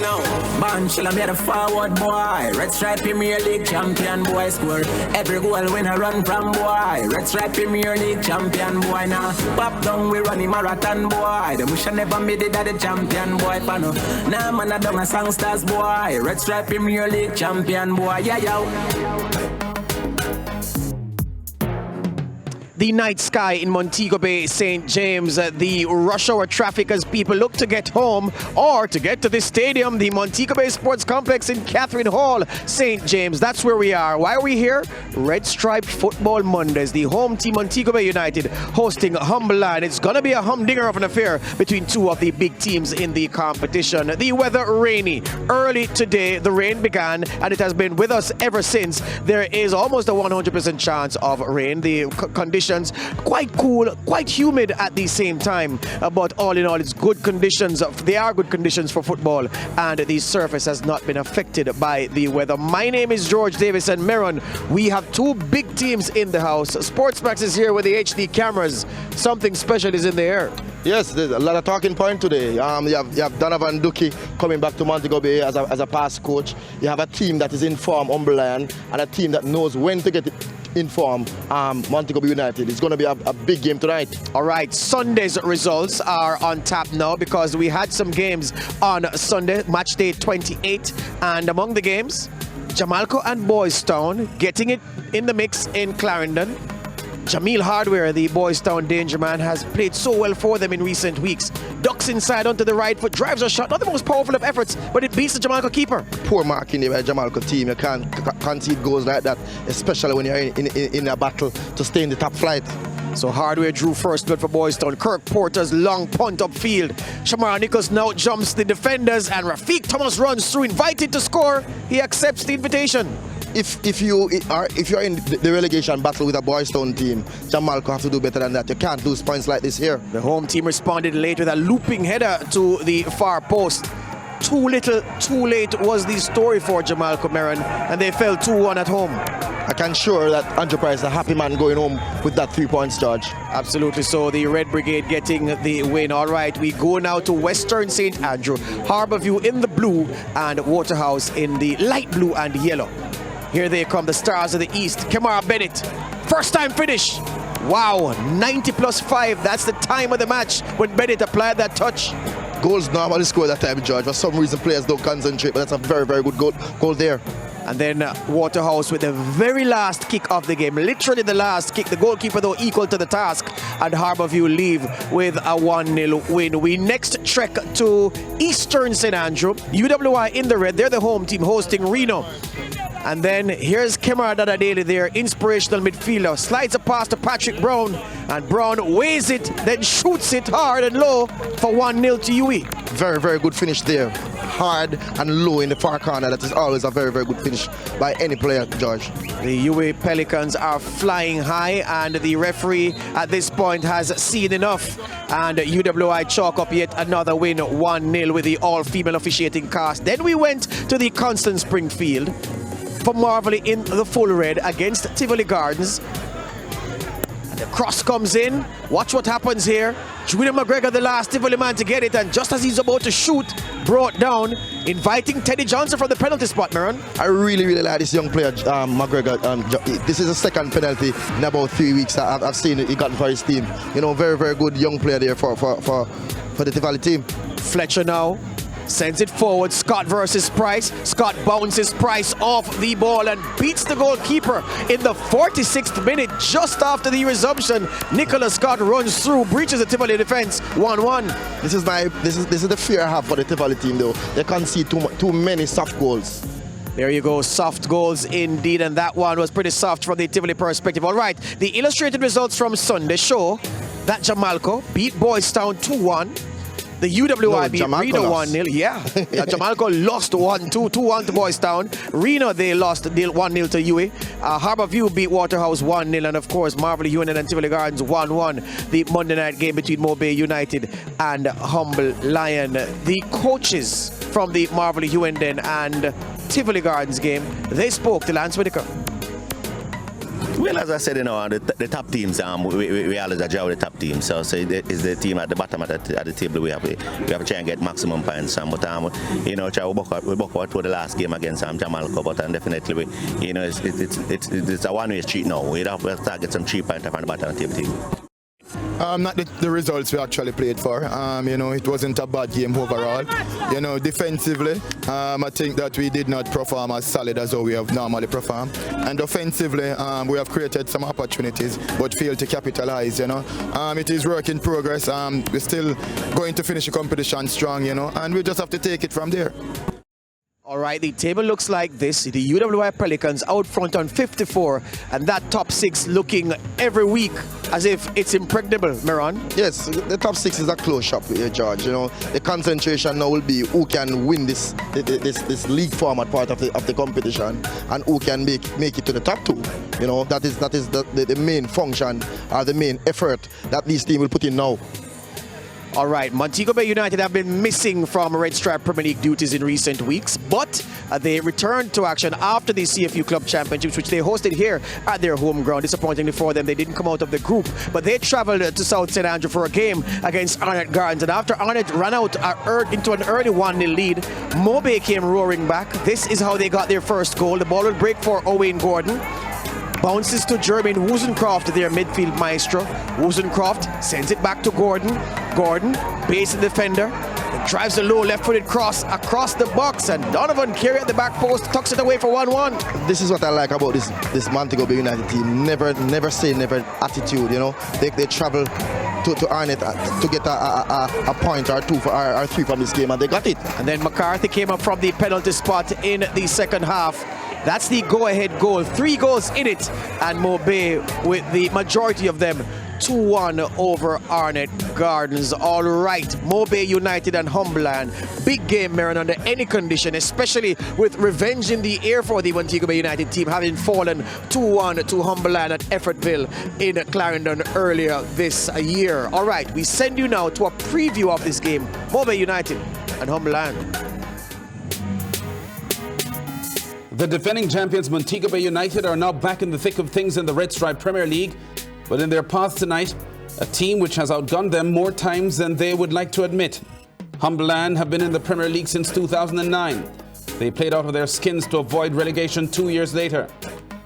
now. Banshilla made a forward boy. Red Stripe Premier League champion boy score. Every goal when I run from boy. Red Stripe Premier League champion boy now. Pop down we run the marathon boy. The wish I never made it that the champion boy pano. Nah man I done a songsters boy. Red Stripe Premier League champion boy. Yeah yo. The night sky in Montego Bay, St. James, the rush hour traffic as people look to get home or to get to the stadium, the Montego Bay Sports Complex in Catherine Hall, St. James. That's where we are. Why are we here? Red Striped Football Mondays, the home team Montego Bay United hosting Humble Lion. It's going to be a humdinger of an affair between two of the big teams in the competition. The weather rainy. Early today, the rain began and it has been with us ever since. There is almost a 100% chance of rain. The conditions quite cool, quite humid at the same time, but all in all it's good conditions. They are good conditions for football and the surface has not been affected by the weather. My name is George Davis and Meron. We have two big teams in the house. Sportsmax is here with the HD cameras. Something special is in the air. Yes, there's a lot of talking point today. You have Donovan Ducky coming back to Montego Bay as a past coach. You have a team that is in form, Humble Lion, and a team that knows when to get it in form, Montego Bay United. It's going to be a big game tonight. All right, Sunday's results are on tap now because we had some games on Sunday, match day 28, and among the games, Jamaica and Boys Town getting it in the mix in Clarendon. Jamil Hardware, the Boys Town danger man, has played so well for them in recent weeks. Ducks inside onto the right foot, drives a shot, not the most powerful of efforts, but it beats the Jamaica keeper. Poor marking by the Jamaica team. You can't concede goals like that, especially when you're in a battle to stay in the top flight. So Hardware drew first blood for Boys Town. Kirk Porter's long punt upfield. Shamar Nichols now jumps the defenders and Rafiq Thomas runs through, invited to score. He accepts the invitation. If you're in the relegation battle with a Boys Town team, Jamaica have to do better than that. You can't lose points like this here. The home team responded late with a looping header to the far post. Too little, too late was the story for Jamaica Meron, and they fell 2-1 at home. I can assure that Andrew Price is a happy man going home with that 3 points charge. Absolutely so. The Red Brigade getting the win. All right, we go now to Western St. Andrew. Harbourview in the blue and Waterhouse in the light blue and yellow. Here they come, the Stars of the East. Kemara Bennett, first time finish. Wow, 90+5. That's the time of the match when Bennett applied that touch. Goals normally score that time, George. For some reason, players don't concentrate, but that's a very, very good goal there. And then Waterhouse with the very last kick of the game. Literally the last kick. The goalkeeper, though, equal to the task. And Harbourview leave with a 1-0 win. We next trek to Eastern St. Andrew. UWI in the red. They're the home team hosting Reno. And then here's Kemara Dadadele, their inspirational midfielder. Slides a pass to Patrick Brown. And Brown weighs it, then shoots it hard and low for 1-0 to UE. Very, very good finish there. Hard and low in the far corner. That is always a very, very good finish by any player, George. The UE Pelicans are flying high, and the referee at this point has seen enough. And UWI chalk up yet another win, 1-0 with the all-female officiating cast. Then we went to the Constant Springfield for Marvelly in the full red against Tivoli Gardens. And the cross comes in. Watch what happens here. Julian McGregor, the last Tivoli man to get it, and just as he's about to shoot, brought down, inviting Teddy Johnson from the penalty spot, Maron. I really, really like this young player, McGregor. This is the second penalty in about 3 weeks that I've seen he gotten for his team. You know, very, very good young player there for the Tivoli team. Fletcher now sends it forward. Scott versus Price. Scott bounces Price off the ball and beats the goalkeeper in the 46th minute. Just after the resumption, Nicholas Scott runs through, breaches the Tivoli defense. 1-1. This is the fear I have for the Tivoli team, though. They concede too many soft goals. There you go, soft goals indeed, and that one was pretty soft from the Tivoli perspective. All right, the illustrated results from Sunday show that Jamaica beat Boys Town 2-1. The UWI beat Reno 1-0. Yeah, Jamaica lost 2-1 to Boys Town. Reno, they lost 1-0 to UE. Harbourview beat Waterhouse 1-0. And of course, Marvelly Union and Tivoli Gardens 1-1. The Monday night game between Mobay United and Humble Lion. The coaches from the Marvelly Union and Tivoli Gardens game, they spoke to Lance Whitaker. Well, as I said, the top teams, we always are with the top teams. So it's the team at the bottom at the table we have to try and get maximum points. But try we buck out for the last game against Jamaica, but definitely it's a one-way street now. We have to get some 3 points from the bottom of the table team. Not the results we actually played for. It wasn't a bad game overall. Defensively, I think that we did not perform as solid as how we have normally performed. And offensively, we have created some opportunities, but failed to capitalize. It is work in progress. We're still going to finish the competition strong, and we just have to take it from there. All right, the table looks like this. The UWI Pelicans out front on 54, and that top 6 looking every week as if it's impregnable, Miron. Yes, the top 6 is a close shop here, George. The concentration now will be who can win this league format part of the competition, and who can make it to the top 2. That is the main function or the main effort that these teams will put in now. All right, Montego Bay United have been missing from Red Stripe Premier League duties in recent weeks, but they returned to action after the CFU Club Championships, which they hosted here at their home ground. Disappointingly for them, they didn't come out of the group, but they traveled to South St. Andrew for a game against Arnett Gardens, and after Arnett ran out into an early 1-0 lead, Mobay came roaring back. This is how they got their first goal. The ball will break for Owain Gordon. Bounces to Jermaine Woozencroft, their midfield maestro. Woozencroft sends it back to Gordon. Gordon, base defender, drives a low left-footed cross across the box, and Donovan Carey at the back post tucks it away for 1-1. This is what I like about this Montego Bay United team. Never say never attitude. They travel to Arnett to get a point or 2 or 3 from this game, and they got it. And then McCarthy came up from the penalty spot in the second half. That's the go-ahead goal. 3 goals in it, and Mobay with the majority of them 2-1 over Arnett Gardens. All right, Mobay United and Humberland. Big game, Marin, under any condition, especially with revenge in the air for the Montego Bay United team, having fallen 2-1 to Humberland at Effortville in Clarendon earlier this year. All right, we send you now to a preview of this game, Mobay United and Humberland. The defending champions Montego Bay United are now back in the thick of things in the Red Stripe Premier League, but in their path tonight, a team which has outgunned them more times than they would like to admit. Humberland have been in the Premier League since 2009. They played out of their skins to avoid relegation 2 years later.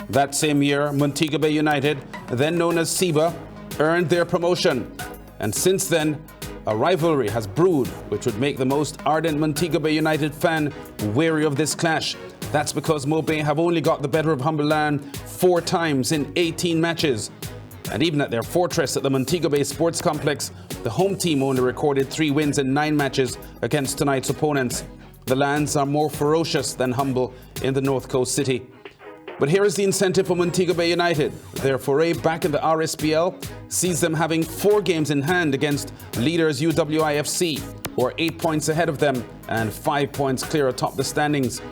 That same year, Montego Bay United, then known as SEBA, earned their promotion. And since then, a rivalry has brewed which would make the most ardent Montego Bay United fan wary of this clash. That's because Mobay have only got the better of Humberland 4 times in 18 matches. And even at their fortress at the Montego Bay Sports Complex, the home team only recorded 3 wins in 9 matches against tonight's opponents. The Lands are more ferocious than humble in the North Coast city. But here is the incentive for Montego Bay United. Their foray back in the RSPL sees them having 4 games in hand against leaders UWIFC, who are 8 points ahead of them and 5 points clear atop the standings.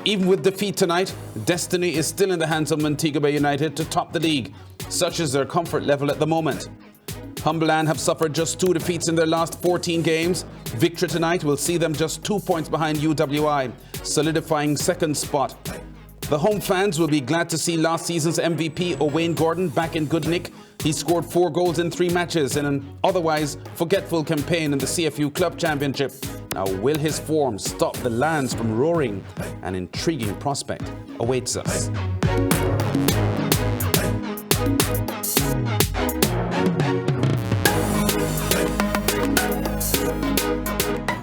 Even with defeat tonight, destiny is still in the hands of Montego Bay United to top the league. Such is their comfort level at the moment. Humberland have suffered just 2 defeats in their last 14 games. Victory tonight will see them just 2 points behind UWI, solidifying second spot. The home fans will be glad to see last season's MVP Owain Gordon back in good nick. He scored 4 goals in 3 matches in an otherwise forgetful campaign in the CFU Club Championship. Now, will his form stop the Lands from roaring? An intriguing prospect awaits us.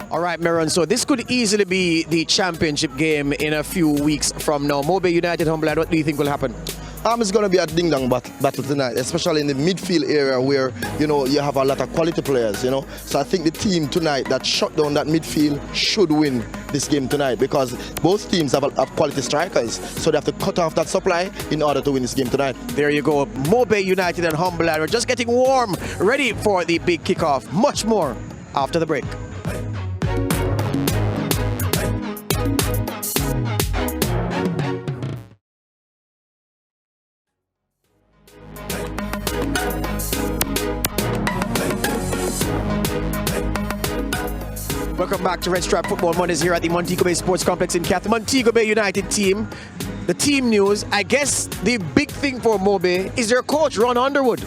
All right, Miron, so this could easily be the championship game in a few weeks from now. Mobay United, Humberland, what do you think will happen? It's going to be a ding-dong battle tonight, especially in the midfield area where, you have a lot of quality players, So I think the team tonight that shut down that midfield should win this game tonight, because both teams have quality strikers, so they have to cut off that supply in order to win this game tonight. There you go. Mobay United and Humberland. We're just getting warm, ready for the big kickoff. Much more after the break. Welcome back to Red Stripe Football Mondays here at the Montego Bay Sports Complex in Catherine. Montego Bay United team the team news, I guess the big thing for Mobe is their coach, Ron Underwood.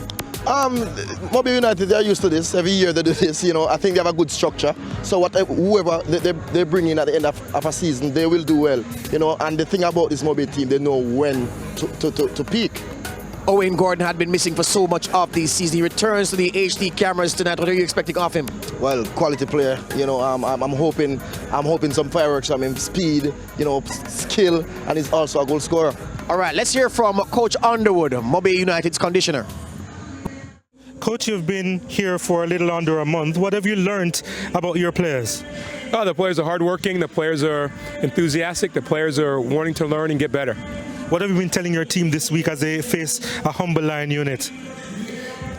Mobile United, they're used to this. Every year they do this, you know. I think they have a good structure. So whoever they bring in at the end of a season, they will do well, you know. And the thing about this Mobile team, they know when to peak. Owen Gordon had been missing for so much of the season. He returns to the HD cameras tonight. What are you expecting of him? Well, quality player. You know, I'm hoping some fireworks from him. Speed, you know, skill, and he's also a goal scorer. All right, let's hear from Coach Underwood, Mobile United's conditioner. Coach, you've been here for a little under a month. What have you learned about your players? Oh, the players are hardworking. The players are enthusiastic. The players are wanting to learn and get better. What have you been telling your team this week as they face a humble Lion unit?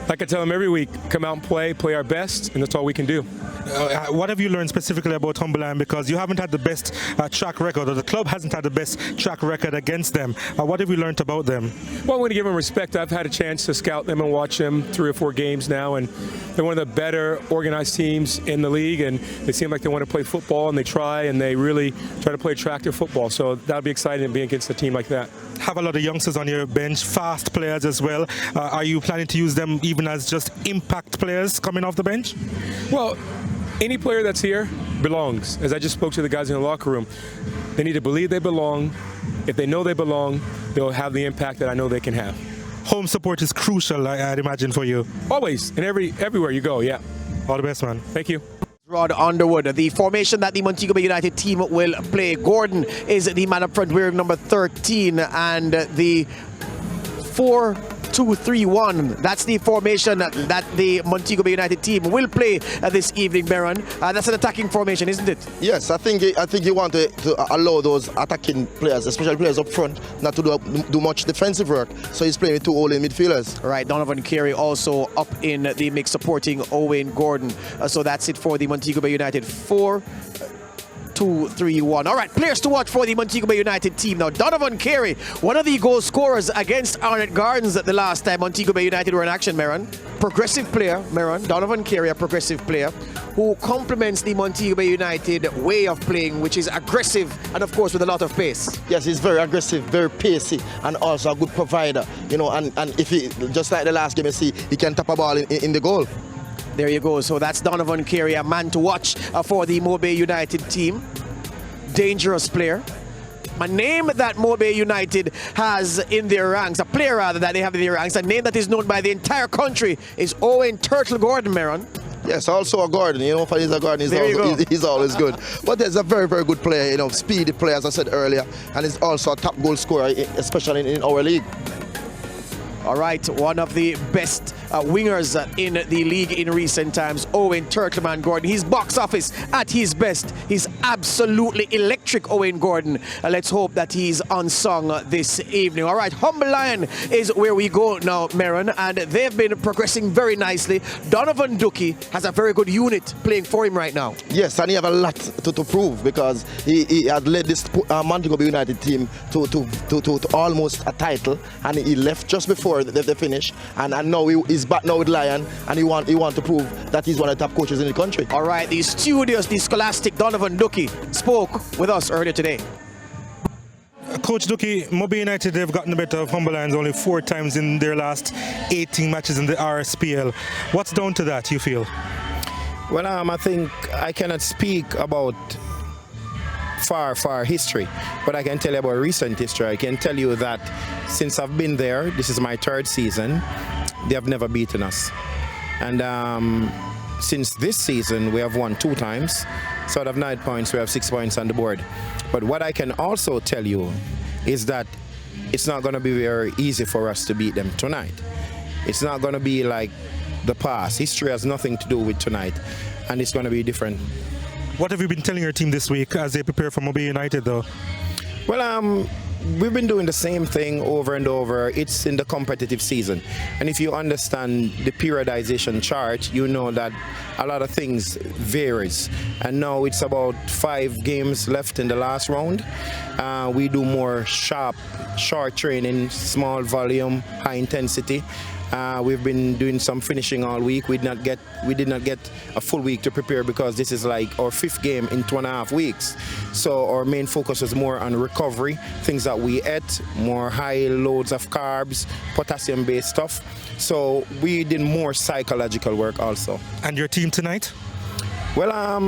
Like I tell them every week, come out and play our best, and that's all we can do. What have you learned specifically about Humble Lion? Because you haven't had the best track record, or the club hasn't had the best track record against them. What have you learned about them? Well, I'm going to give them respect. I've had a chance to scout them and watch them 3 or 4 games now, and they're one of the better organized teams in the league, and they seem like they want to play football, and they really try to play attractive football. So that'll be exciting to be against a team like that. Have a lot of youngsters on your bench, fast players as well. Are you planning to use them even as just impact players coming off the bench? Well, any player that's here belongs. As I just spoke to the guys in the locker room, they need to believe they belong. If they know they belong, they'll have the impact that I know they can have. Home support is crucial, I'd imagine, for you. Always, and everywhere you go, yeah. All the best, man. Thank you. Rod Underwood, the formation that the Montego Bay United team will play. Gordon is the man up front wearing number 13, and the 4-2-3-1. That's the formation that the Montego Bay United team will play this evening, Baron. That's an attacking formation, isn't it? Yes, I think you want to allow those attacking players, especially players up front, not to do much defensive work. So he's playing with 2 holding midfielders. Right, Donovan Carey also up in the mix supporting Owen Gordon. So that's it for the Montego Bay United 4-2-3-1. All right, players to watch for the Montego Bay United team now. Donovan Carey, one of the goal scorers against Arnett Gardens the last time Montego Bay United were in action, Meron. Progressive player, Meron. Donovan Carey, a progressive player who complements the Montego Bay United way of playing, which is aggressive and, of course, with a lot of pace. Yes, he's very aggressive, very pacey, and also a good provider. You know, and if he, just like the last game, you see, he can tap a ball in the goal. There you go. So that's Donovan Carey, a man to watch for the Mobay United team. Dangerous player. A name that Mobay United has in their ranks, a player rather that they have in their ranks, a name that is known by the entire country is Owen Turtle Gordon, Meron. Yes, also a Gordon. You know, for he's a Gordon, he's always good. But he's a very, very good player, you know, speedy player, as I said earlier, and he's also a top goal scorer, especially in our league. All right, one of the best wingers in the league in recent times, Owen Turtleman Gordon. His box office at his best. He's absolutely electric, Owen Gordon. Let's hope that he's unsung this evening. All right, Humble Lion is where we go now, Meron, and they've been progressing very nicely. Donovan Ducky has a very good unit playing for him right now. Yes, and he have a lot to prove, because he had led this Montego Bay United team to almost a title, and he left just before they finish, and now he's back now with Lion, and he want to prove that he's one of the top coaches in the country. All right, the studious, the scholastic Donovan Ducky spoke with us earlier today. Coach Ducky, Mobay United, they've gotten the better of Humble Lions only 4 times in their last 18 matches in the RSPL. What's down to that, you feel? Well, I think I cannot speak about far history, but I can tell you about recent history. I can tell you that since I've been there, this is my 3rd season, they have never beaten us. And since this season, we have won 2 times. So out of 9 points, we have 6 points on the board. But what I can also tell you is that it's not going to be very easy for us to beat them tonight. It's not going to be like the past. History has nothing to do with tonight, and it's going to be different. What have you been telling your team this week as they prepare for Mobay United, though? Well, we've been doing the same thing over and over. It's in the competitive season. And if you understand the periodization chart, you know that a lot of things varies. And now it's about 5 games left in the last round. We do more short training, small volume, high intensity. We've been doing some finishing all week. We did not get a full week to prepare because this is like our 5th game in 2.5 weeks. So our main focus was more on recovery, things that we ate, more high loads of carbs, potassium-based stuff. So we did more psychological work also. And your team tonight? Well,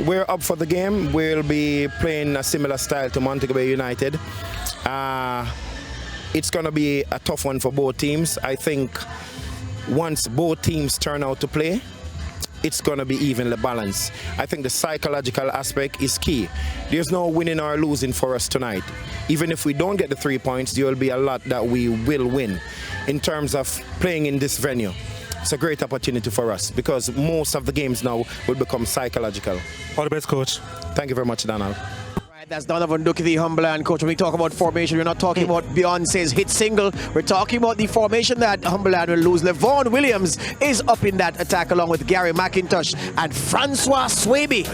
we're up for the game. We'll be playing a similar style to Montego Bay United. It's going to be a tough one for both teams. I think once both teams turn out to play, it's going to be evenly balanced. I think the psychological aspect is key. There's no winning or losing for us tonight. Even if we don't get the 3 points, there will be a lot that we will win in terms of playing in this venue. It's a great opportunity for us because most of the games now will become psychological. All the best, Coach. Thank you very much, Donald. That's Donovan Duke, the Humberland coach. When we talk about formation, we're not talking about Beyonce's hit single. We're talking about the formation that Humberland will lose. Levon Williams is up in that attack along with Gary McIntosh and Francois Swaby.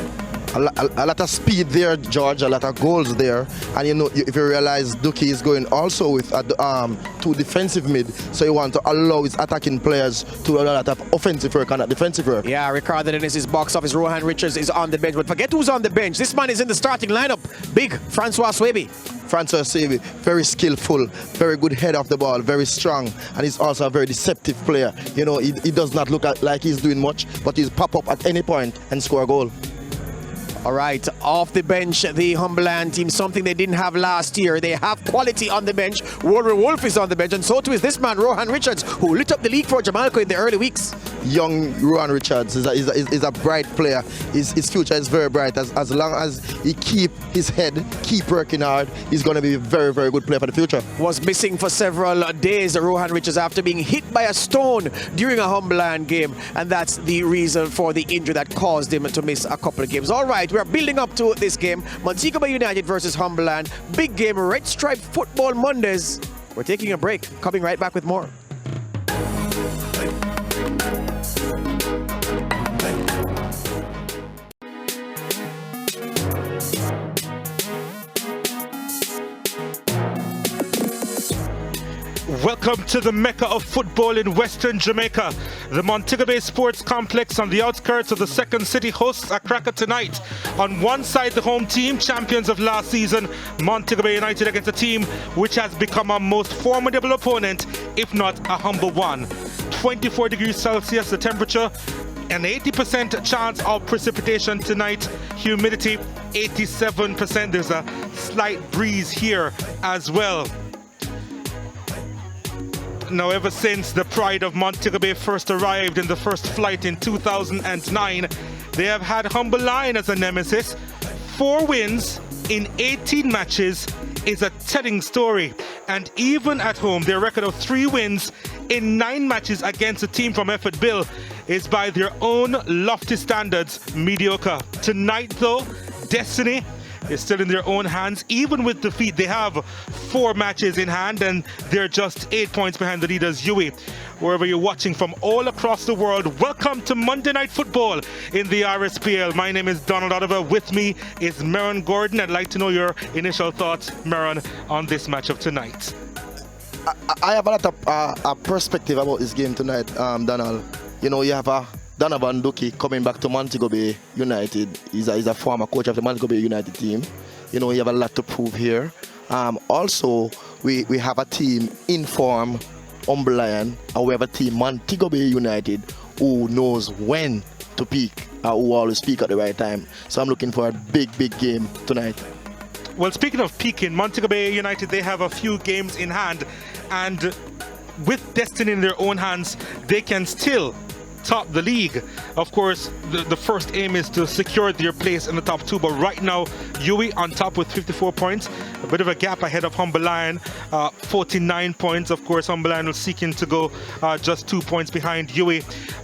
A lot of speed there, George, a lot of goals there. And you know, if you realize Duki is going also with 2 defensive mid, so you want to allow his attacking players to do a lot of offensive work and defensive work. Yeah, Ricardo Dennis is box office. Rohan Richards is on the bench. But forget who's on the bench. This man is in the starting lineup. Big Francois Swaby. Francois Swaby, very skillful, very good head of the ball, very strong, and he's also a very deceptive player. You know, he does not look like he's doing much, but he's pop up at any point and score a goal. All right, off the bench, the Humberland team, something they didn't have last year. They have quality on the bench. Warren Wolf is on the bench, and so too is this man, Rohan Richards, who lit up the league for Jamaica in the early weeks. Young Rohan Richards is a bright player. His future is very bright. As long as he keep his head, keep working hard, he's going to be a very, very good player for the future. Was missing for several days, Rohan Richards, after being hit by a stone during a Humberland game, and that's the reason for the injury that caused him to miss a couple of games. All right, we're building up to this game. Montego Bay United versus Humberland. Big game, Red Stripe Football Mondays. We're taking a break. Coming right back with more. Welcome to the Mecca of football in Western Jamaica. The Montego Bay Sports Complex on the outskirts of the second city hosts a cracker tonight. On one side, the home team, champions of last season, Montego Bay United, against a team which has become our most formidable opponent, if not a humble one. 24 degrees Celsius the temperature, an 80% chance of precipitation tonight, humidity 87%. There's a slight breeze here as well. Now, ever since the pride of Montego Bay first arrived in the first flight in 2009, they have had Humberland as a nemesis. 4 wins in 18 matches is a telling story. And even at home, their record of 3 wins in 9 matches against a team from Effortville is by their own lofty standards mediocre. Tonight, though, destiny is still in their own hands. Even with defeat, they have 4 matches in hand and they're just 8 points behind the leaders, UE. Wherever you're watching from all across the world, welcome to Monday Night Football in the RSPL. My name is Donald Oliver. With me is Maron Gordon. I'd like to know your initial thoughts, Maron, on this match of tonight. I have a lot of perspective about this game tonight, Donald. You know, you have Donovan Duke coming back to Montego Bay United. He's a former coach of the Montego Bay United team. You know, you have a lot to prove here. Also, we have a team in form, Humberland, and we have a team, Montego Bay United, who knows when to peak, who always peak at the right time. So I'm looking for a big, big game tonight. Well, speaking of peaking, Montego Bay United, they have a few games in hand, and with destiny in their own hands, they can still top the league. Of course, the first aim is to secure their place in the top 2, but right now UE on top with 54 points, a bit of a gap ahead of Humberland, 49 points. Of course, Humberland was seeking to go just 2 points behind UE.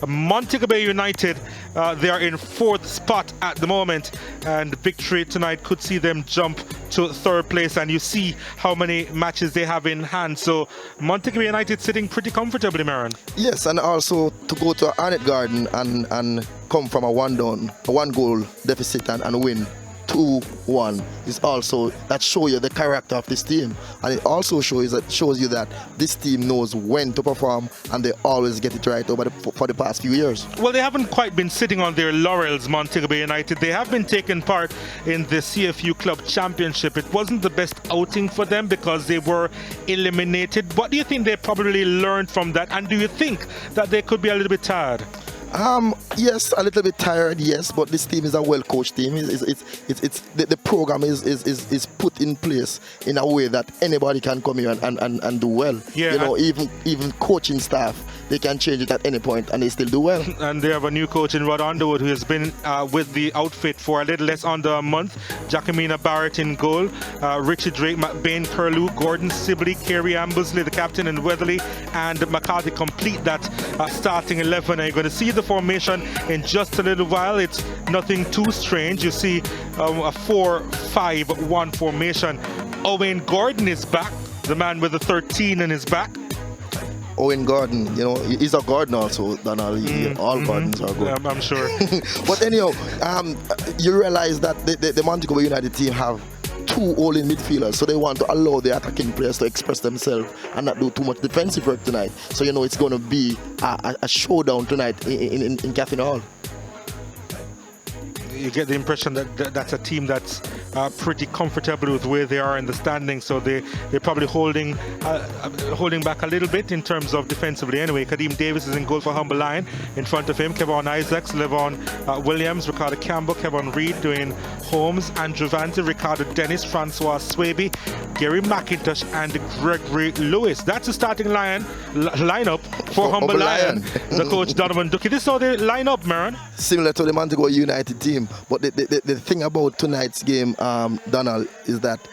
Montego Bay United, they are in 4th spot at the moment, and victory tonight could see them jump to 3rd place, and you see how many matches they have in hand. So Montego Bay United sitting pretty comfortably, Maron. Yes, and also to go to Arnett Garden and come from a 1 goal deficit and win 2-1 is also that show you the character of this team, and it also shows you that this team knows when to perform, and they always get it right for the past few years. Well, they haven't quite been sitting on their laurels, Montego Bay United. They have been taking part in the CFU Club Championship. It wasn't the best outing for them because they were eliminated. What do you think they probably learned from that, and do you think that they could be a little bit tired? Yes, a little bit tired, yes, but this team is a well-coached team. The program is put in place in a way that anybody can come here and do well. Yeah, you know, even coaching staff, they can change it at any point and they still do well. And they have a new coach in Rod Underwood who has been with the outfit for a little less under a month. Jacquemina Barrett in goal, Richard Drake, McBain, Curlew, Gordon Sibley, Kerry Ambersley, the captain, and Weatherly and McCarthy complete that starting 11. And you're going to see the formation in just a little while. It's nothing too strange. You see a 4-5-1 formation. Owen Gordon is back, the man with the 13 in his back. Owen Gordon, you know, he's a Gordon also, Donald. All Gordons are good. I'm sure. But anyhow, you realize that the Montego Bay United team have two all-in midfielders, so they want to allow the attacking players to express themselves and not do too much defensive work tonight. So you know it's going to be a showdown tonight in Catherine Hall. You get the impression that that's a team that's pretty comfortable with where they are in the standings, so they're probably holding back a little bit in terms of defensively. Anyway, Kadeem Davis is in goal for Humble Lion. In front of him, Kevon Isaacs, Levon Williams, Ricardo Campbell, Kevin Reed, Dwayne Holmes, Andrew Vanzi, Ricardo Dennis, Francois Swaby, Gary McIntosh, and Gregory Lewis. That's the starting lineup for Humble Lion. The coach Donovan Ducky. This is how they line up, Maron. Similar to the Montego United team, but the thing about tonight's game, Donald, is that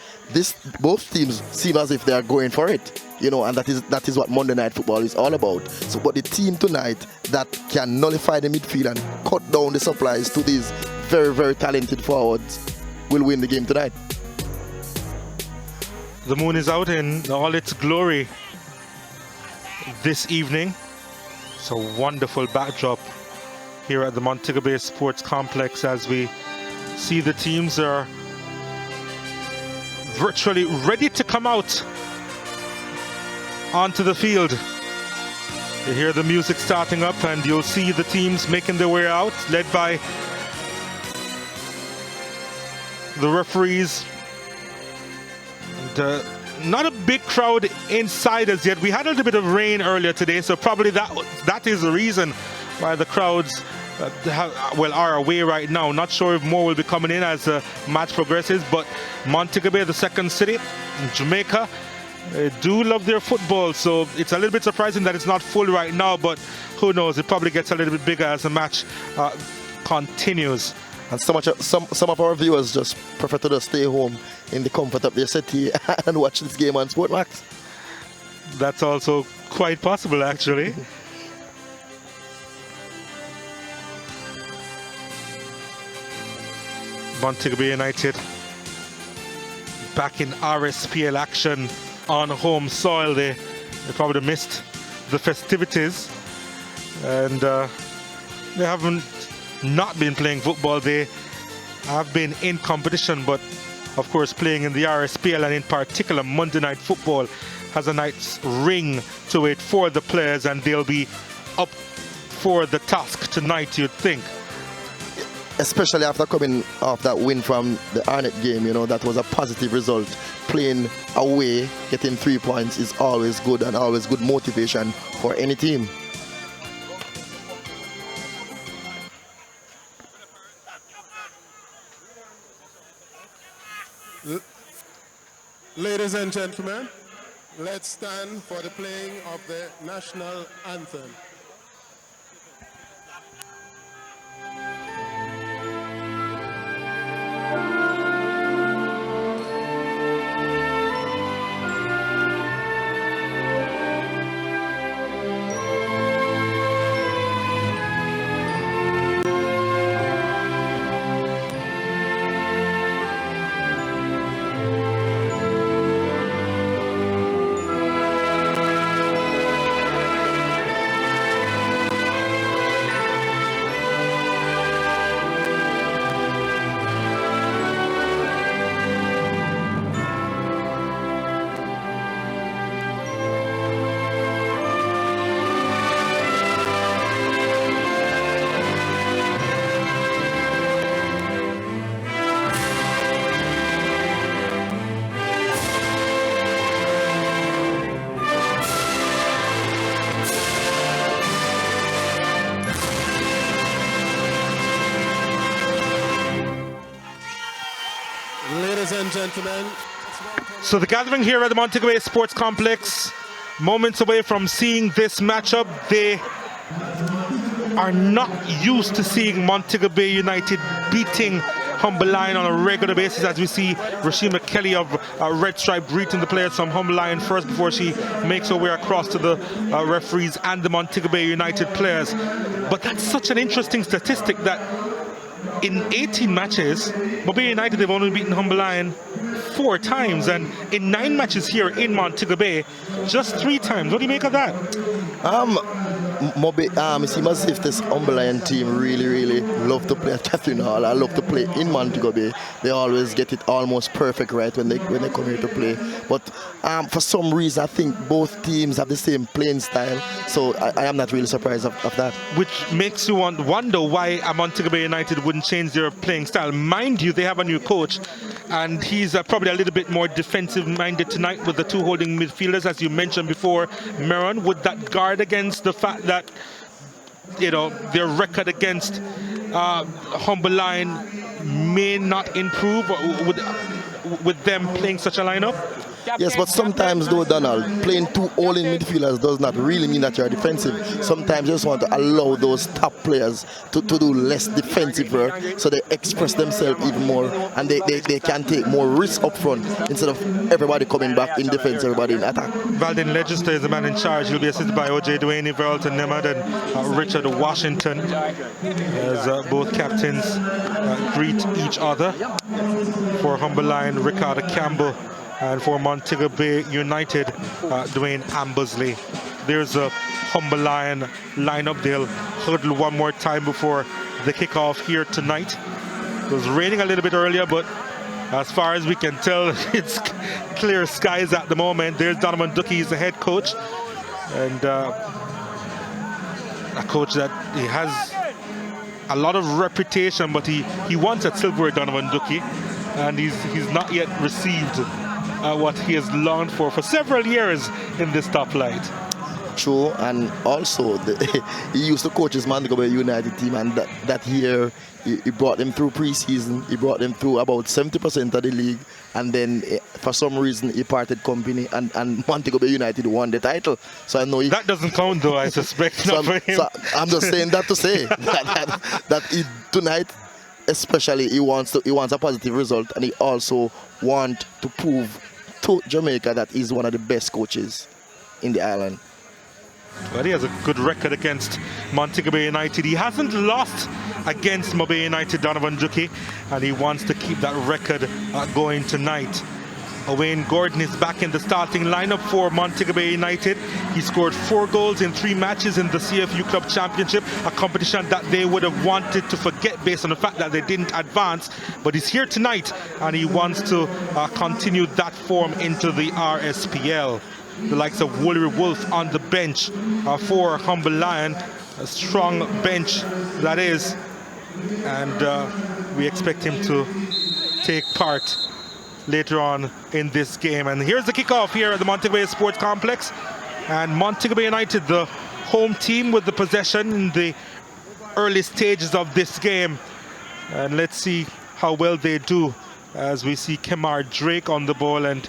both teams seem as if they are going for it, you know, and that is what Monday Night Football is all about. So, but the team tonight that can nullify the midfield and cut down the supplies to these very, very talented forwards will win the game tonight. The moon is out in all its glory this evening. It's a wonderful backdrop here at the Montego Bay Sports Complex as we see the teams are virtually ready to come out onto the field. You hear the music starting up and you'll see the teams making their way out, led by the referees. And, not a big crowd inside as yet. We had a little bit of rain earlier today, so probably that is the reason why the crowds are away right now. Not sure if more will be coming in as the match progresses, but Montego Bay, the second city in Jamaica, do love their football, so it's a little bit surprising that it's not full right now, but who knows, it probably gets a little bit bigger as the match continues. And some of our viewers just prefer to just stay home in the comfort of their city and watch this game on Sportmax. That's also quite possible, actually. Montego Bay United back in RSPL action on home soil. They probably missed the festivities, and they haven't not been playing football. They have been in competition, but of course playing in the RSPL, and in particular Monday Night Football has a nice ring to it for the players, and they'll be up for the task tonight, you'd think. Especially after coming off that win from the Arnett game, you know, that was a positive result. Playing away, getting 3 points is always good, and always good motivation for any team. Ladies and gentlemen, let's stand for the playing of the national anthem. gentlemen. So the gathering here at the Montego Bay Sports Complex, moments away from seeing this matchup. They are not used to seeing Montego Bay United beating Humble Lion on a regular basis, as we see Rashima Kelly of Red Stripe greeting the players from Humble Lion first before she makes her way across to the referees and the Montego Bay United players. But that's such an interesting statistic that in 18 matches, Montego Bay United, they've only beaten Humble Lion 4 times, and in 9 matches here in Montego Bay, just 3 times. What do you make of that? It seems as if this Humble Lion team really love to play at Catherine Hall. I love to play in Montego Bay. They always get it almost perfect right when they come here to play. But for some reason, I think both teams have the same playing style. So I am not really surprised of that. Which makes you wonder why Montego Bay United wouldn't change their playing style. Mind you, they have a new coach, and he's probably a little bit more defensive-minded tonight with the 2 holding midfielders, as you mentioned before. Meron, would that guard against the fact that, you know, their record against Humble Lion may not improve with them playing such a lineup? Yes, but sometimes though, Donald, playing 2 all-in midfielders does not really mean that you're defensive. Sometimes you just want to allow those top players to do less defensive work, so they express themselves even more, and they can take more risk up front instead of everybody coming back in defense, everybody in attack. Valdin Legister is the man in charge. He'll be assisted by O.J. Duane, Verlton Nemad, and Richard Washington, as both captains greet each other. For Humble Lion, Ricardo Campbell, and for Montego Bay United, Dwayne Ambersley. There's a Humble Lion lineup. They'll huddle one more time before the kickoff here tonight. It was raining a little bit earlier, but as far as we can tell, it's clear skies at the moment. There's Donovan Ducky, he's the head coach, and a coach that he has a lot of reputation, but he wants at silverware, Donovan Ducky, and he's not yet received what he has longed for several years in this top flight. True, and also he used to coach his Montego Bay United team, and that year he brought them through pre-season. He brought them through about 70% of the league, and then for some reason he parted company, and Montego Bay United won the title. So I know that doesn't count, though, I suspect. So I'm just saying that to say that tonight, especially, he wants a positive result, and he also wants to prove to Jamaica that he's one of the best coaches in the island. Well, he has a good record against Montego Bay United. He hasn't lost against Montego Bay United, Donovan Ducky, and he wants to keep that record going tonight. Wayne Gordon is back in the starting lineup for Montego Bay United. He scored 4 goals in 3 matches in the CFU Club Championship, a competition that they would have wanted to forget based on the fact that they didn't advance. But he's here tonight, and he wants to continue that form into the RSPL. The likes of Woolery Wolf on the bench for Humble Lion. A strong bench, that is. And we expect him to take part later on in this game. And here's the kickoff here at the Montego Bay Sports Complex. And Montego Bay United, the home team, with the possession in the early stages of this game. And let's see how well they do, as we see Kemar Drake on the ball, and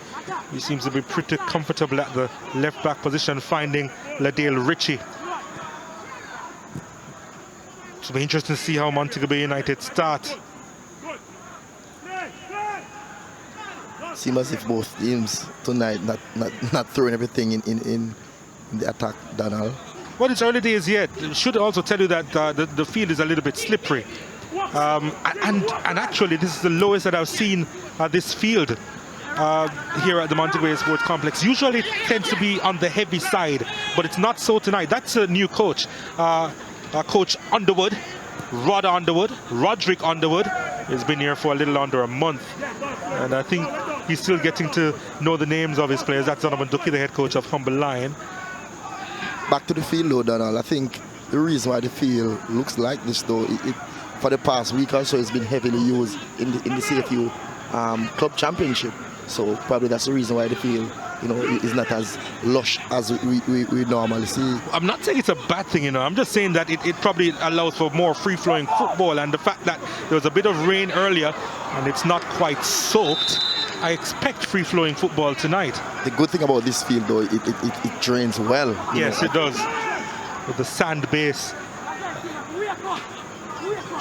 he seems to be pretty comfortable at the left back position, finding Ladale Ritchie. It'll be interesting to see how Montego Bay United start. Seems as if both teams tonight not throwing everything in the attack, Donald. Well, it's early days yet. Should also tell you that the field is a little bit slippery. And actually, this is the lowest that I've seen this field here at the Montego Bay Sports Complex. Usually it tends to be on the heavy side, but it's not so tonight. That's a new coach, Coach Underwood, Roderick Underwood. He's been here for a little under a month, and I think he's still getting to know the names of his players. That's Donovan Ducky, the head coach of Humble Lion. Back to the field, though, Donald. I think the reason why the field looks like this, though, for the past week or so, it's been heavily used in the CFU Club Championship. So probably that's the reason why the field, is not as lush as we normally see. I'm not saying it's a bad thing, I'm just saying that it probably allows for more free-flowing football, and the fact that there was a bit of rain earlier and it's not quite soaked I expect free-flowing football tonight. The good thing about this field, though, it drains well. Yes, it does. With the sand base,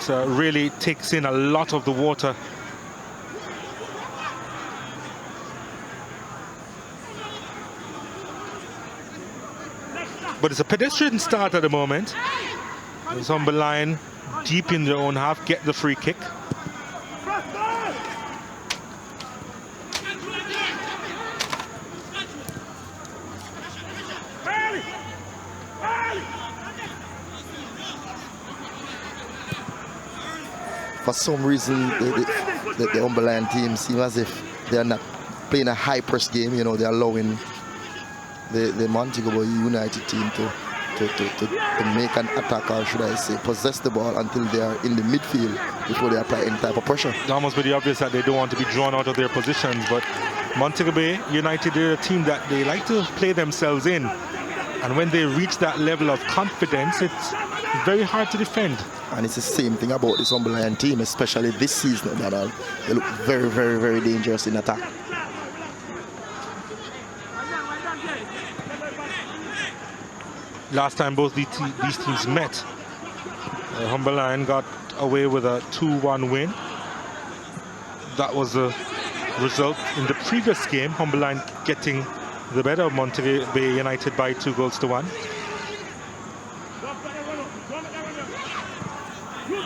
it really takes in a lot of the water. But it's a pedestrian start at the moment. There's Humberline deep in their own half, get the free kick. For some reason, the Humberline team seem as if they are not playing a high-press game. You know, they're allowing the Montego Bay United team to make an attack, or should I say, possess the ball until they are in the midfield before they apply any type of pressure. It's almost very obvious that they don't want to be drawn out of their positions, but Montego Bay United are a team that they like to play themselves in. And when they reach that level of confidence, it's very hard to defend. And it's the same thing about this Humberline team, especially this season. They look very, very, very dangerous in attack. Last time both these teams met, Humberline got away with a 2-1 win. That was the result in the previous game, Humberline getting the better of Montego Bay United by 2-1.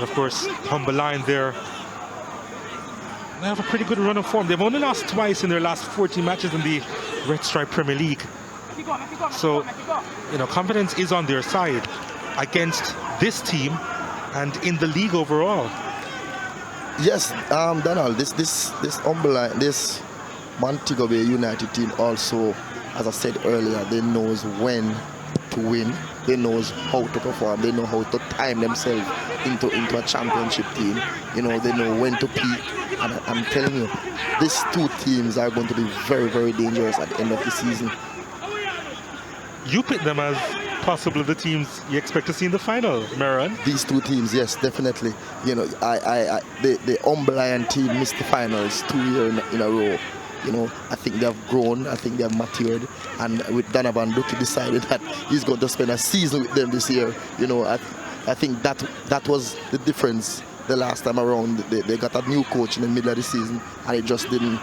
Of course, Humberline they have a pretty good run of form. They've only lost twice in their last 40 matches in the Red Stripe Premier League. So, you know, confidence is on their side against this team and in the league overall. Yes, Donald, this Humberline, this Montego Bay United team also, as I said earlier, they knows when to win, they knows how to perform, they know how to time themselves into a championship team. You know, they know when to peak, and I'm telling you, these two teams are going to be very, very dangerous at the end of the season. You pick them as possibly the teams you expect to see in the final, Maron. These two teams, yes, definitely. You know, the Humberline team missed the finals 2 years in a row. You know, I think they have grown, I think they have matured, and with Donovan Ducky decided that he's going to spend a season with them this year. You know, I think that was the difference the last time around. They got a new coach in the middle of the season, and it just didn't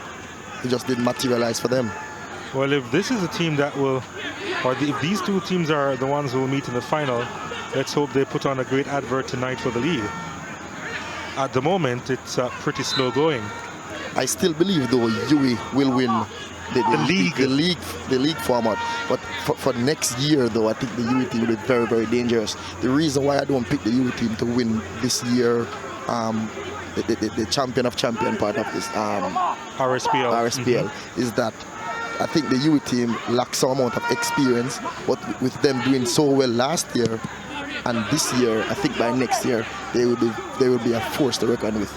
materialize for them. Well, if this is a team that will, if these two teams are the ones who will meet in the final, let's hope they put on a great advert tonight for the league. At the moment, it's pretty slow going. I still believe, though, UWI will win the league format. But for next year, though, I think the UWI team will be very, very dangerous. The reason why I don't pick the UWI team to win this year, the champion of champion part of this RSPL, is that I think the UWI team lacks some amount of experience, but with them doing so well last year and this year, I think by next year they will be a force to reckon with.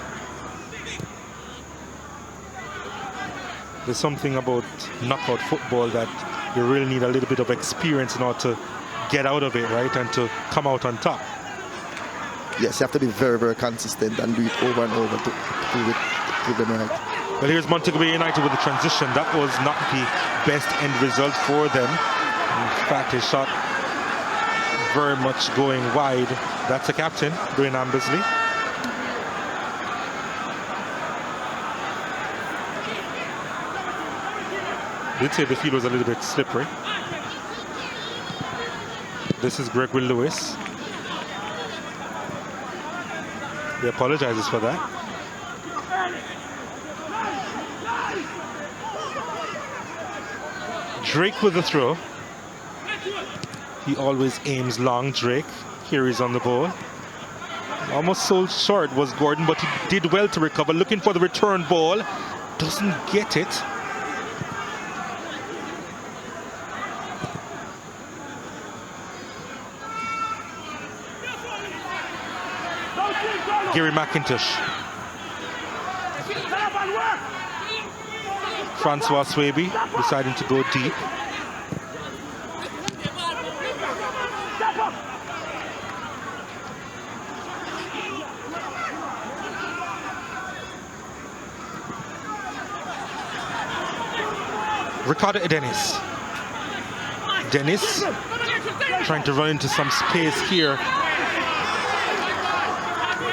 There's something about knockout football that you really need a little bit of experience in order to get out of it, right, and to come out on top. Yes, you have to be very, very consistent and do it over and over to prove them right. Well, here's Montego Bay United with the transition. That was not the best end result for them. In fact, his shot very much going wide. That's the captain, Dwayne Ambersley. Did say the field was a little bit slippery. This is Greg Will Lewis. He apologizes for that. Drake with the throw. He always aims long, Drake. Here he's on the ball. Almost so short was Gordon, but he did well to recover. Looking for the return ball. Doesn't get it. Gary McIntosh. Francois Swaby deciding to go deep. Ricardo Dennis. Dennis trying to run into some space here.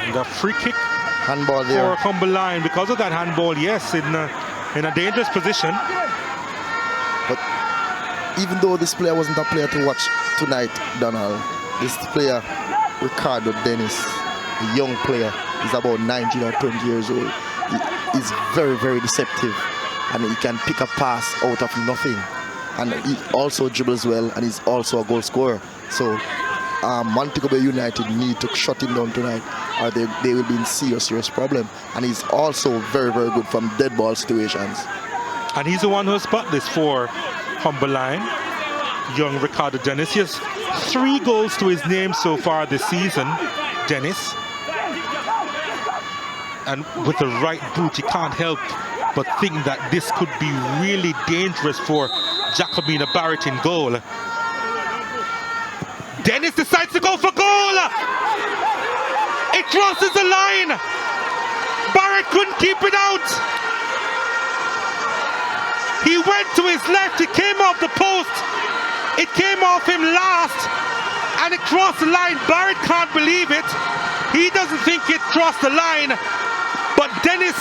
And a free kick handball there for Humberline because of that handball. Yes, in a dangerous position. But even though this player wasn't a player to watch tonight, Donald, this player, Ricardo Dennis, a young player, he's about 19 or 20 years old. He's very, very deceptive, and he can pick a pass out of nothing. And he also dribbles well, and he's also a goal scorer. So Montego Bay United need to shut him down tonight, or they will be in serious problem. And he's also very, very good from dead ball situations. And he's the one who spotted this for Humberline, young Ricardo Dennis. He has 3 goals to his name so far this season, Dennis. And with the right boot, he can't help but think that this could be really dangerous for Jacobina Barrett in goal. Dennis decides to go for goal! It crosses the line! Barrett couldn't keep it out! He went to his left, it came off the post. It came off him last, and it crossed the line. Barrett can't believe it. He doesn't think it crossed the line. But Dennis,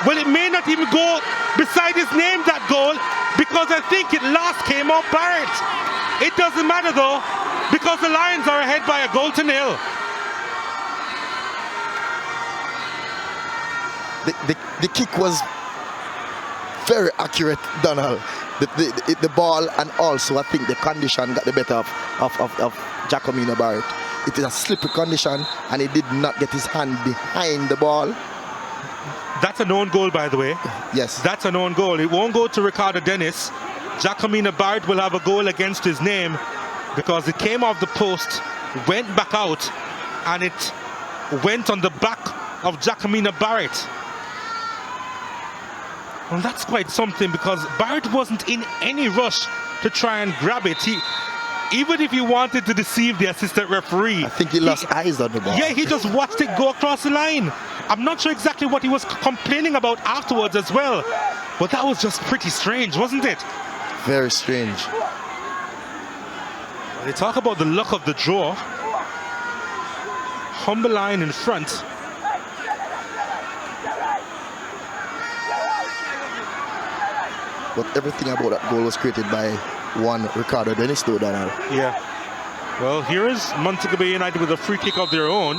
well, it may not even go beside his name, that goal, because I think it last came off Barrett. It doesn't matter though, because the Lions are ahead by a goal to nil. The kick was very accurate, Donald. The ball, and also I think the condition got the better of Jacobina Barrett. It is a slippery condition, and he did not get his hand behind the ball. That's a known goal, by the way. Yes. That's a known goal. It won't go to Ricardo Dennis. Jacobina Barrett will have a goal against his name because it came off the post, went back out, and it went on the back of Jacobina Barrett. Well, that's quite something, because Barrett wasn't in any rush to try and grab it. Even if he wanted to deceive the assistant referee, I think he lost eyes on the ball. Yeah, he just watched it go across the line. I'm not sure exactly what he was complaining about afterwards as well, but that was just pretty strange, wasn't it? Very strange. They talk about the luck of the draw. Humberline in front. But everything about that goal was created by one Ricardo Dennis, though, Donald. Yeah. Well, here is Montego Bay United with a free kick of their own.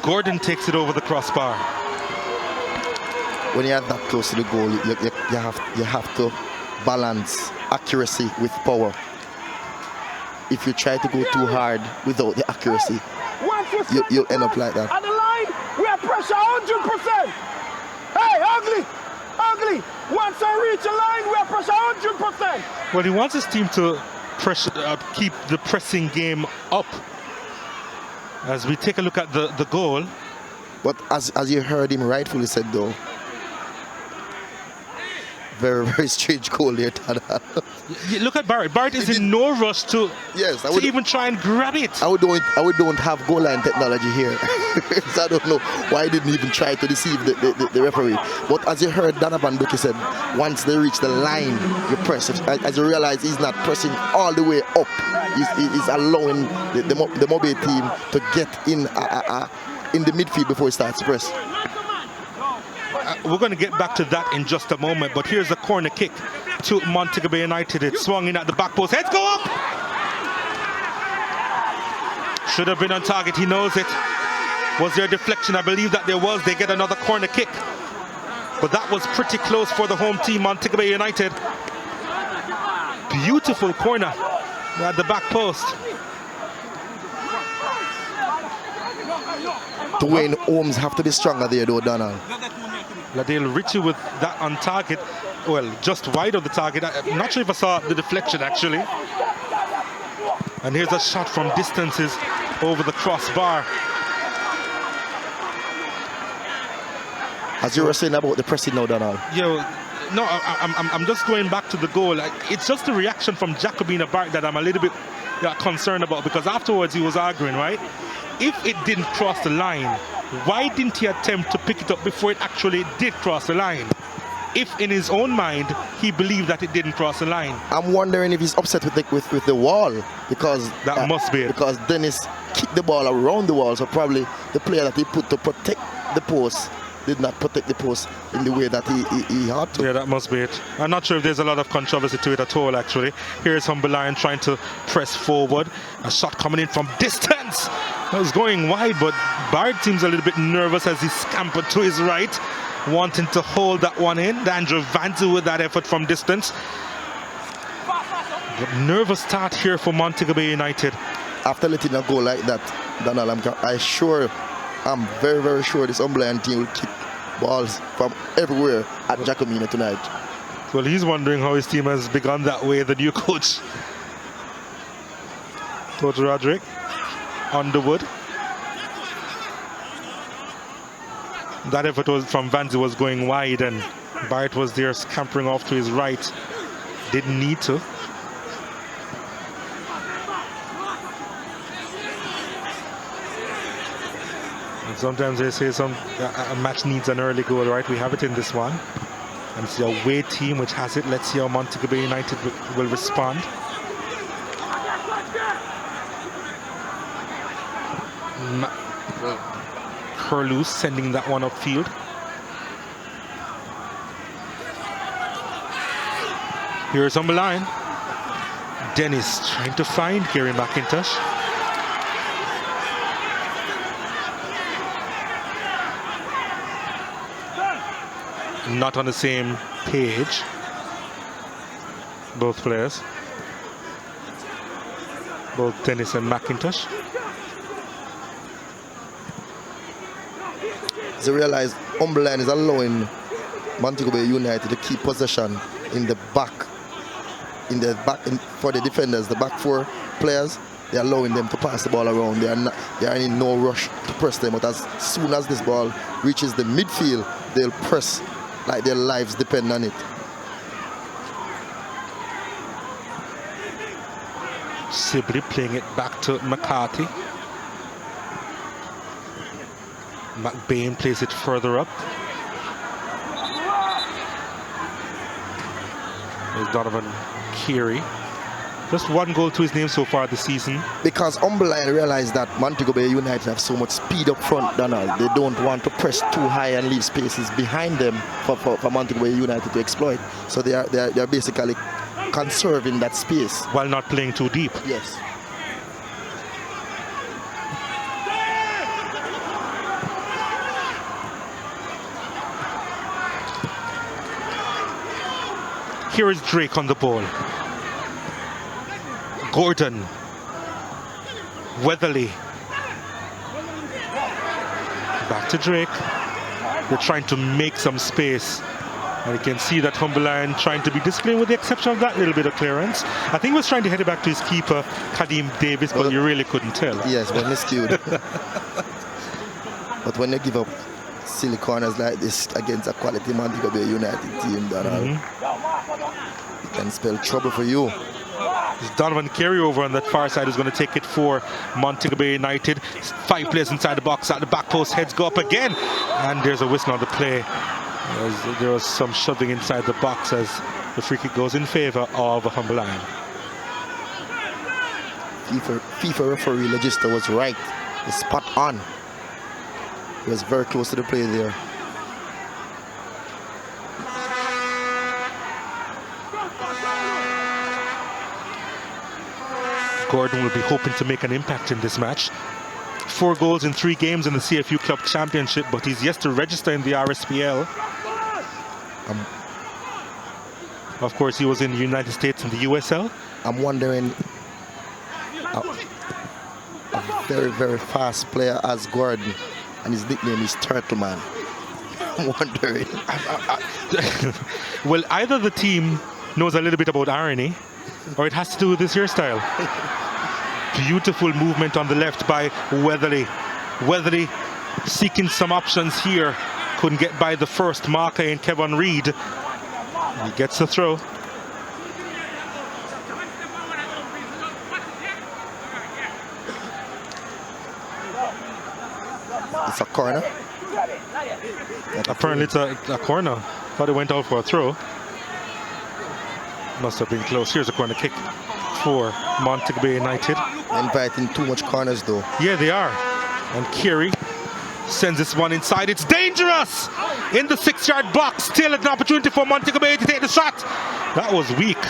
Gordon takes it over the crossbar. When you are that close to the goal, you have to balance accuracy with power. If you try to go too hard without the accuracy, you'll end up like that. On the line, we have pressure 100%. Hey, ugly. Once I reach the line, we have pressure 100%. Well, he wants his team to keep the pressing game up. As we take a look at the goal. But as you heard him rightfully said, though, very, very strange goal there, Tada. Look at Barrett. Barrett is in no rush to even try and grab it. I don't have goal line technology here. So I don't know why he didn't even try to deceive the referee. But as you heard Donovan Ducky said, once they reach the line, you press. As you realize he's not pressing all the way up. He's allowing the Mobile team to get in the midfield before he starts to press. We're going to get back to that in just a moment, but here's a corner kick to Montego Bay United. It's swung in at the back post. Heads go up! Should have been on target, he knows it. Was there a deflection? I believe that there was. They get another corner kick. But that was pretty close for the home team, Montego Bay United. Beautiful corner at the back post. Dwayne Holmes have to be stronger there, though, Donald. Ladale Ritchie with that on target, well, just wide of the target. I'm not sure if I saw the deflection, actually. And here's a shot from distances over the crossbar. As you were saying about the pressing now, Donald. No, I'm just going back to the goal. It's just the reaction from Jacobina Barrett that I'm a little bit concerned about, because afterwards he was arguing, right? If it didn't cross the line, why didn't he attempt to pick it up before it actually did cross the line? if in his own mind he believed that it didn't cross the line. I'm wondering if he's upset with the wall, because that must be it. Because Dennis kicked the ball around the wall, so probably the player that he put to protect the post did not protect the post in the way that he had to. Yeah, that must be it. I'm not sure if there's a lot of controversy to it at all, actually. Here's Humberline trying to press forward. A shot coming in from distance. That was going wide, but Bard seems a little bit nervous as he scampered to his right, wanting to hold that one in. Andrew Vanzu with that effort from distance. But nervous start here for Montego Bay United. After letting a goal like that, Donald, I'm very, very sure this Humberline team will kick balls from everywhere at Jacomina tonight. Well, he's wondering how his team has begun that way, the new coach. Coach Roderick, Underwood. That effort was from Vanzi was going wide, and Bart was there scampering off to his right. Didn't need to. And sometimes they say a match needs an early goal, right? We have it in this one. And it's the away team which has it. Let's see how Montego Bay United will respond. Curlew sending that one upfield. Here's on the line. Dennis trying to find Gary McIntosh. Not on the same page, both players, both Dennis and McIntosh. As you realize, Humberline is allowing Montego Bay United to keep possession in the back, for the defenders, the back four players. They're allowing them to pass the ball around. They are in no rush to press them, but as soon as this ball reaches the midfield, they'll press like their lives depend on it. Sibley playing it back to McCarthy. McBain plays it further up. There's Donovan Keary. Just one goal to his name so far this season. Because Humberline realized that Montego Bay United have so much speed up front, Donald. They don't want to press too high and leave spaces behind them for Montego Bay United to exploit. So they are basically conserving that space. While not playing too deep. Yes. Here is Drake on the ball. Gordon, Weatherly, back to Drake. They're trying to make some space, and you can see that Humberline trying to be disciplined with the exception of that little bit of clearance. I think he was trying to head it back to his keeper, Kadeem Davis, but you really couldn't tell. Yes, but miscued. But when you give up silly corners like this against a quality Montego Bay United team, Donald, it can spell trouble for you. It's Donovan Carey over on that far side who's going to take it for Montego Bay United. 5 players inside the box, at the back post, heads go up again, and there's a whistle on the play. There was some shoving inside the box as the free kick goes in favor of Humberline. FIFA referee Legister was right. He's spot on. He was very close to the play there. Gordon will be hoping to make an impact in this match. 4 goals in 3 games in the CFU Club Championship, but he's yet to register in the RSPL. Of course, he was in the United States and the USL. I'm wondering, a very, very fast player as Gordon, and his nickname is Turtle Man. I'm wondering. Well, either the team knows a little bit about irony, or it has to do with his hairstyle. Beautiful movement on the left by Weatherly. Weatherly seeking some options here. Couldn't get by the first marker in Kevin Reed. He gets the throw. It's a corner. Apparently it's a corner. Thought it went out for a throw. Must have been close. Here's a corner kick for Montego Bay United. Inviting too much corners though. Yeah, they are. And Carey sends this one inside. It's dangerous! In the 6-yard box. Still an opportunity for Montego Bay to take the shot. That was weak.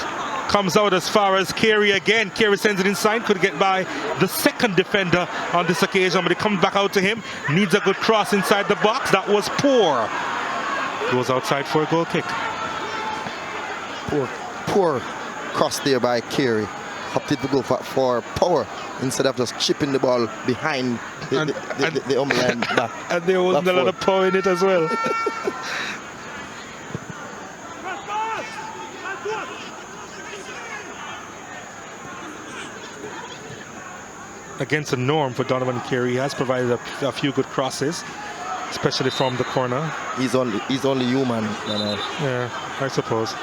Comes out as far as Carey again. Carey sends it inside. Could get by the second defender on this occasion, but it comes back out to him. Needs a good cross inside the box. That was poor. Goes outside for a goal kick. Poor cross there by Carey. Opted to go for power instead of just chipping the ball behind the line back. And there wasn't a lot of power in it as well. Against the norm for Donovan Carey, he has provided a few good crosses, especially from the corner. He's only human. Yeah, I suppose.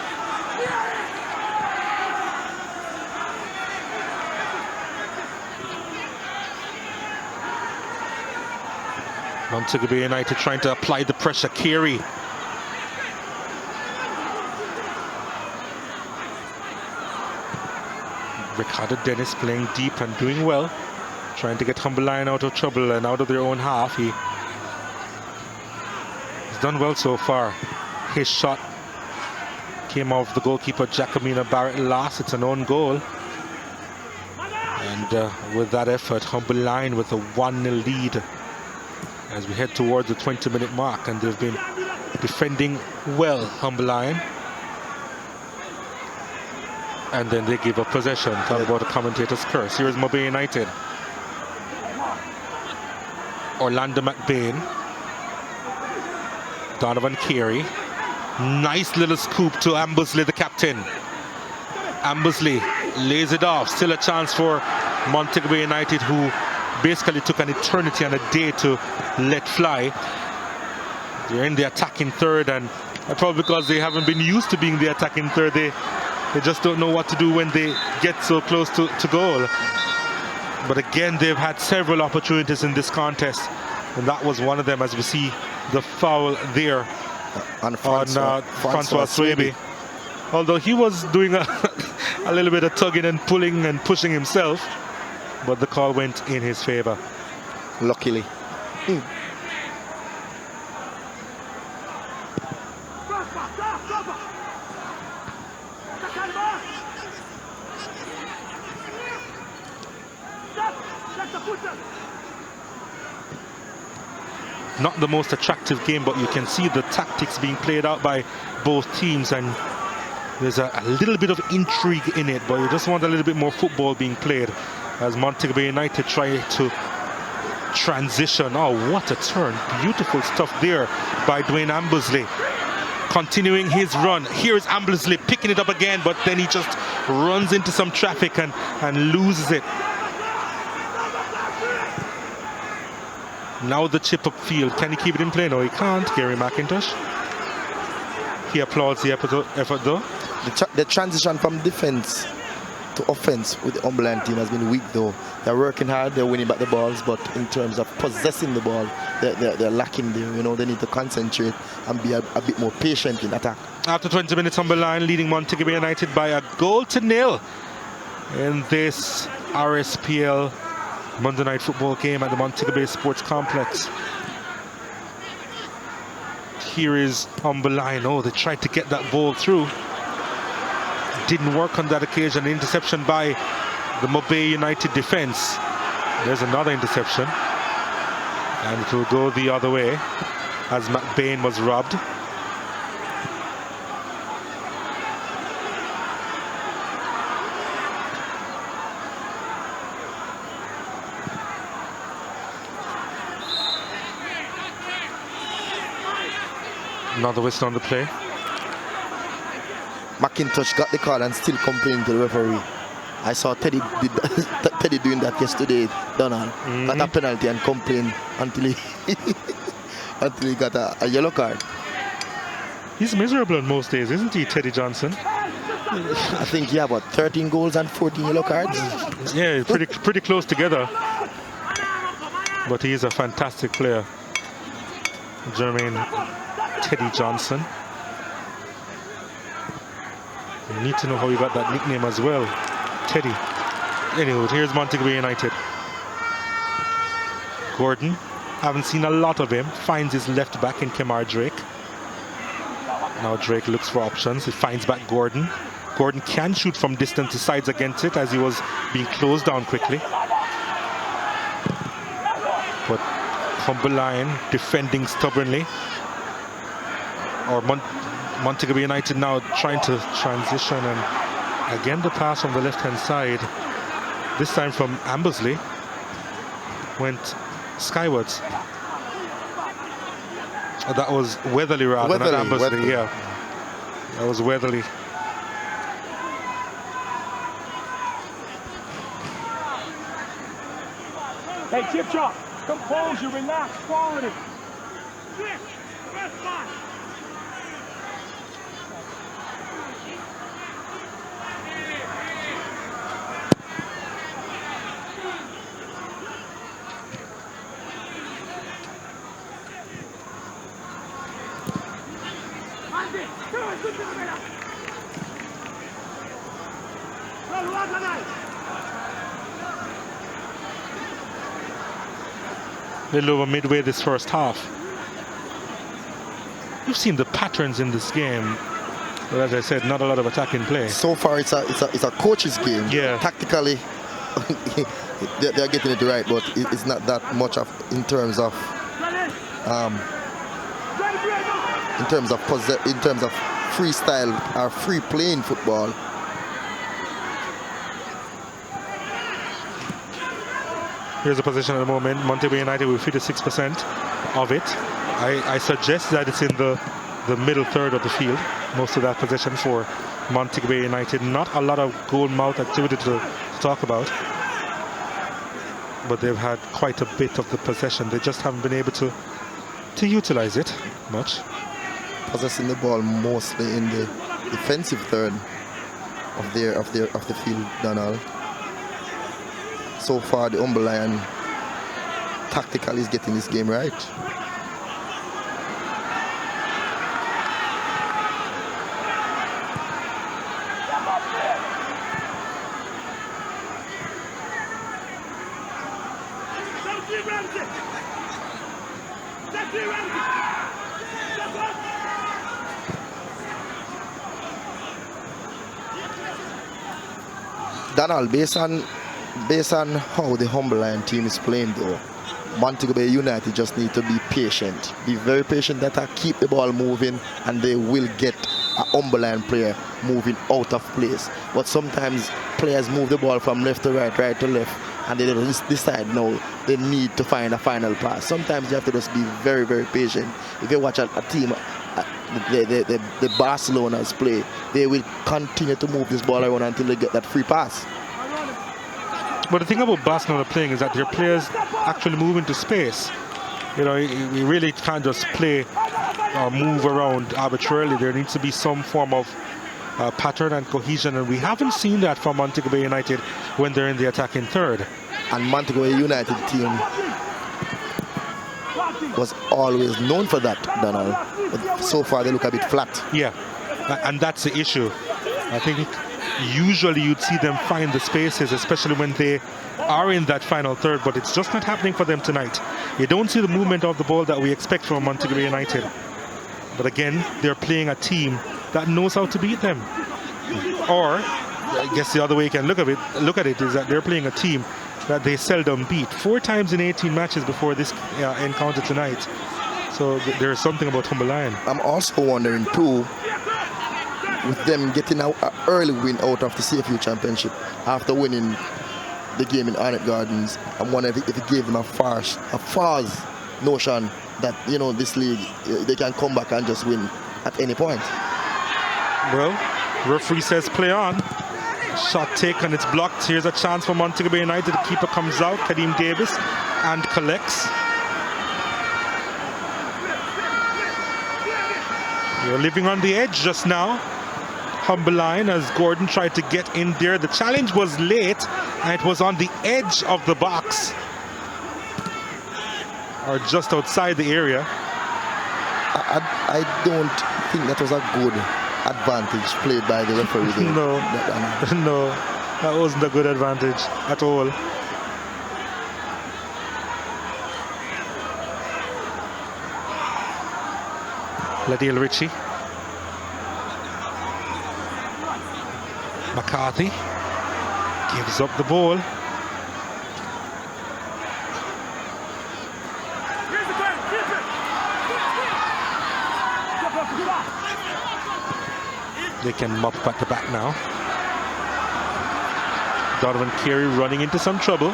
Montego Bay United trying to apply the pressure. Carey. Ricardo Dennis playing deep and doing well. Trying to get Humberline out of trouble and out of their own half. He's done well so far. His shot came off the goalkeeper Jacomina Barrett last. It's an own goal. And with that effort, Humberline with a 1-0 lead as we head towards the 20-minute mark, and they've been defending well, Humberline. And then they give up possession. Talk about a commentator's curse. Here's Mobay United. Orlando McBain. Donovan Carey. Nice little scoop to Ambersley, the captain. Ambersley lays it off. Still a chance for Montego Bay United, who basically took an eternity and a day to let fly. They're in the attacking third, and probably because they haven't been used to being the attacking third, they just don't know what to do when they get so close to goal. But again, they've had several opportunities in this contest, and that was one of them, as we see the foul there on Francois Swaby. Although he was doing a little bit of tugging and pulling and pushing himself, but the call went in his favor. Luckily. Not the most attractive game, but you can see the tactics being played out by both teams, and there's a little bit of intrigue in it, but you just want a little bit more football being played as Montego Bay United try to transition. Oh, what a turn. Beautiful stuff there by Dwayne Ambersley. Continuing his run. Here's Ambersley picking it up again, but then he just runs into some traffic and loses it. Now the chip upfield. Can he keep it in play? No, he can't. Gary McIntosh. He applauds the effort though. The transition from defense to offense with the Humberline team has been weak though. They're working hard, they're winning back the balls, but in terms of possessing the ball, they're lacking there. You know, they need to concentrate and be a bit more patient in attack. After 20 minutes, Humberline leading Montego Bay United by 1-0 in this RSPL Monday Night Football game at the Montego Bay Sports Complex. Here is Humberline. Oh, they tried to get that ball through. Didn't work on that occasion. Interception by the Mobay United defense. There's another interception, and it will go the other way as McBain was robbed. Another whistle on the play. McIntosh got the call and still complaining to the referee. I saw Teddy doing that yesterday, Donald. Got a penalty and complained until he got a yellow card. He's miserable on most days, isn't he, Teddy Johnson? I think he had, what, 13 goals and 14 yellow cards? Yeah, pretty close together. But he is a fantastic player, Jermaine Teddy Johnson. You need to know how he got that nickname as well, Teddy. Anyway, here's Montego Bay United. Gordon, haven't seen a lot of him, finds his left back in Kemar Drake. Now Drake looks for options, he finds back Gordon. Gordon can shoot from distance, decides against it as he was being closed down quickly. But Humble Lion defending stubbornly. Or Montego Bay United now trying to transition, and again the pass from the left-hand side. This time from Ambersley. Went skywards. Oh, that was Weatherly rather, not Ambersley, yeah. That was Weatherly. Hey, Chip Chop, compose you, relax, quality. Little over midway this first half. You've seen the patterns in this game. But as I said, not a lot of attacking play. So far, it's a coach's game. Yeah. Tactically, they're getting it right, but it's not that much of in terms of freestyle or free playing football. Here's the position at the moment. Montego Bay United with 56% of it. I suggest that it's in the middle third of the field. Most of that possession for Montego Bay United. Not a lot of goal mouth activity to talk about. But they've had quite a bit of the possession. They just haven't been able to utilize it much. Possessing the ball mostly in the defensive third of the field, Donald. So far, the Humble Lion tactically is getting this game right. Donald, based on how the Humble Lion team is playing though, Montego Bay United just need to be patient. Be very patient, that keep the ball moving, and they will get a Humble Lion player moving out of place. But sometimes players move the ball from left to right, right to left, and they don't decide now they need to find a final pass. Sometimes you have to just be very, very patient. If you watch a team, the Barcelona's play, they will continue to move this ball around until they get that free pass. But the thing about Barcelona playing is that their players actually move into space. You know, you really can't just play or move around arbitrarily. There needs to be some form of pattern and cohesion, and we haven't seen that from Montego Bay United when they're in the attacking third. And Montego Bay United team was always known for that, Donald. But so far they look a bit flat. Yeah, and that's the issue. I think usually you'd see them find the spaces, especially when they are in that final third, but it's just not happening for them tonight. You don't see the movement of the ball that we expect from Montego Bay United. But again, they're playing a team that knows how to beat them. Or, I guess the other way you can look at it is that they're playing a team that they seldom beat. 4 times in 18 matches before this encounter tonight. So there's something about Humble Lion. I'm also wondering too, with them getting an early win out of the CFU Championship after winning the game in Arnett Gardens, I'm wondering if it gave them a false notion that, you know, this league, they can come back and just win at any point. Well, referee says play on. Shot taken, it's blocked. Here's a chance for Montego Bay United. The keeper comes out, Kadeem Davis, and collects. You're living on the edge just now. Humble Lion, as Gordon tried to get in there. The challenge was late, and it was on the edge of the box, or just outside the area. I don't think that was a good advantage played by the referee there. No, no, that wasn't a good advantage at all. Ladale Ritchie. McCarthy gives up the ball. They can mop up at the back now. Donovan Carey running into some trouble.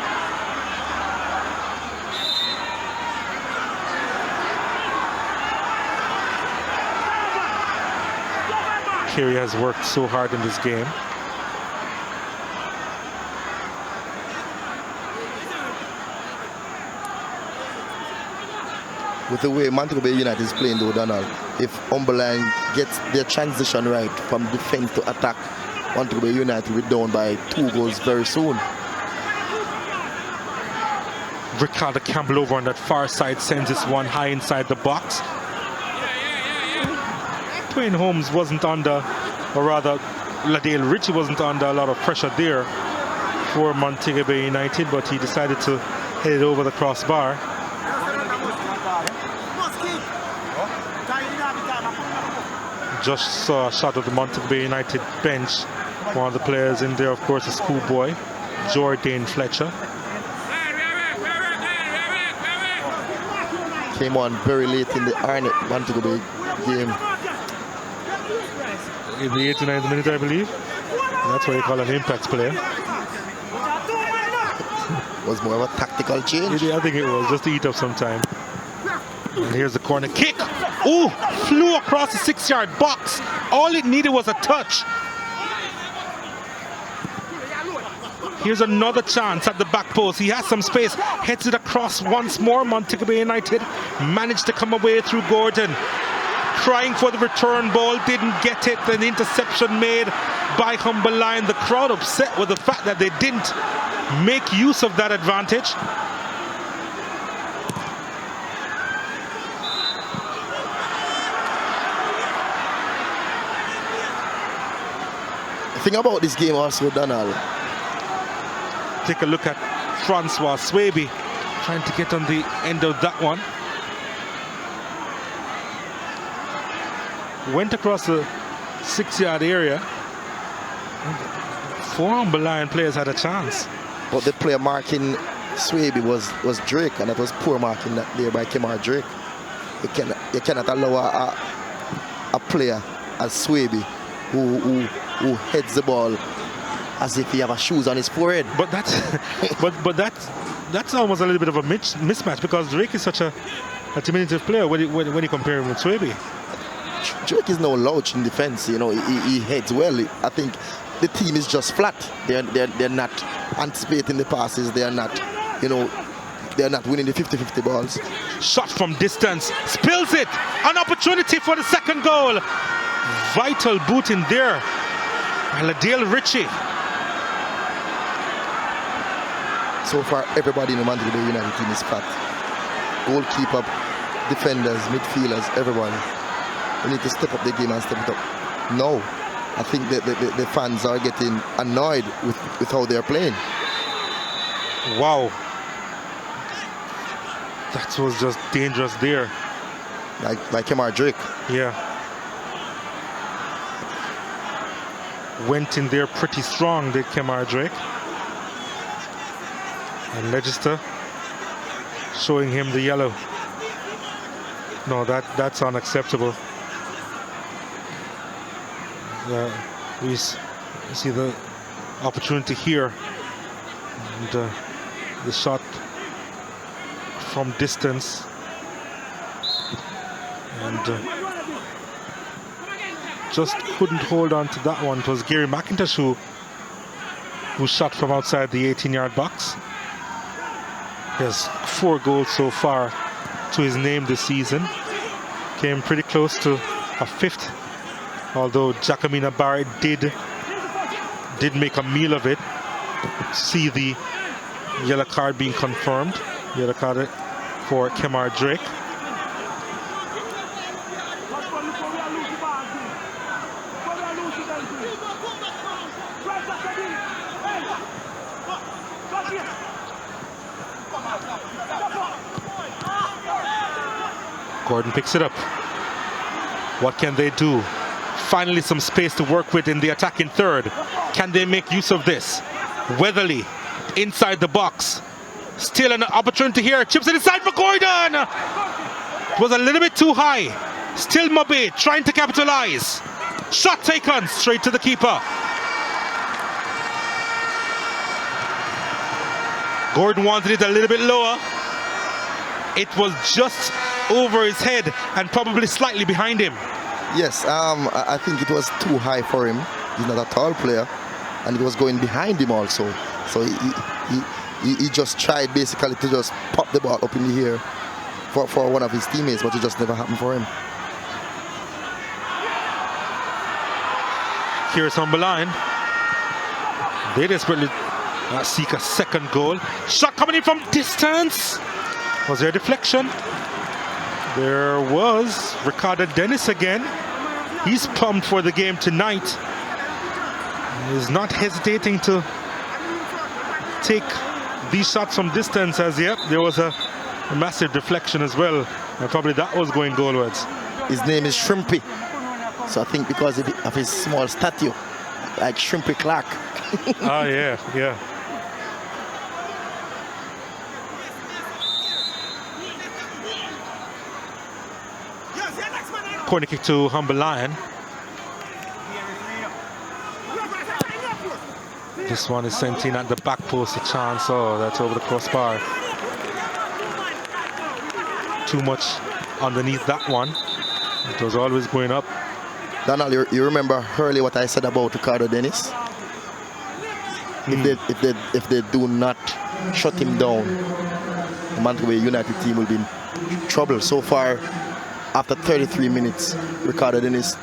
Carey has worked so hard in this game. With the way Montego Bay United is playing though, Donald, if Umberland gets their transition right from defense to attack, Montego Bay United will be down by 2 goals very soon. Ricardo Campbell over on that far side sends this one high inside the box. Twain Holmes wasn't under, or rather Ladale Ritchie wasn't under a lot of pressure there for Montego Bay United, but he decided to head it over the crossbar. Just saw a shot of the Montego Bay United bench. One of the players in there, of course, is schoolboy Jordan Fletcher. Came on very late in the Arnett Montego Bay game. In the 89th minute, I believe. That's what you call an impact player. Was more of a tactical change. I think it was just to eat up some time. And here's the corner kick. Oh, flew across the 6-yard box. All it needed was a touch. Here's another chance at the back post. He has some space. Heads it across once more. Montego Bay United managed to come away through Gordon. Trying for the return ball, didn't get it. An interception made by Humberline. The crowd upset with the fact that they didn't make use of that advantage. The thing about this game also, Donald. Take a look at Francois Swaby trying to get on the end of that one. Went across the 6-yard area. 4 Humberline players had a chance. But the player marking Swaby was Drake, and that was poor marking that there by Kemar Drake. You cannot allow a player as Swaby who heads the ball as if he have a shoes on his forehead. But that's that's almost a little bit of a mismatch, because Drake is such a diminutive player when you compare him with Swaby. Drake is no louch in defense, you know. He heads well. I think the team is just flat. They're not anticipating the passes. They are not, you know, they're not winning the 50-50 balls. Shot from distance, spills it. An opportunity for the second goal. Vital boot in there. Ladale Ritchie. So far, everybody in the Montego Bay United team is flat. Goalkeeper, defenders, midfielders, everybody. We need to step up the game and step it up. No, I think that the fans are getting annoyed with how they're playing. Wow. That was just dangerous there. Like Kemar Drake. Yeah. Went in there pretty strong, did Kemar Drake. And Legister showing him the yellow. No, that's unacceptable. We see the opportunity here. And the shot from distance. And just couldn't hold on to that one. It was Gary McIntosh who shot from outside the 18-yard box. He has 4 goals so far to his name this season. Came pretty close to a 5th, although Jacomina Barrett did make a meal of it. See the yellow card being confirmed. Yellow card for Kemar Drake. Gordon picks it up. What can they do? Finally some space to work with in the attacking third. Can they make use of this? Weatherly inside the box. Still an opportunity here. Chips it inside for Gordon. It was a little bit too high. Still Mabe trying to capitalize. Shot taken straight to the keeper. Gordon wanted it a little bit lower. It was just over his head and probably slightly behind him. Yes, I think it was too high for him. He's not a tall player, and it was going behind him also. So he just tried basically to just pop the ball up in the air for one of his teammates, but it just never happened for him. Here's Humberline. They desperately seek a second goal. Shot coming in from distance. Was there a deflection? There was. Ricardo Dennis again. He's pumped for the game tonight. He's not hesitating to take these shots from distance as yet. There was a massive deflection as well. And probably that was going goalwards. His name is Shrimpy. So I think because of his small statue, like Shrimpy Clark. Oh, yeah, yeah. Corner kick to Humberline. This one is sent in at the back post, a chance. Oh, that's over the crossbar. Too much underneath that one. It was always going up. Donald, you remember earlier what I said about Ricardo Dennis? If they do not shut him down, the Montego Bay United team will be in trouble. So far, after 33 minutes, Ricardo Dennis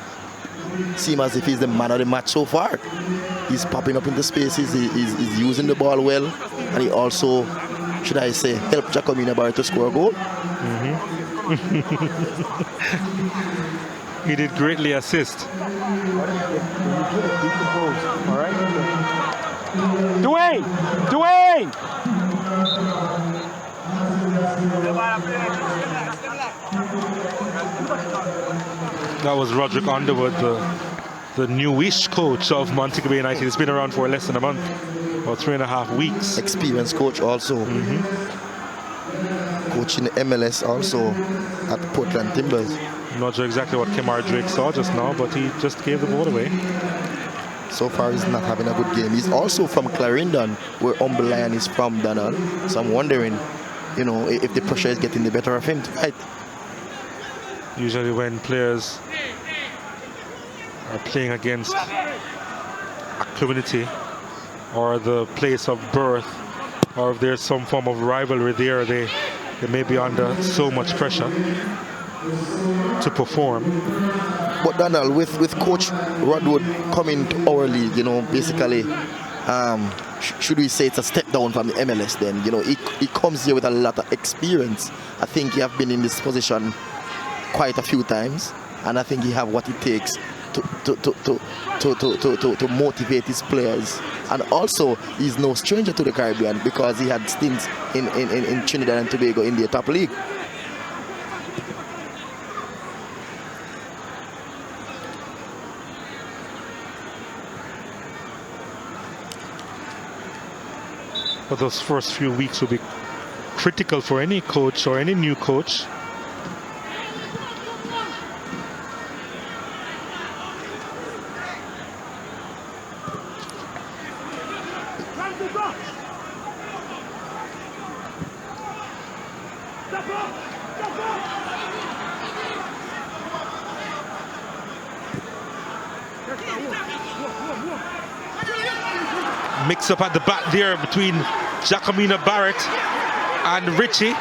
seems as if he's the man of the match so far. He's popping up into spaces, he's using the ball well, and he also, should I say, helped Jacomina Barrett to score a goal. He did greatly assist. All right. Dwayne! That was Roderick Underwood, the newish coach of Montego Bay United. He's been around for less than a month, or 3.5 weeks. Experienced coach also. Coaching MLS also at Portland Timbers. I'm not sure exactly what Kemar Drake saw just now, but he just gave the ball away. So far, he's not having a good game. He's also from Clarendon, where Humberline is from, Donald. So I'm wondering, you know, if the pressure is getting the better of him tonight. Usually when players are playing against a community or the place of birth, or if there's some form of rivalry there, they may be under so much pressure to perform. But Donald, with Coach Rodwood coming to our league, you know, basically, should we say it's a step down from the MLS then? You know, he comes here with a lot of experience. I think he has been in this position quite a few times, and I think he have what it takes to motivate his players. And also, he's no stranger to the Caribbean because he had stints in Trinidad and Tobago in the top league. But those first few weeks will be critical for any coach or any new coach. Mix up at the back there between Jacomina Barrett and Richie.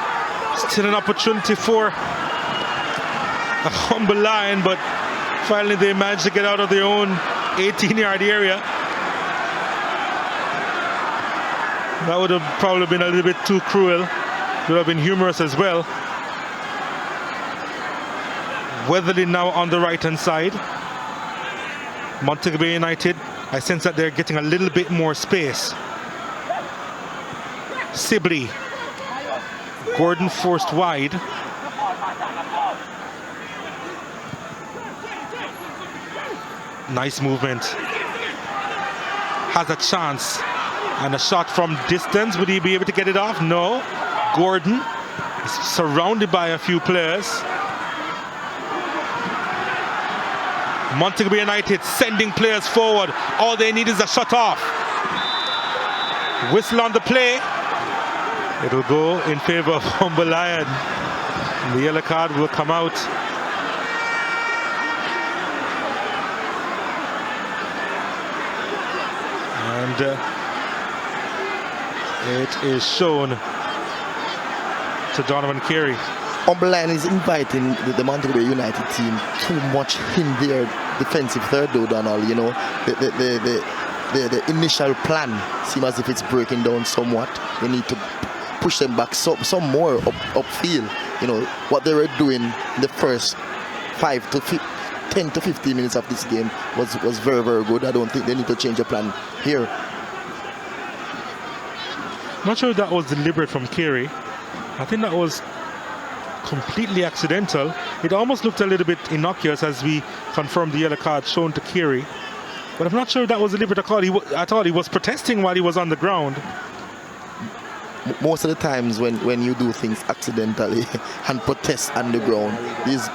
Still an opportunity for a Humberline, but finally they managed to get out of their own 18-yard area. That would have probably been a little bit too cruel. Would have been humorous as well. Weatherly now on the right-hand side. Montego Bay United, I sense that they're getting a little bit more space. Sibley. Gordon forced wide. Nice movement. Has a chance. And a shot from distance. Would he be able to get it off? No. Gordon is surrounded by a few players. Montego Bay United sending players forward. All they need is a shot off. Whistle on the play. It'll go in favor of Humber Lion. The yellow card will come out. And it is shown to Donovan Carey. Humber Lion is inviting the Montego Bay United team too much in their defensive third, though, Donald. You know, the initial plan seems as if it's breaking down somewhat. They need to push them back some more upfield. You know, what they were doing in the first 10 to 15 minutes of this game was very, very good. I don't think they need to change the plan here. Not sure if that was deliberate from Carey. I think that was completely accidental. It almost looked a little bit innocuous as we confirmed the yellow card shown to Carey. But I'm not sure that was deliberate at all. I thought he was protesting while he was on the ground. Most of the times when you do things accidentally and protest on the ground, these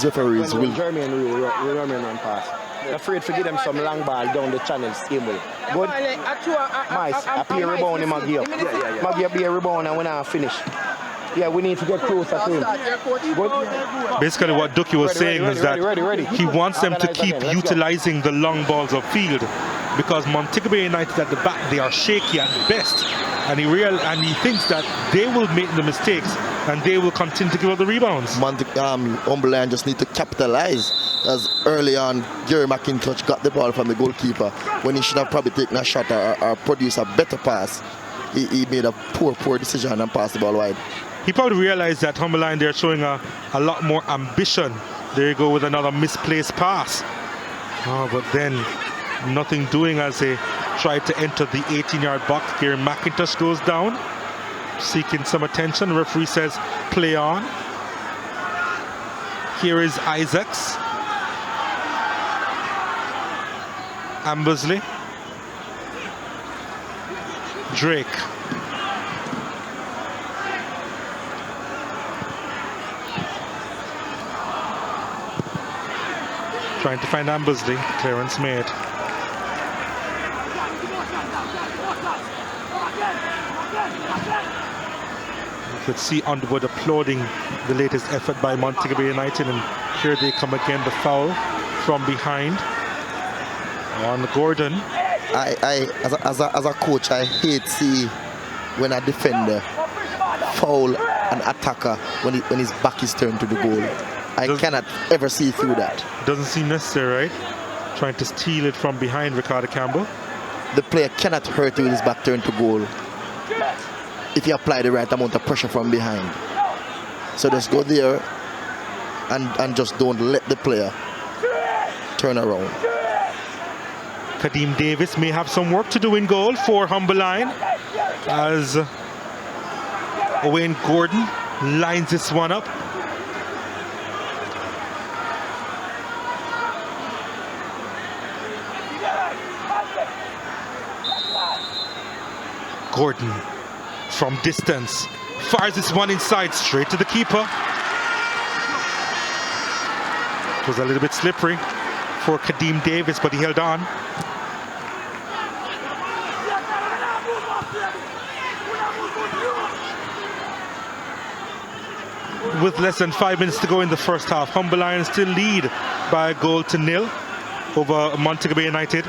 referees will... Jeremy and we run past. Afraid to give them some long ball down the channel same way. Good. Nice. I play a rebound in Maggie. Maggie play a rebound and when I finish. Yeah, we need to get closer to him. Good. Basically what Ducky was saying is that he wants them to keep utilizing the long balls of field, because Montego Bay United at the back, they are shaky at best. And he thinks that they will make the mistakes and they will continue to give up the rebounds. Humber Lion just need to capitalize, as early on Gary McIntosh got the ball from the goalkeeper when he should have probably taken a shot or produced a better pass. He made a poor decision and passed the ball wide. He probably realized that Humber Lion, they're showing a lot more ambition. There you go with another misplaced pass. Oh, but then nothing doing as they tried to enter the 18-yard box. Gary McIntosh goes down, seeking some attention. The referee says, play on. Here is Isaacs. Ambersley. Drake. Trying to find Ambersley. Clearance made. You could see Underwood applauding the latest effort by Montego Bay United, and here they come again, the foul from behind on Gordon. As a coach, I hate see when a defender foul an attacker when his back is turned to the goal. I cannot ever see through that. Doesn't seem necessary, right? Trying to steal it from behind Ricardo Campbell. The player cannot hurt you with his back turned to goal if you apply the right amount of pressure from behind. So just go there and just don't let the player turn around. Kadeem Davis may have some work to do in goal for Humber Lion as Owen Gordon lines this one up. Gordon from distance fires this one inside straight to the keeper. It was a little bit slippery for Kadeem Davis, but he held on. With less than 5 minutes to go in the first half, Humber Lions still lead by a goal to nil over Montego Bay United.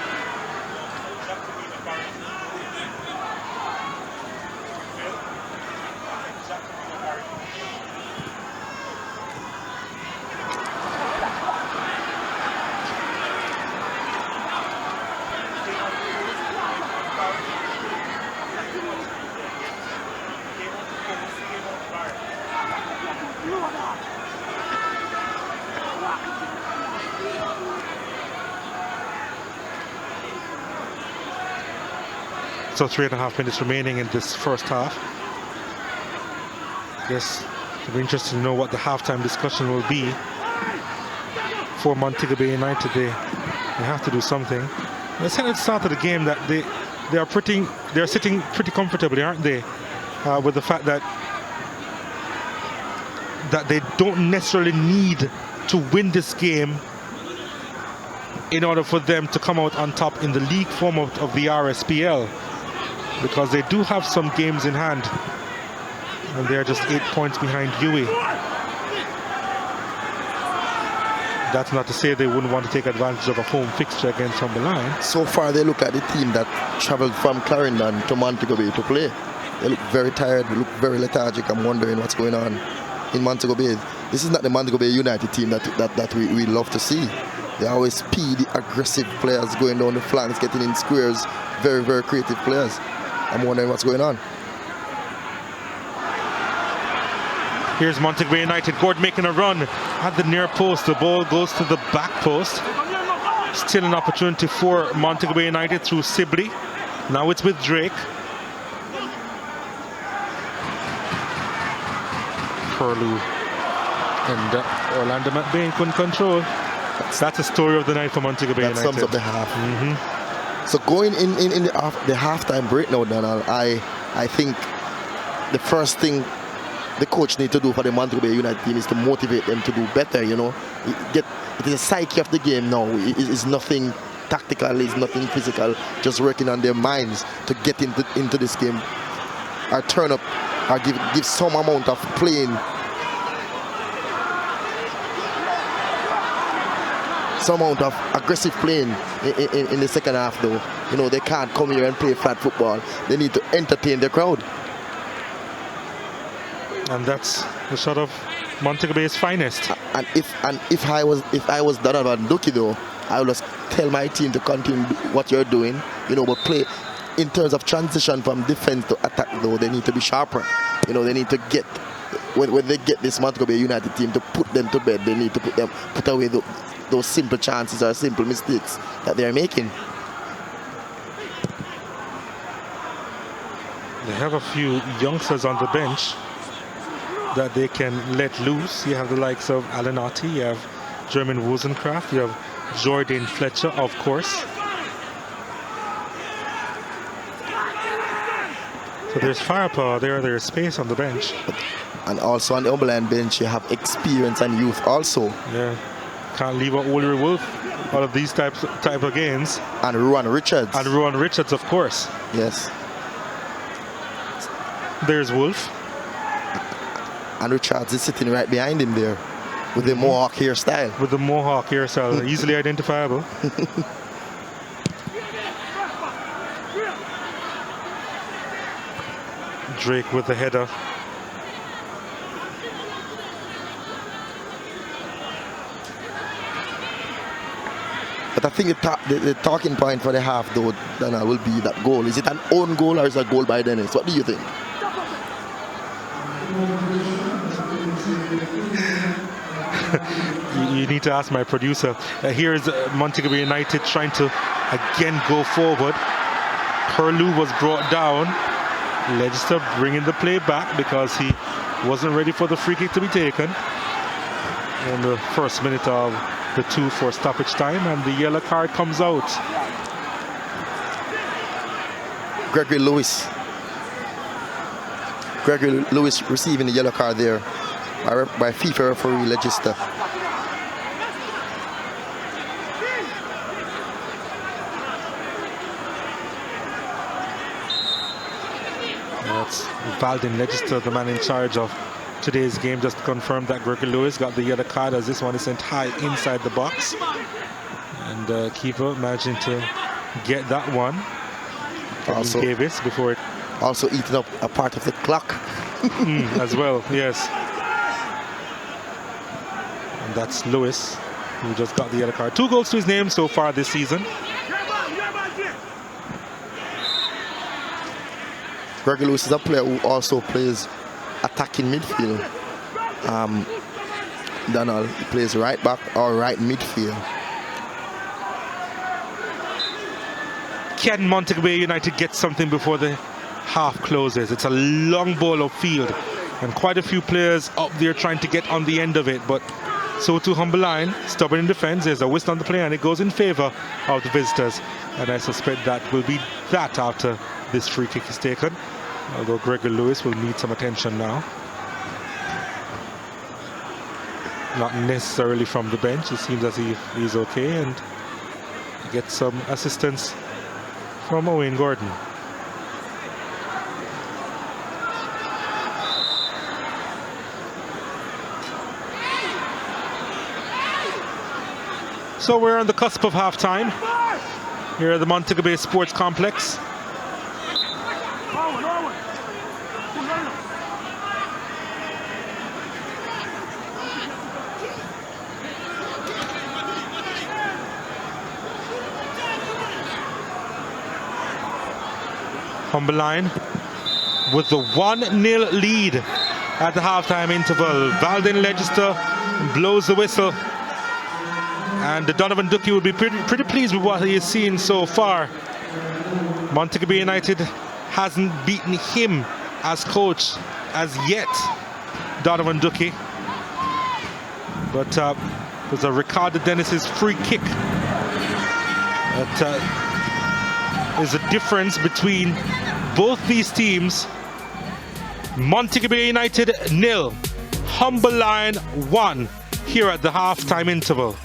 So 3.5 minutes remaining in this first half. Guess it'll be interesting to know what the halftime discussion will be for Montego Bay United. They have to do something. They said at the start of the game that they're sitting pretty comfortably, aren't they? With the fact that they don't necessarily need to win this game in order for them to come out on top in the league format of the RSPL, because they do have some games in hand, and they're just 8 points behind UWI. That's not to say they wouldn't want to take advantage of a home fixture against Cumberland. So far, they look like the team that traveled from Clarendon to Montego Bay to play. They look very tired, they look very lethargic. I'm wondering what's going on in Montego Bay. This is not the Montego Bay United team that we love to see. They always speedy, aggressive players going down the flanks, getting in squares. Very, very creative players. I'm wondering what's going on. Here's Montego Bay United. Gord making a run at the near post. The ball goes to the back post. Still an opportunity for Montego Bay United through Sibley. Now it's with Drake. Curlew and Orlando McBain couldn't control. That's the story of the night for Montego Bay United. That sums up the half. So going in the halftime break now, Donald, I think the first thing the coach needs to do for the Montego Bay United team is to motivate them to do better, you know. It is a psyche of the game now. It's nothing tactical, it's nothing physical, just working on their minds to get into this game. Or turn up, or give some amount of playing. Some amount of aggressive playing in the second half though. You know, they can't come here and play flat football. They need to entertain the crowd. And that's the sort of Montego Bay's finest. And if I was Donovan Ducky though, I would just tell my team to continue what you're doing, you know, but play in terms of transition from defense to attack though. They need to be sharper. You know, they need to get when they get this Montego Bay United team to put them to bed. They need to put away those simple chances or simple mistakes that they're making. They have a few youngsters on the bench that they can let loose. You have the likes of Alan Otti, you have German Wozencraft, you have Jordan Fletcher, of course. So there's firepower there, there's space on the bench. And also on the Cumberland bench, you have experience and youth also. Yeah, can't leave out Ulrich Wolf out of these type of games. And Rowan Richards. And Rowan Richards, of course. Yes. There's Wolf. And Richards is sitting right behind him there with the Mohawk hairstyle. With the Mohawk hairstyle, easily identifiable. Drake with the header. But I think the talking point for the half, though, Dana, will be that goal. Is it an own goal or is it a goal by Dennis? What do you think? You need to ask my producer. Here's Montego Bay United trying to again go forward. Curlew was brought down. Leicester bringing the play back because he wasn't ready for the free kick to be taken in the first minute of the 2 for stoppage time, and the yellow card comes out. Gregory Lewis receiving the yellow card there by FIFA referee Leicester. That's Valdin Leicester, the man in charge of today's game, just confirmed that Gregory Lewis got the yellow card as this one is sent high inside the box. And keeper managing to get that one. Also, Davis before it. Also eating up a part of the clock. As well, yes. And that's Lewis, who just got the yellow card. 2 goals to his name so far this season. Gregory Lewis is a player who also plays attacking midfield. Donald plays right back or right midfield. Can Montego Bay United get something before the half closes? It's a long ball of field and quite a few players up there trying to get on the end of it, but so too Humberline, stubborn in defense. There's a whistle on the play and it goes in favor of the visitors, and I suspect that will be that after this free kick is taken, although Gregor Lewis will need some attention now. Not necessarily from the bench. It seems as if he's okay, and gets some assistance from Owen Gordon. So we're on the cusp of half-time here at the Montego Bay Sports Complex. Humberline with the 1-0 lead at the halftime interval. Valden Legister blows the whistle, and Donovan Ducky will be pretty pleased with what he has seen so far. Montego Bay United hasn't beaten him as coach as yet, Donovan Ducky. But there's a Ricardo Dennis's free kick that is a difference between both these teams. Montego Bay United 0, Humberline 1 here at the halftime interval.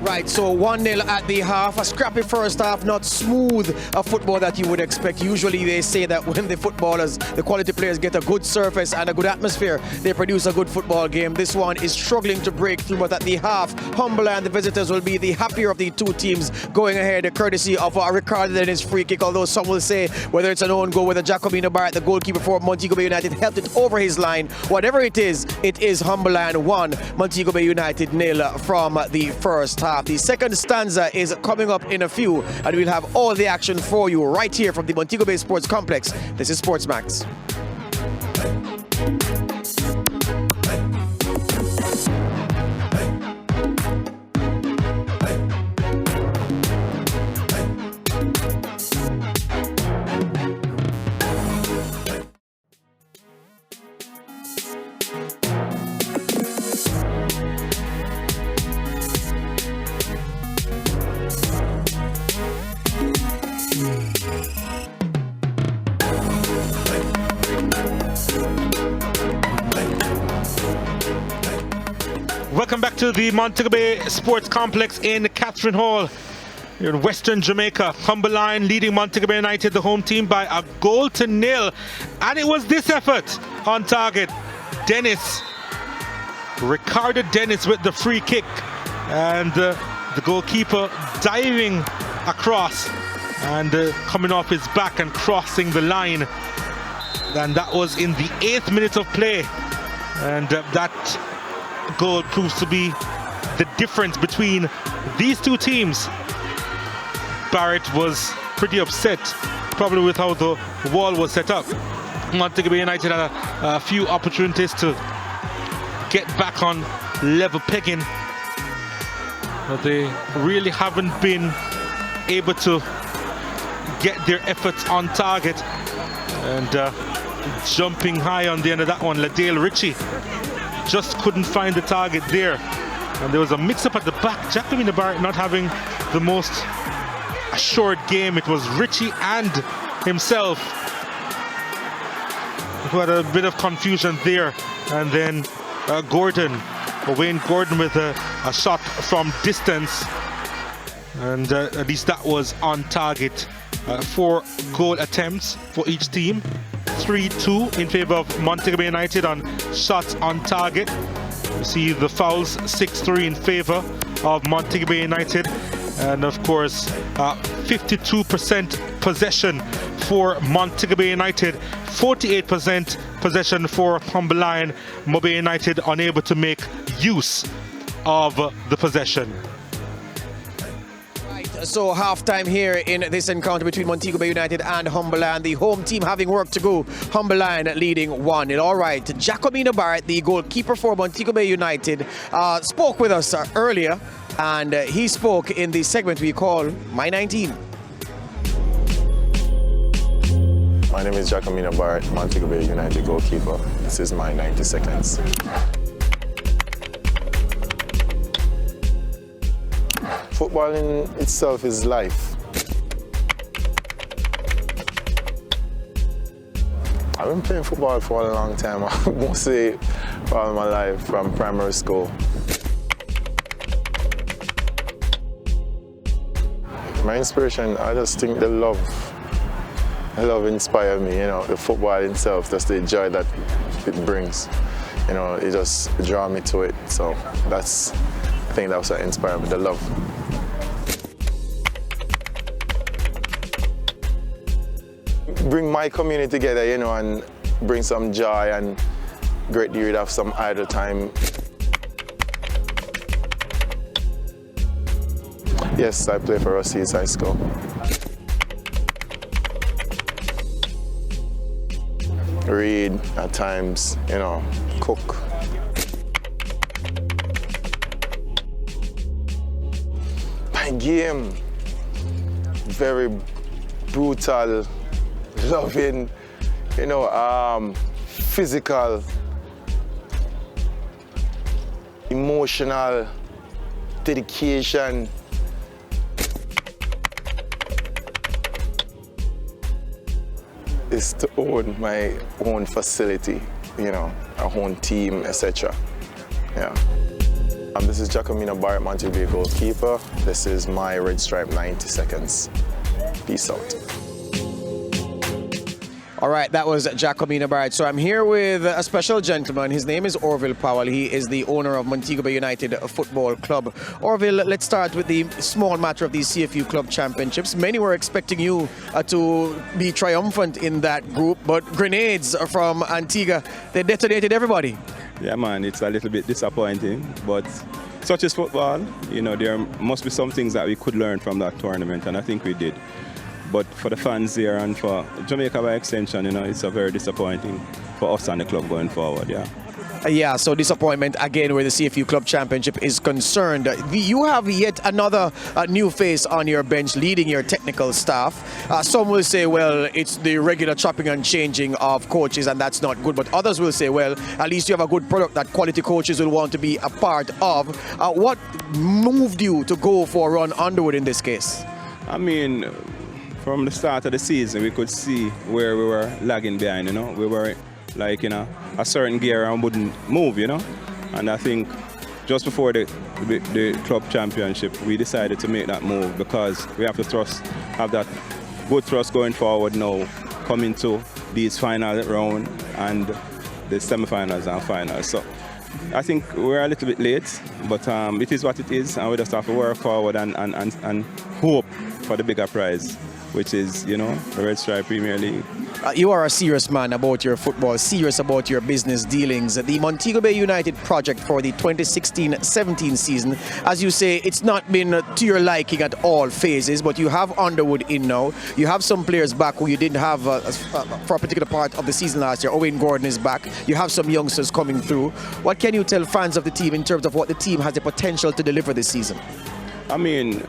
Right, so 1-0 at the half. A scrappy first half, not smooth a football that you would expect. Usually they say that when the footballers, the quality players get a good surface and a good atmosphere, they produce a good football game. This one is struggling to break through, but at the half, Humberland, the visitors, will be the happier of the two teams going ahead, courtesy of Ricardo Dennis free kick, although some will say whether it's an own goal, whether Jacobino Barrett, the goalkeeper for Montego Bay United, helped it over his line. Whatever it is Humberland 1, Montego Bay United 0 from the first half. The second stanza is coming up in a few, and we'll have all the action for you right here from the Montego Bay Sports Complex. This is Sports Max. Welcome back to the Montego Bay Sports Complex in Catherine Hall here in Western Jamaica. Humberline leading Montego Bay United, the home team, by 1-0. And it was this effort on target. Ricardo Dennis with the free kick. And the goalkeeper diving across and coming off his back and crossing the line. And that was in the 8th minute of play. And that goal proves to be the difference between these two teams. Barrett was pretty upset, probably with how the wall was set up. Montego Bay United had a few opportunities to get back on level pegging, but they really haven't been able to get their efforts on target. And jumping high on the end of that one, Ladale Ritchie just couldn't find the target there, and there was a mix-up at the back. Jacobino Barrett not having the most assured game. It was Ritchie and himself who had a bit of confusion there, and then Wayne Gordon with a shot from distance, and at least that was on target. 4 goal attempts for each team. 3-2 in favor of Montego Bay United on shots on target. You see the fouls, 6-3 in favor of Montego Bay United. And of course, 52% possession for Montego Bay United, 48% possession for Humberline. Montego Bay United unable to make use of the possession. So half-time here in this encounter between Montego Bay United and Humberland. The home team having work to go. Humberline leading 1-0. All right, Jacobino Barrett, the goalkeeper for Montego Bay United, spoke with us earlier, and he spoke in the segment we call My 19. My name is Jacomina Barrett, Montego Bay United goalkeeper. This is my 90 seconds. Football in itself is life. I've been playing football for a long time, mostly all my life, from primary school. My inspiration, I just think the love inspired me, you know, the football itself, just the joy that it brings. You know, it just draw me to it. So that's, I think that's what inspired me, the love. Bring my community together, you know, and bring some joy and get rid of some idle time. Yes, I play for Rusty's High School. Read at times, you know, cook. My game, very brutal, loving, you know, physical, emotional, dedication. Is to own my own facility, you know, our own team, etc. Yeah. This is Jacomina Barrett, Montego Bay goalkeeper. This is my Red Stripe 90 seconds. Peace out. All right, that was Jacomina Barrett. So I'm here with a special gentleman. His name is Orville Powell. He is the owner of Montego Bay United Football Club. Orville, let's start with the small matter of the CFU Club Championships. Many were expecting you to be triumphant in that group, but grenades from Antigua, they detonated everybody. Yeah, man, it's a little bit disappointing, but such is football. You know, there must be some things that we could learn from that tournament, and I think we did. But for the fans here and for Jamaica by extension, you know, it's a very disappointing for us and the club going forward, yeah. Yeah, so disappointment again where the CFU Club Championship is concerned. You have yet another new face on your bench leading your technical staff. Some will say, well, it's the regular chopping and changing of coaches and that's not good. But others will say, well, at least you have a good product that quality coaches will want to be a part of. What moved you to go for Ron Underwood in this case? I mean, from the start of the season, we could see where we were lagging behind, you know. We were like, you know, a certain gear and wouldn't move, you know. And I think just before the club championship, we decided to make that move because we have to have that good thrust going forward now, coming to these final round and the semi-finals and finals. So I think we're a little bit late, but it is what it is, and we just have to work forward and hope for the bigger prize, which is, you know, the Red Stripe Premier League. You are a serious man about your football, serious about your business dealings. The Montego Bay United project for the 2016-17 season, as you say, it's not been to your liking at all phases, but you have Underwood in now. You have some players back who you didn't have for a particular part of the season last year. Owen Gordon is back. You have some youngsters coming through. What can you tell fans of the team in terms of what the team has the potential to deliver this season? I mean,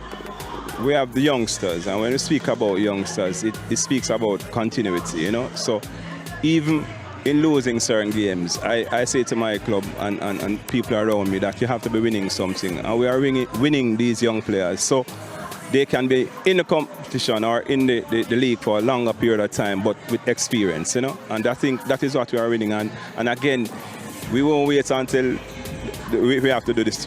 we have the youngsters, and when we speak about youngsters, it speaks about continuity, you know. So even in losing certain games, I say to my club and people around me that you have to be winning something, and we are winning these young players so they can be in the competition or in the league for a longer period of time, but with experience, you know. And I think that is what we are winning. And again, we won't wait until we have to do this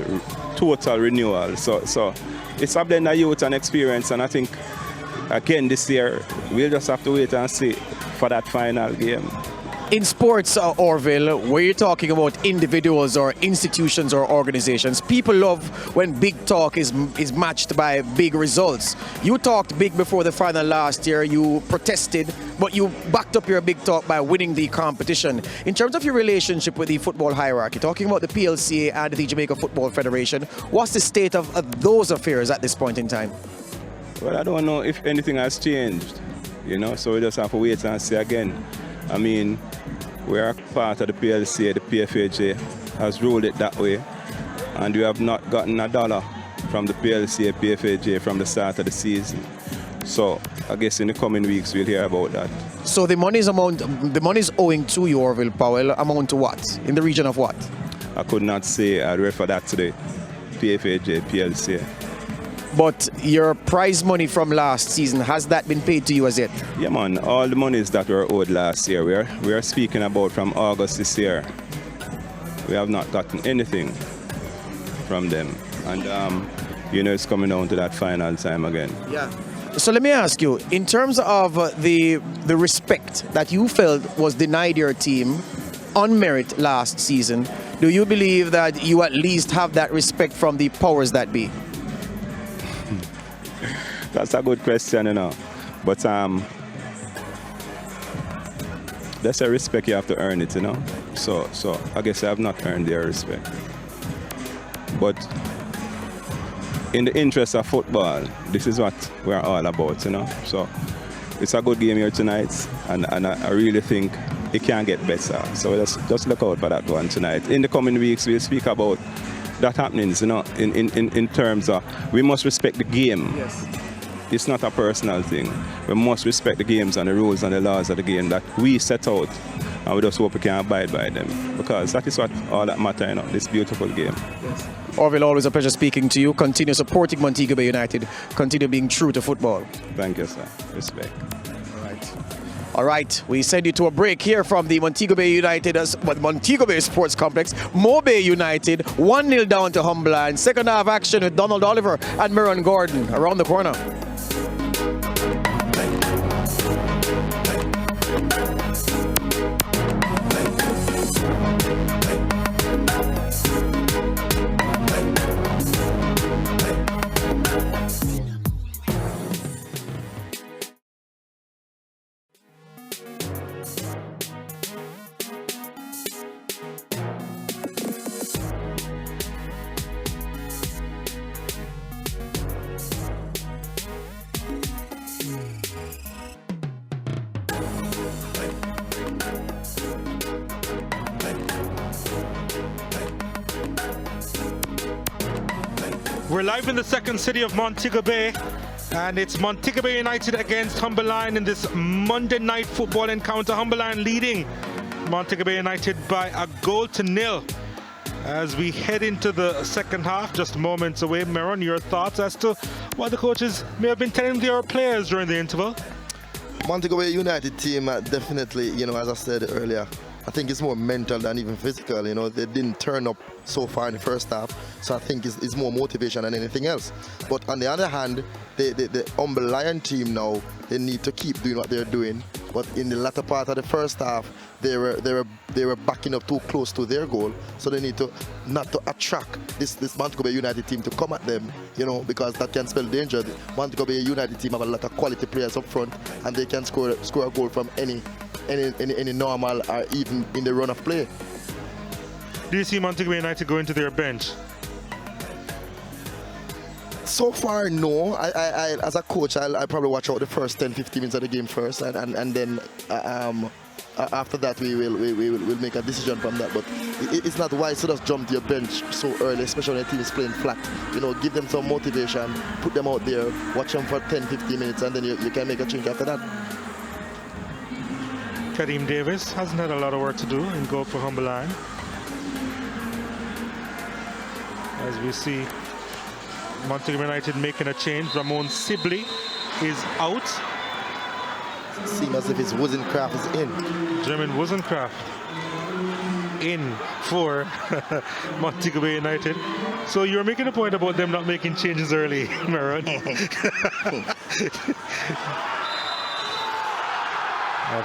total renewal. So it's a blend of youth and experience, and I think, again, this year, we'll just have to wait and see for that final game. In sports, Orville, where you're talking about individuals or institutions or organizations, people love when big talk is matched by big results. You talked big before the final last year, you protested, but you backed up your big talk by winning the competition. In terms of your relationship with the football hierarchy, talking about the PLCA and the Jamaica Football Federation, what's the state of those affairs at this point in time? Well, I don't know if anything has changed, you know, so we just have to wait and see again. I mean, we are part of the PLCA, the PFHA has ruled it that way, and we have not gotten $1 from the PLC, PFAJ from the start of the season. So I guess in the coming weeks we'll hear about that. So the money's owing to you, Orville Powell, amount to what? In the region of what? I could not say. I'd refer that to the PFAJ, PLC. But your prize money from last season, has that been paid to you as yet? Yeah, man. All the monies that were owed last year, we are speaking about from August this year. We have not gotten anything from them. And, you know, it's coming down to that final time again. Yeah. So let me ask you, in terms of the respect that you felt was denied your team on merit last season, do you believe that you at least have that respect from the powers that be? That's a good question, you know. But that's a respect, you have to earn it, you know. So I guess I have not earned their respect. But in the interest of football, this is what we're all about, you know. So it's a good game here tonight, and I really think it can get better. So just look out for that one tonight. In the coming weeks, we'll speak about that happenings, you know, in terms of we must respect the game. Yes. It's not a personal thing. We must respect the games and the rules and the laws of the game that we set out, and we just hope we can abide by them, because that is what all that matters, you know, this beautiful game. Yes. Orville, always a pleasure speaking to you. Continue supporting Montego Bay United. Continue being true to football. Thank you, sir. Respect. All right, we send you to a break here from the Montego Bay United, Montego Bay Sports Complex. Mobay United 1-0 down to Humberland. Second half action with Donald Oliver and Miron Gordon around the corner. We're live in the second city of Montego Bay, and it's Montego Bay United against Humberline in this Monday night football encounter. Humberline leading Montego Bay United by 1-0 as we head into the second half, just moments away. Miron, your thoughts as to what the coaches may have been telling their players during the interval? Montego Bay United team definitely, you know, as I said earlier, I think it's more mental than even physical. You know, they didn't turn up so far in the first half, so I think it's more motivation than anything else. But on the other hand, the Humberline team now, they need to keep doing what they're doing. But in the latter part of the first half, they were backing up too close to their goal, so they need to not to attract this Montego Bay United team to come at them, you know, because that can spell danger. The Montego Bay United team have a lot of quality players up front, and they can score a goal from any normal or even in the run of play. Do you see Montego Bay United going to their bench? So far, no. I as a coach, I'll probably watch out the first 10-15 minutes of the game first, and then after that we will make a decision from that. But it's not wise to just jump to your bench so early, especially when the team is playing flat. You know, give them some motivation, put them out there, watch them for 10-15 minutes, and then you can make a change after that. Kadeem Davis hasn't had a lot of work to do in goal for Humberline. As we see Montego United making a change, Ramon Sibley is out. Seems as if his Wozencraft is in. German Wozencraft in for Montego Bay United. So you're making a point about them not making changes early, Miron.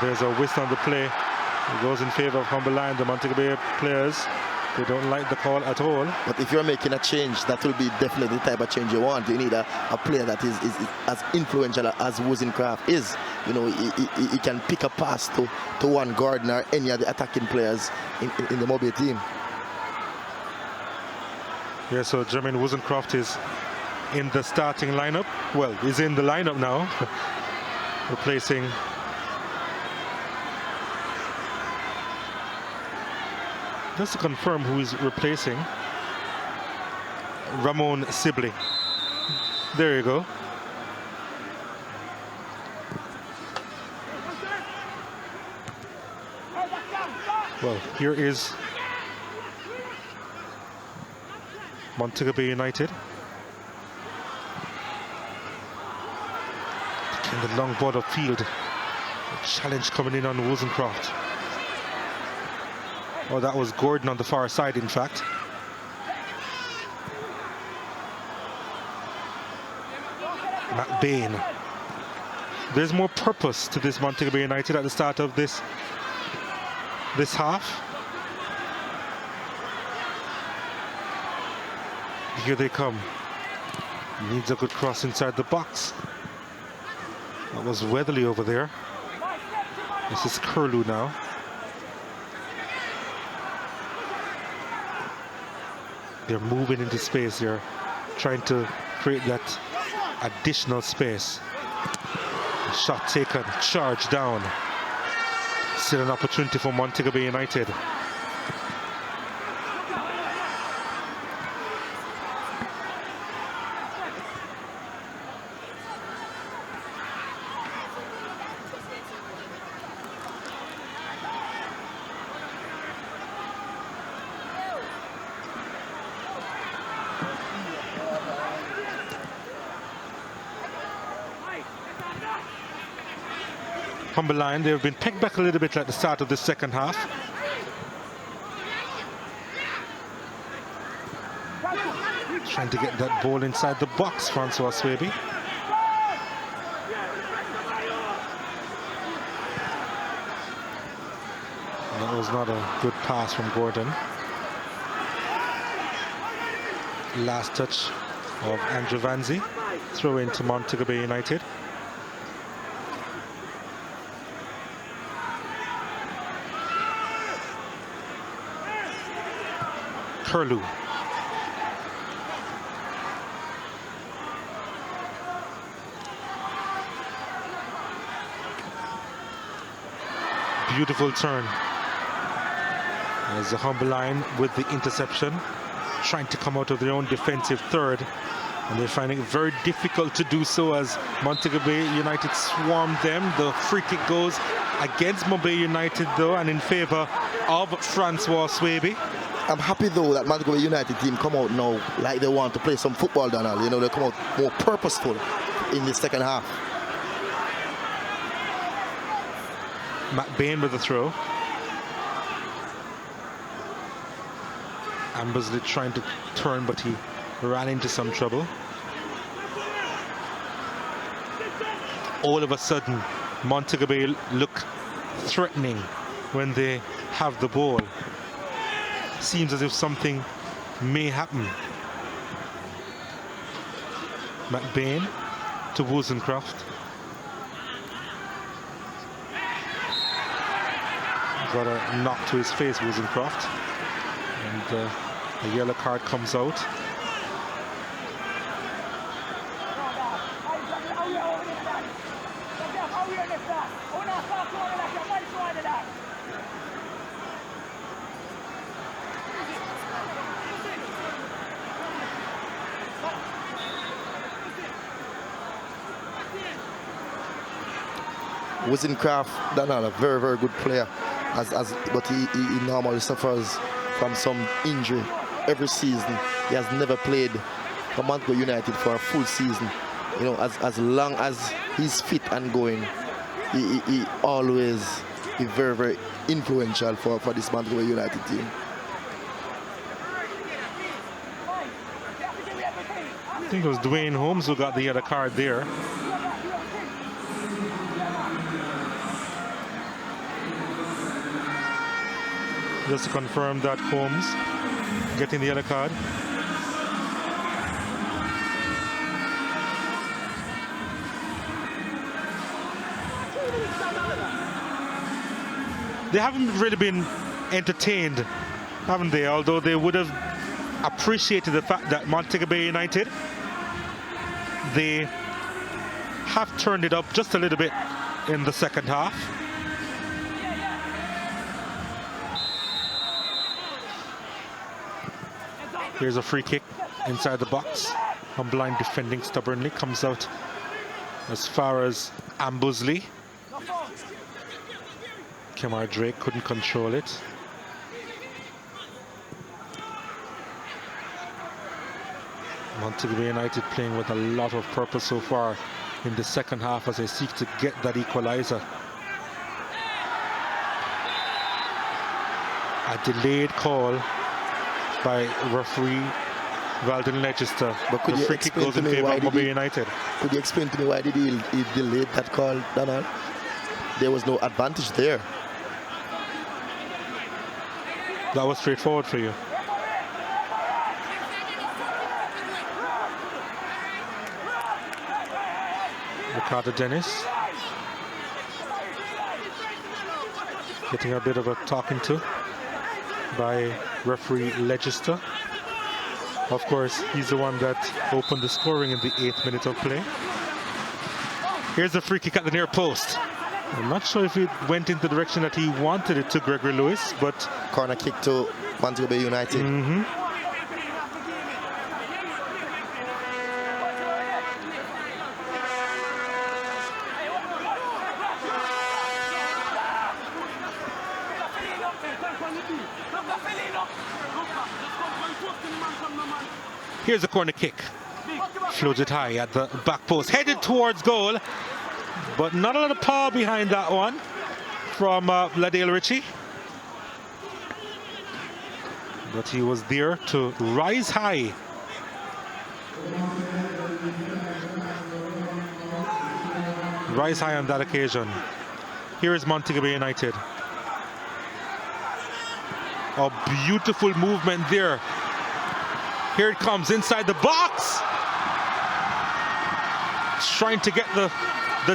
There's a whist on the play. It goes in favor of Humberline. The Montego Bay players, they don't like the call at all. But if you're making a change, that will be definitely the type of change you want. You need a player that is as influential as Wozencraft is. You know, he can pick a pass to one Gordon or any of the attacking players in the Mobile team. Yeah, so Jermaine Wozencraft is in the starting lineup. Well, he's in the lineup now, replacing just to confirm who is replacing Ramon Sibley. There you go. Well, here is Montego Bay United. Taking the long ball of field. A challenge coming in on Wozencroft. Oh, that was Gordon on the far side, in fact. McBain. There's more purpose to this Montego Bay United at the start of this half. Here they come. Needs a good cross inside the box. That was Weatherly over there. This is Curlew now. They're moving into space here, trying to create that additional space. Shot taken, charge down. Still an opportunity for Montego Bay United. Humberline, they've been pegged back a little bit at the start of the second half. Trying to get that ball inside the box, Francois Swaby. That was not a good pass from Gordon. Last touch of Andrew Vanzi. Throw into Montego Bay United. Curlew. Beautiful turn. There's a Humberline with the interception, trying to come out of their own defensive third, and they're finding it very difficult to do so as Montego Bay United swarmed them. The free kick goes against Montego Bay United though, and in favor of Francois Swaby. I'm happy though that Montego Bay United team come out now like they want to play some football, Donald. You know, they come out more purposeful in the second half. McBain with the throw. Ambersley trying to turn, but he ran into some trouble. All of a sudden, Montego Bay look threatening when they have the ball. Seems as if something may happen. McBain to Wozencroft. Got a knock to his face, Wozencroft. And a yellow card comes out. Wozencroft, Donald, a very, very good player, but he normally suffers from some injury every season. He has never played for Montego United for a full season. You know, as long as he's fit and going, he always is very, very influential for this Montego United team. I think it was Dwayne Holmes who got the yellow card there. Just to confirm that Holmes getting the yellow card. They haven't really been entertained, haven't they? Although they would have appreciated the fact that Montego Bay United, they have turned it up just a little bit in the second half. Here's a free kick inside the box. Humberline defending stubbornly, comes out as far as Ambusley. Kemar Drake couldn't control it. Montego Bay United playing with a lot of purpose so far in the second half as they seek to get that equalizer. A delayed call by referee Valden Leicester. But could the you free kick explain goes to in me favor why of did Bay he, United. Could you explain to me why did he delayed that call, Donald? There was no advantage there. That was straightforward for you. Ricardo Dennis getting a bit of a talking to by referee Leicester. Of course, he's the one that opened the scoring in the 8th minute of play. Here's a free kick at the near post. I'm not sure if it went in the direction that he wanted it to, Gregory Lewis, but... Corner kick to Montego Bay United. Here's a corner kick. Floated high at the back post, headed towards goal, but not a lot of power behind that one from Ladale Ritchie. But he was there to rise high. Rise high on that occasion. Here is Montego Bay United. A beautiful movement there. Here it comes inside the box. Trying to get the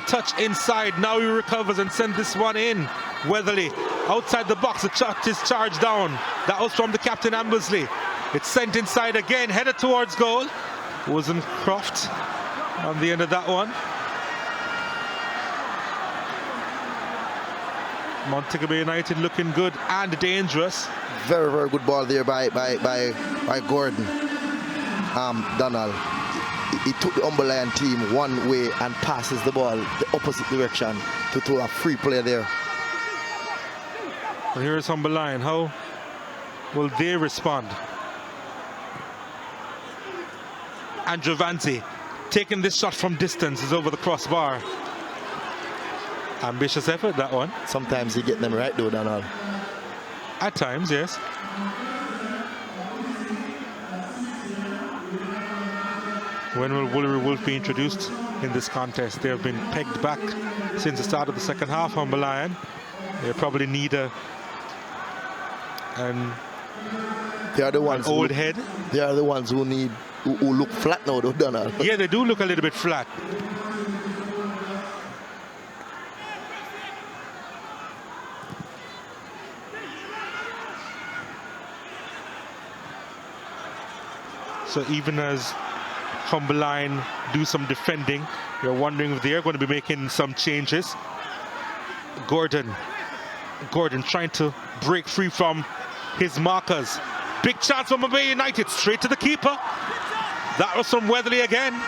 touch inside. Now he recovers and sends this one in. Weatherly outside the box. The shot is charged down. That was from the captain Ambersley. It's sent inside again, headed towards goal. Wasn't Croft on the end of that one. Montego Bay United looking good and dangerous. Very, very good ball there by Gordon. Donald. He took the Umberland team one way and passes the ball the opposite direction to a free play there. And here's Umberland. How will they respond? Andrew Vanzi taking this shot from distance is over the crossbar. Ambitious effort, that one. Sometimes you get them right though, Donald. At times, yes. When will Woolery Wolf be introduced in this contest? They have been pegged back since the start of the second half, Humber Lion. They probably need they are the ones old head. They are the ones who look flat now though, Donald. Yeah, they do look a little bit flat. So even as Humberline do some defending, you're wondering if they're going to be making some changes. Gordon trying to break free from his markers. Big chance for Bay United, straight to the keeper. That was from Weatherly again.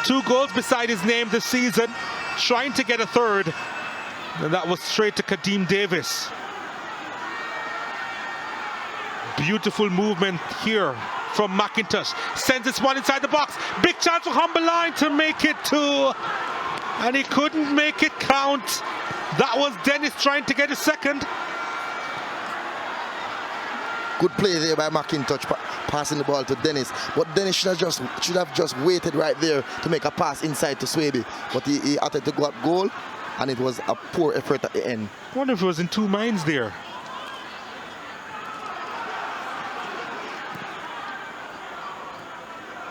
2 goals beside his name this season, trying to get a third. And that was straight to Kadeem Davis. Beautiful movement here from McIntosh. Sends this one inside the box. Big chance for Humberline to make it 2. And he couldn't make it count. That was Dennis trying to get a second. Good play there by McIntosh, passing the ball to Dennis. But Dennis should have just waited right there to make a pass inside to Swaby. But he attempted to go up goal, and it was a poor effort at the end. I wonder if it was in 2 minds there.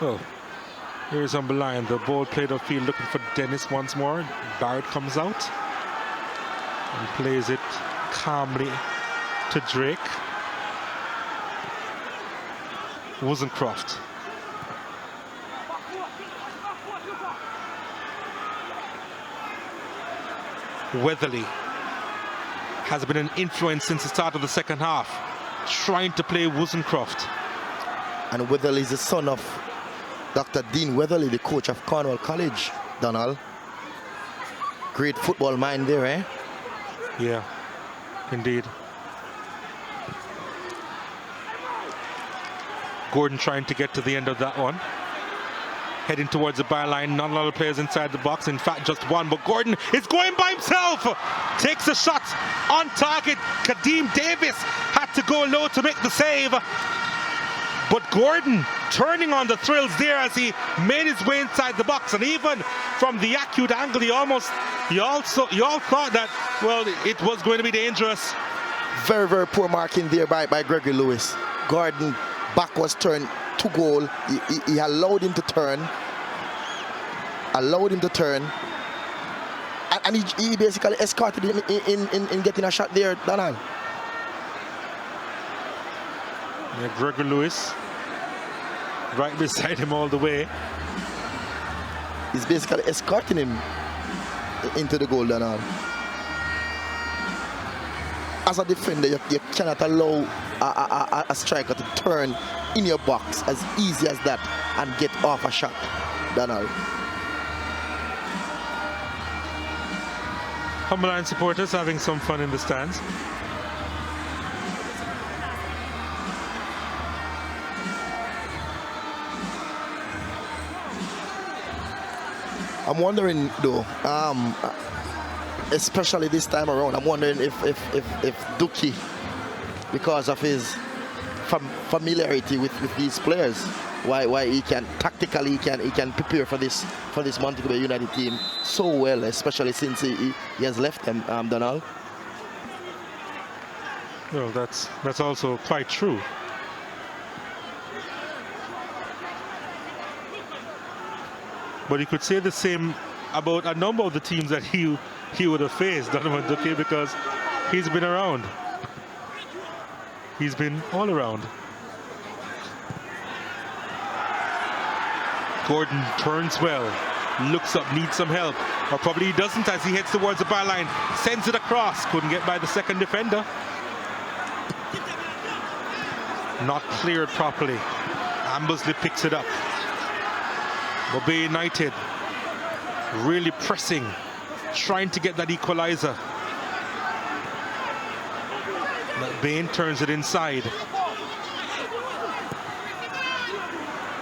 Oh, here's Umberline. The ball played upfield looking for Dennis once more. Barrett comes out and plays it calmly to Drake. Wozencroft. Weatherly has been an influence since the start of the second half, trying to play Wozencroft. And Weatherly is the son of Dr. Dean Weatherly, the coach of Cornwall College, Donald. Great football mind there, eh? Yeah, indeed. Gordon trying to get to the end of that one. Heading towards the byline, not a lot of players inside the box. In fact, just one, but Gordon is going by himself. Takes a shot on target. Kadeem Davis had to go low to make the save. But Gordon turning on the thrills there as he made his way inside the box. And even from the acute angle, you all thought that, well, it was going to be dangerous. Very, very poor marking there by Gregory Lewis. Gordon back was turned to goal. He allowed him to turn. And he basically escorted him in getting a shot there, Donald. Yeah, Gregory Lewis right beside him all the way. He's basically escorting him into the goal, Donald. As a defender, you cannot allow a striker to turn in your box as easy as that and get off a shot, Donald. Humberline supporters having some fun in the stands. I'm wondering though, especially this time around, I'm wondering if Duki, because of his familiarity with these players, why he can tactically he can prepare for this Montego Bay United team so well, especially since he has left them, Donald. Well, that's also quite true. But you could say the same about a number of the teams that he would have faced, Donovan Duque, because he's been around. He's been all around. Gordon turns well, looks up, needs some help, or probably he doesn't as he heads towards the byline, sends it across, couldn't get by the second defender. Not cleared properly. Ambersley picks it up. Bay United really pressing, trying to get that equalizer. McBain turns it inside.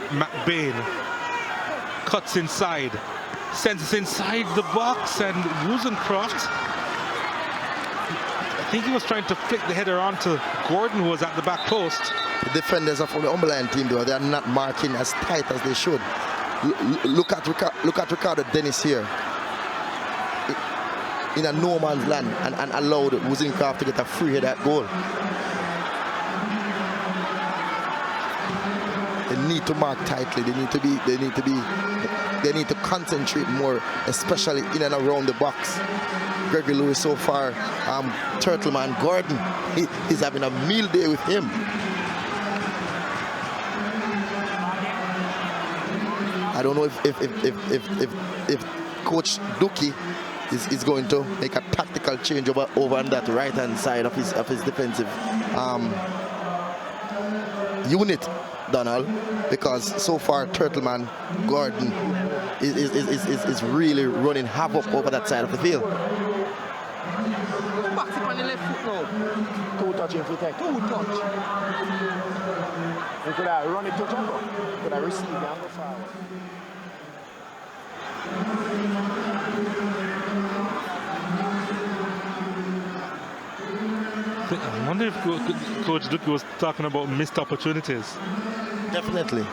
McBain cuts inside, sends it inside the box, and Rosencroft, I think he was trying to flick the header onto Gordon, who was at the back post. The defenders of the Humberline team, though, they are not marking as tight as they should. Look at Ricardo Dennis here in a no man's land and allowed Wozencraft to get a free header at goal. They need to mark tightly. They need to concentrate more, especially in and around the box. Gregory Lewis so far, Turtleman Gordon, he's having a meal day with him. I don't know if Coach Duki is going to make a tactical change over on that right-hand side of his defensive unit, Donald, because so far Turtleman Gordon is really running havoc over that side of the field. Back on the left foot now. Two touch if you take. Two touch. You could have run it to Jumbo. You could have received and go forward. I wonder if Coach Duque was talking about missed opportunities. Definitely.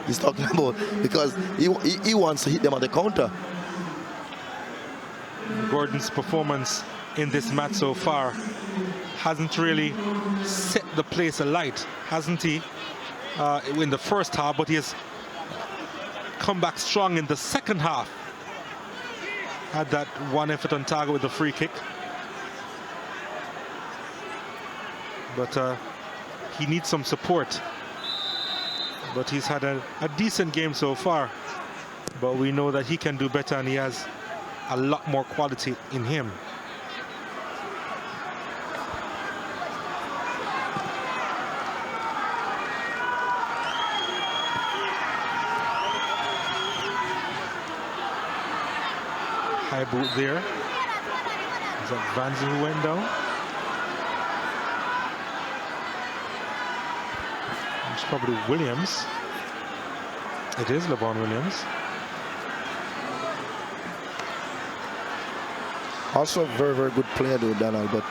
He's talking about, because he wants to hit them on the counter. Gordon's performance in this match so far hasn't really set the place alight, hasn't he, in the first half, but he has come back strong in the second half. Had that one effort on target with the free kick. But he needs some support. But he's had a decent game so far. But we know that he can do better, and he has a lot more quality in him. high boot there. Is that Vanzi who went down? It's probably Williams. It is LeBron Williams. Also a very, very good player though, Donald, but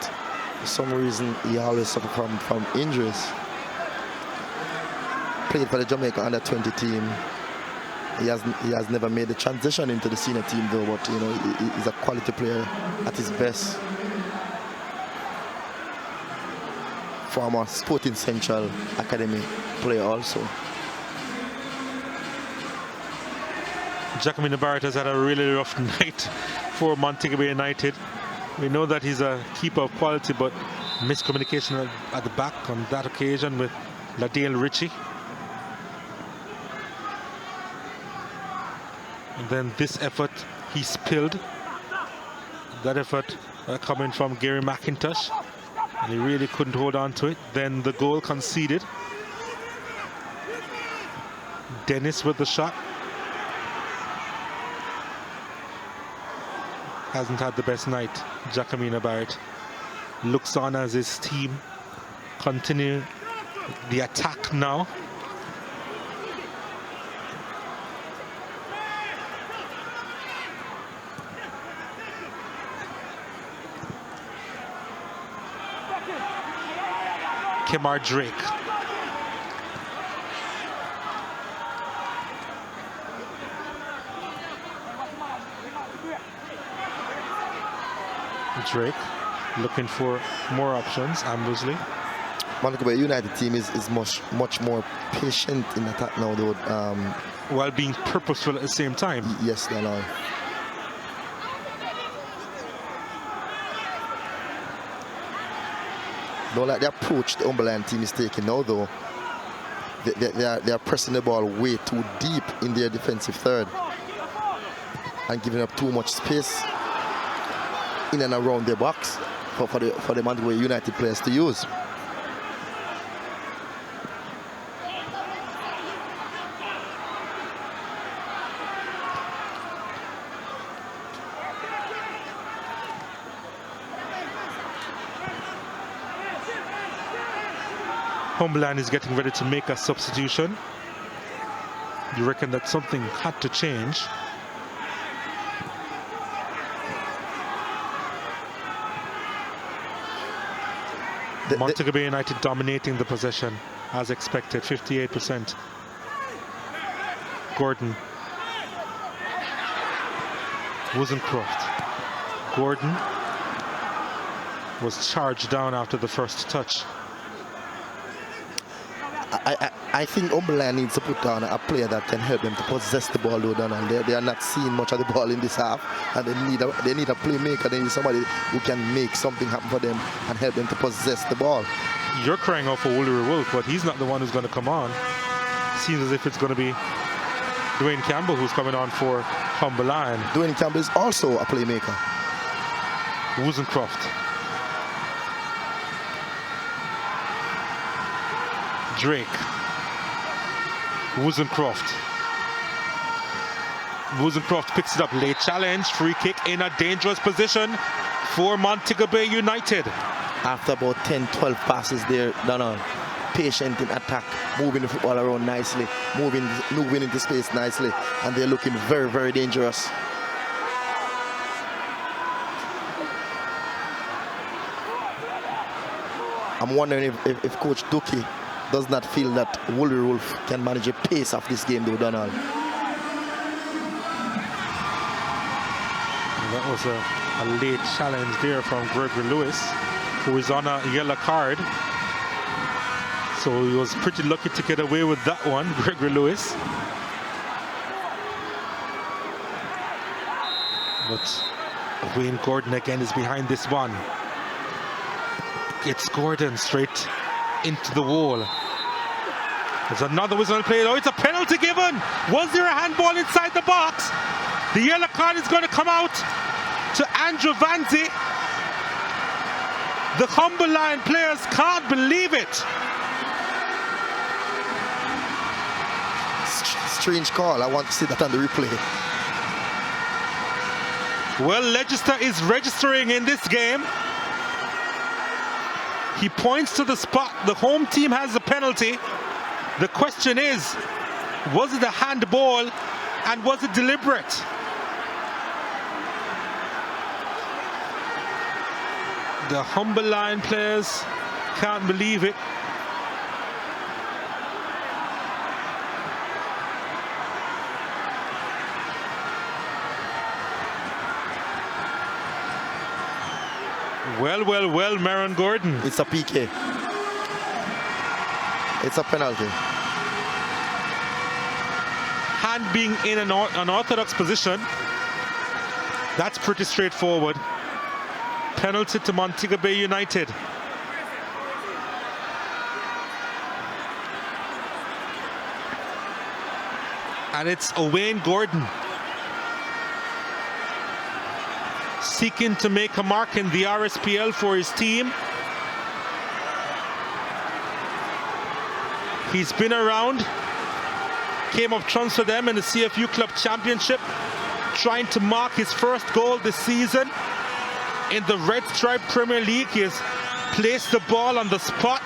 for some reason he always suffer from injuries. Played for the Jamaica under-20 team. He has never made the transition into the senior team though, but you know, he's a quality player at his best. Former Sporting Central Academy player also. Jacomina Barrett has had a really rough night for Montego Bay United. We know that he's a keeper of quality, but miscommunication at the back on that occasion with Ladale Ritchie. And then this effort he spilled. That effort coming from Gary McIntosh. And he really couldn't hold on to it. Then the goal conceded. Dennis with the shot. Hasn't had the best night. Jacomina Barrett looks on as his team continue the attack now. Kemar Drake. Drake looking for more options. Ambersley. Montego Bay United team is much more patient in attack now though. While being purposeful at the same time. Yes, they are. Don't like the approach the Umberland team is taking now though. They are pressing the ball way too deep in their defensive third and giving up too much space in and around their box for the Montego Bay United players to use. Umberland is getting ready to make a substitution. You reckon that something had to change? Montego Bay United dominating the possession as expected, 58%. Gordon. Wozencroft. Gordon was charged down after the first touch. I think Umberland needs to put down a player that can help them to possess the ball though, Donald. They are not seeing much of the ball in this half, and they need a playmaker. They need somebody who can make something happen for them and help them to possess the ball. You're crying out for Woolery Wolf, but he's not the one who's going to come on. Seems as if it's going to be Dwayne Campbell who's coming on for Umberland. Dwayne Campbell is also a playmaker. Wozencroft. Drake. Wozencroft. Wozencroft picks it up. Late challenge. Free kick in a dangerous position for Montego Bay United. After about 10-12 passes there, Donald, patient in attack, moving the football around nicely, moving into space nicely, and they're looking very, very dangerous. I'm wondering if Coach Duki does not feel that Woolery Wolf can manage the pace of this game though, Donald. That was a late challenge there from Gregory Lewis, who is on a yellow card. So he was pretty lucky to get away with that one, Gregory Lewis. But Wayne Gordon again is behind this one. It's Gordon straight into the wall. There's another whistle played. Oh, it's a penalty given. Was there a handball inside the box? The yellow card is going to come out to Andrew Vanzi. The Umberland players can't believe it. Strange call. I want to see that on the replay. Well, Leicester is registering in this game. He points to the spot. The home team has a penalty. The question is, was it a handball and was it deliberate? The Humber Lion players can't believe it. Well, well, well, Maron Gordon. It's a PK. It's a penalty. Hand being in an unorthodox position. That's pretty straightforward. Penalty to Montego Bay United. And it's Owain Gordon seeking to make a mark in the RSPL for his team. He's been around, came up trumps for them in the CFU Club Championship, trying to mark his first goal this season. In the Red Stripe Premier League, he has placed the ball on the spot.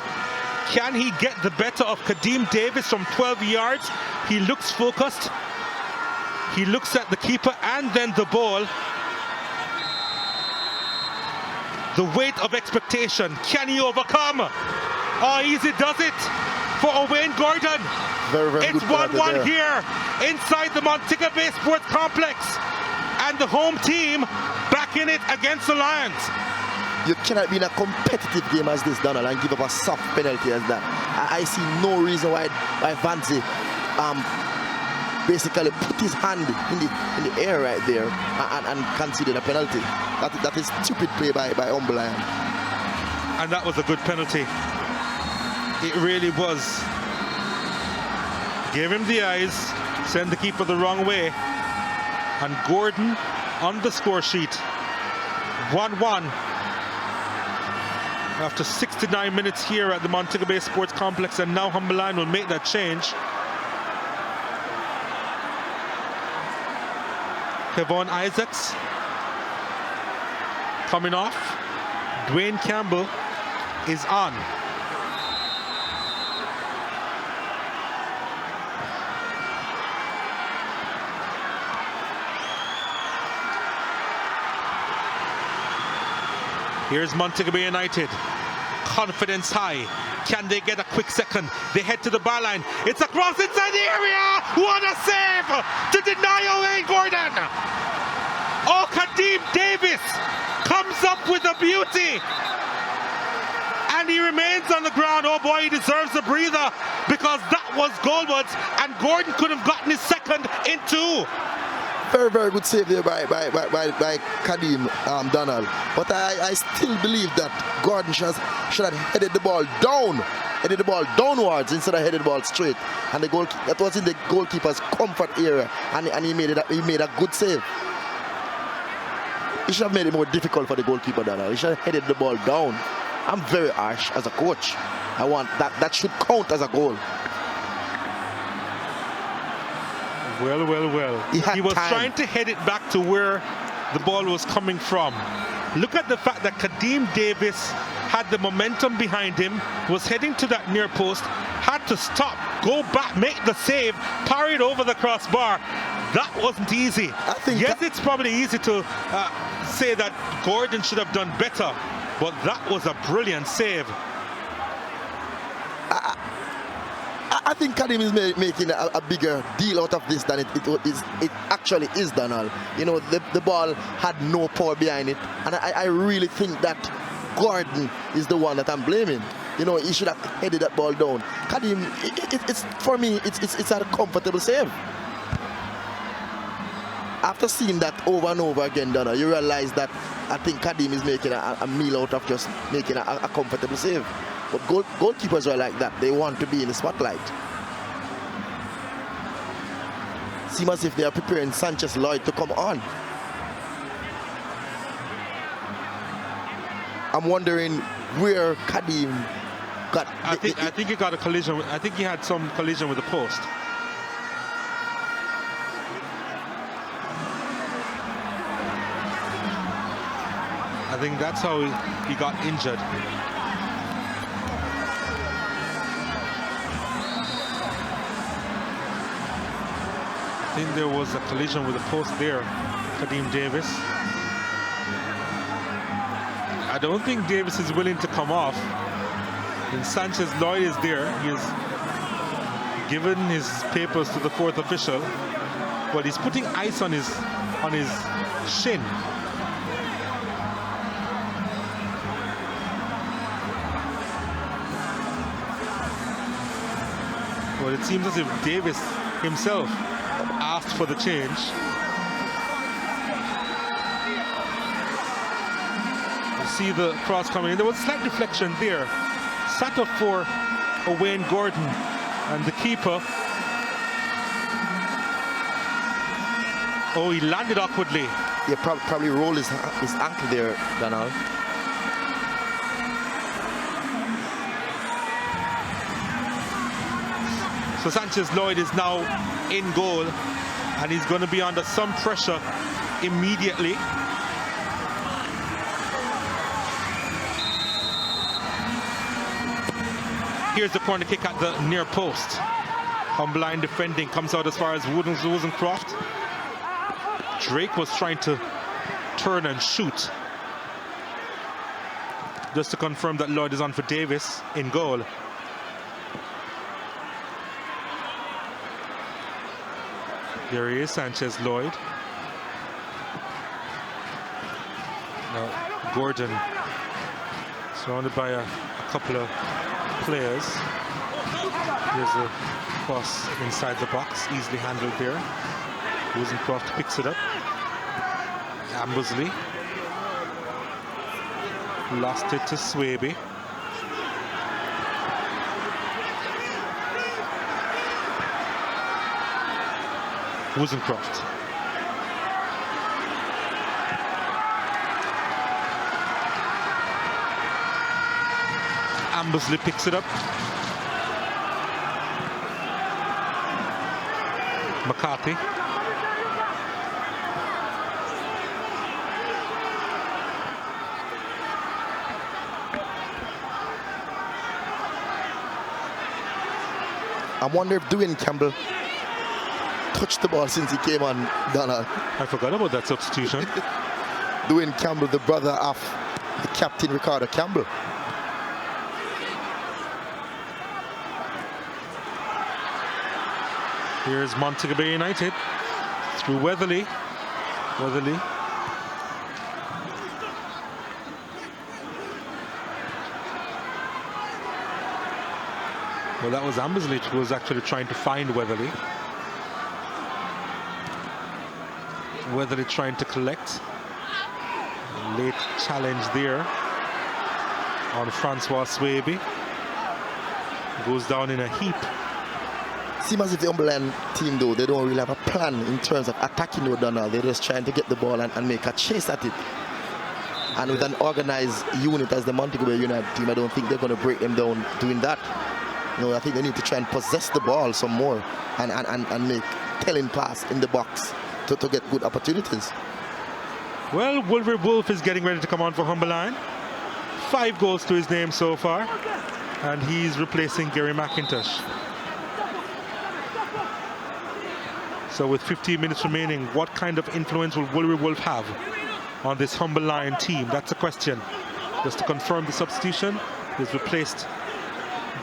Can he get the better of Kadeem Davis from 12 yards? He looks focused. He looks at the keeper and then the ball. The weight of expectation. Can he overcome? Oh, easy does it for Owain Gordon. Very, very it's good 1-1 here inside the Montego Bay Sports Complex. And the home team back in it against the Lions. You cannot be in a competitive game as this, Donald, and give up a soft penalty as that. I see no reason why Vanzi basically put his hand in the air right there and considered a penalty. That is stupid play by Humber Lion. And that was a good penalty. It really was. Gave him the eyes, send the keeper the wrong way. And Gordon on the score sheet. 1-1. After 69 minutes here at the Montego Bay Sports Complex, and now Humber Lion will make that change. Kevon Isaacs coming off. Dwayne Campbell is on. Here's Montego Bay United. Confidence high. Can they get a quick second? They head to the byline. It's across inside the area. What a save to deny Owain Gordon. Oh, Kadeem Davis comes up with a beauty. And he remains on the ground. Oh boy, he deserves a breather because that was goalwards and Gordon could have gotten his second in two. Very, very good save there by Kadeem Donald. But I still believe that Gordon should have headed the ball down. Headed the ball downwards instead of headed the ball straight. And the goal that was in the goalkeeper's comfort area. And he made a good save. He should have made it more difficult for the goalkeeper, Donald. He should have headed the ball down. I'm very harsh as a coach. I want that should count as a goal. Well, well, well. He was trying to head it back to where the ball was coming from. Look at the fact that Kadeem Davis had the momentum behind him, was heading to that near post, had to stop, go back, make the save, parried over the crossbar. That wasn't easy. Yes, it's probably easy to say that Gordon should have done better, but that was a brilliant save. I think Kadeem is making a bigger deal out of this than it actually is, Donald. You know, the ball had no power behind it, and I really think that Gordon is the one that I'm blaming. You know, he should have headed that ball down. Kadeem, for me, it's a comfortable save. After seeing that over and over again, Donald, you realize that I think Kadeem is making a meal out of just making a comfortable save. But goalkeepers are like that. They want to be in the spotlight. Seems as if they are preparing Sanchez Lloyd to come on. I'm wondering where Kadeem got. I think he got a collision. I think he had some collision with the post. I think that's how he got injured. I think there was a collision with the post there, Kadeem Davis. I don't think Davis is willing to come off. And Sanchez Lloyd is there. He's given his papers to the fourth official, but he's putting ice on his shin. Well, it seems as if Davis himself asked for the change. You see the cross coming in. There was slight deflection there. Sat up for Wayne Gordon, and the keeper. Oh, he landed awkwardly. Yeah, probably rolled his ankle there, Donald. So Sanchez Lloyd is now in goal, and he's going to be under some pressure immediately. Here's the corner kick at the near post. Humbeline defending, comes out as far as Wozencroft. Drake was trying to turn and shoot. Just to confirm that Lloyd is on for Davis in goal. There he is, Sanchez Lloyd. Now Gordon, surrounded by a couple of players. Here's a cross inside the box, easily handled there. Wozencroft picks it up. Ambersley lost it to Swaby. Wozencroft. Ambersley picks it up. McCarthy. I wonder if Dwayne Campbell touched the ball since he came on, Donald. I forgot about that substitution. Dwayne Campbell, the brother of the captain Ricardo Campbell. Here's Montego Bay United through Weatherly. Well, that was Ambersley who was actually trying to find Weatherly. Weatherly trying to collect. Late challenge there on Francois Swaby. Goes down in a heap. Seems as if the Humberland team, though, they don't really have a plan in terms of attacking O'Donnell. They're just trying to get the ball and make a chase at it. And with an organized unit as the Montego Bay United team, I don't think they're going to break them down doing that. You know, I think they need to try and possess the ball some more and make telling pass in the box to get good opportunities. Well, Wolverine Wolf is getting ready to come on for Humberline. 5 goals to his name so far, and he's replacing Gary McIntosh. So with 15 minutes remaining, what kind of influence will Wolverine Wolf have on this Humberline team? That's a question. Just to confirm the substitution, he's replaced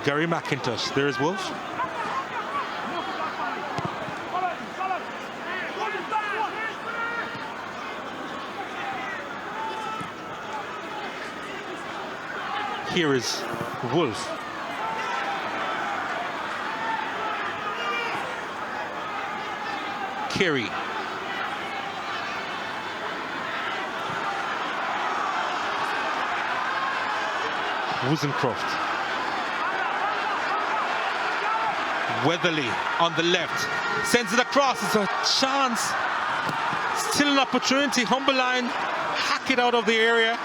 Gary McIntosh. There is Wolf. Here is Wolf. Carey. Wozencroft. Weatherly on the left. Sends it across. It's a chance. Still an opportunity. Humberline hack it out of the area.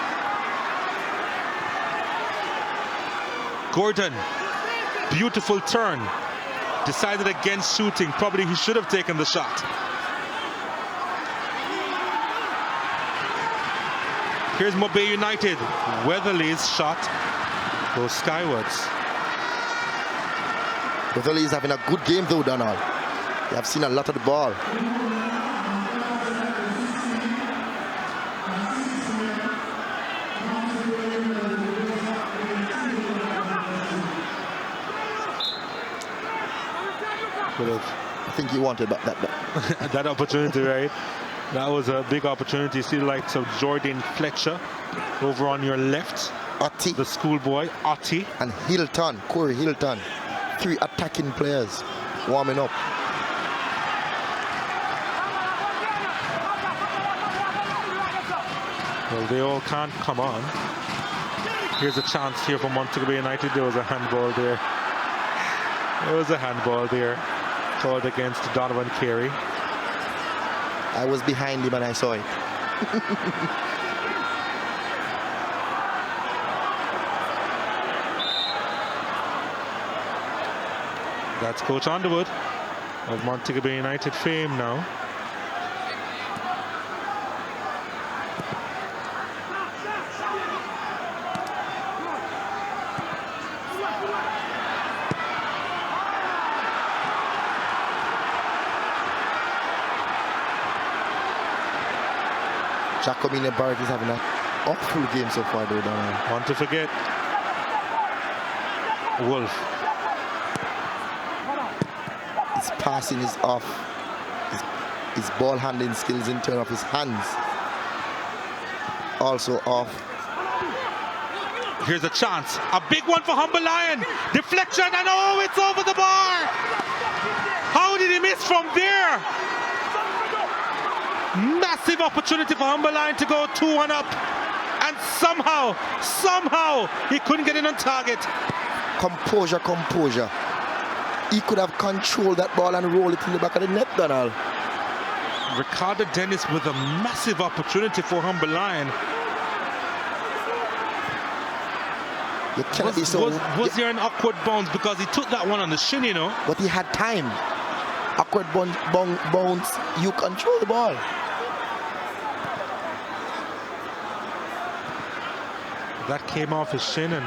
Gordon. Beautiful turn. Decided against shooting. Probably he should have taken the shot. Here's Mobay United. Weatherly's shot goes skywards. Weatherly is having a good game though, Donald. They have seen a lot of the ball. I think he wanted that that opportunity, right? That was a big opportunity. See the likes of Jordan Fletcher over on your left. Otti. The schoolboy, Otti. And Hilton, Corey Hilton. 3 attacking players warming up. Well, they all can't come on. Here's a chance here for Montego Bay United. There was a handball there. There was a handball there. Called against Donovan Carey. I was behind him and I saw it. That's Coach Underwood of Montego Bay United fame now. Jacomina Barrett is having an awful game so far though, Donald. Want to forget Wolf. His passing is off. His ball handling skills in terms of his hands also off. Here's a chance. A big one for Humble Lion. Deflection and oh, it's over the bar. How did he miss from there? Massive opportunity for Humble Lion to go 2-1 up. And somehow, he couldn't get in on target. Composure. He could have controlled that ball and rolled it in the back of the net, Donald. Ricardo Dennis with a massive opportunity for Humble Lion. Was there an awkward bounce? Because he took that one on the shin, you know. But he had time. Awkward bounce, you control the ball. That came off his shin and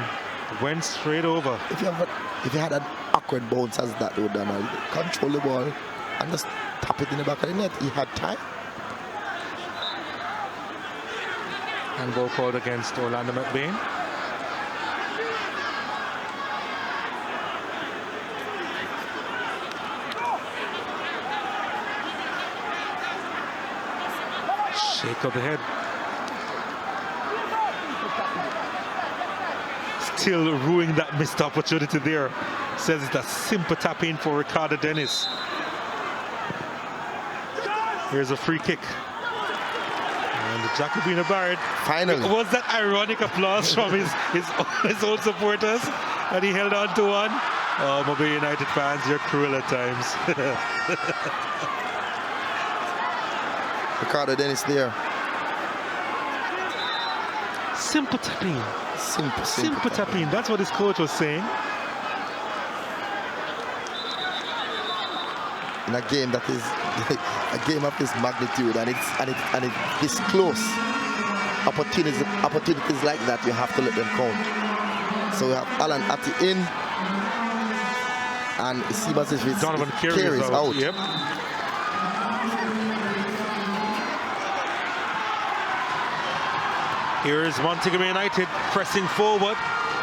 went straight over. If you had an awkward bounce as that though, Donald, control the ball and just tap it in the back of the net. He had time. Handball called against Orlando McBain. Shake of the head. Still ruining that missed opportunity there. Says it's a simple tap in for Ricardo Dennis. Here's a free kick. And Jacobina Barrett. Finally. Was that ironic applause from his own supporters? And he held on to one. Oh, Mobay United fans, you're cruel at times. Ricardo Dennis there. Simple tapping. Simple tapping. That's what his coach was saying. In a game that is a game of this magnitude and it's this close. Opportunities like that, you have to let them count. So we have Alan Atti in, and it seems as if Donovan Carey is out. Yep. Here's Montego Bay United pressing forward.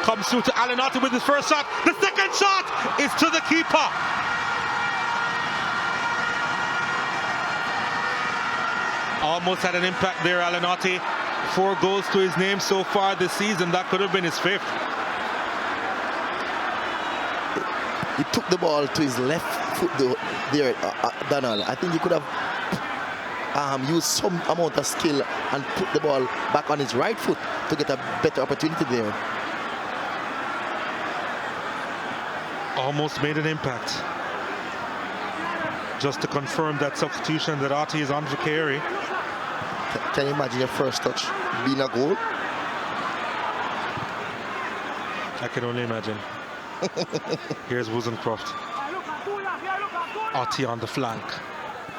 Comes through to Alan Atti with his first shot. The second shot is to the keeper. Almost had an impact there, Alan Atti. 4 goals to his name so far this season. That could have been his 5th. He took the ball to his left foot there, Donald. I think he could have used some amount of skill and put the ball back on his right foot to get a better opportunity there. Almost made an impact. Just to confirm that substitution that Atti is on for Carey. Can you imagine your first touch being a goal? I can only imagine. Here's Wozencroft. Atti on the flank.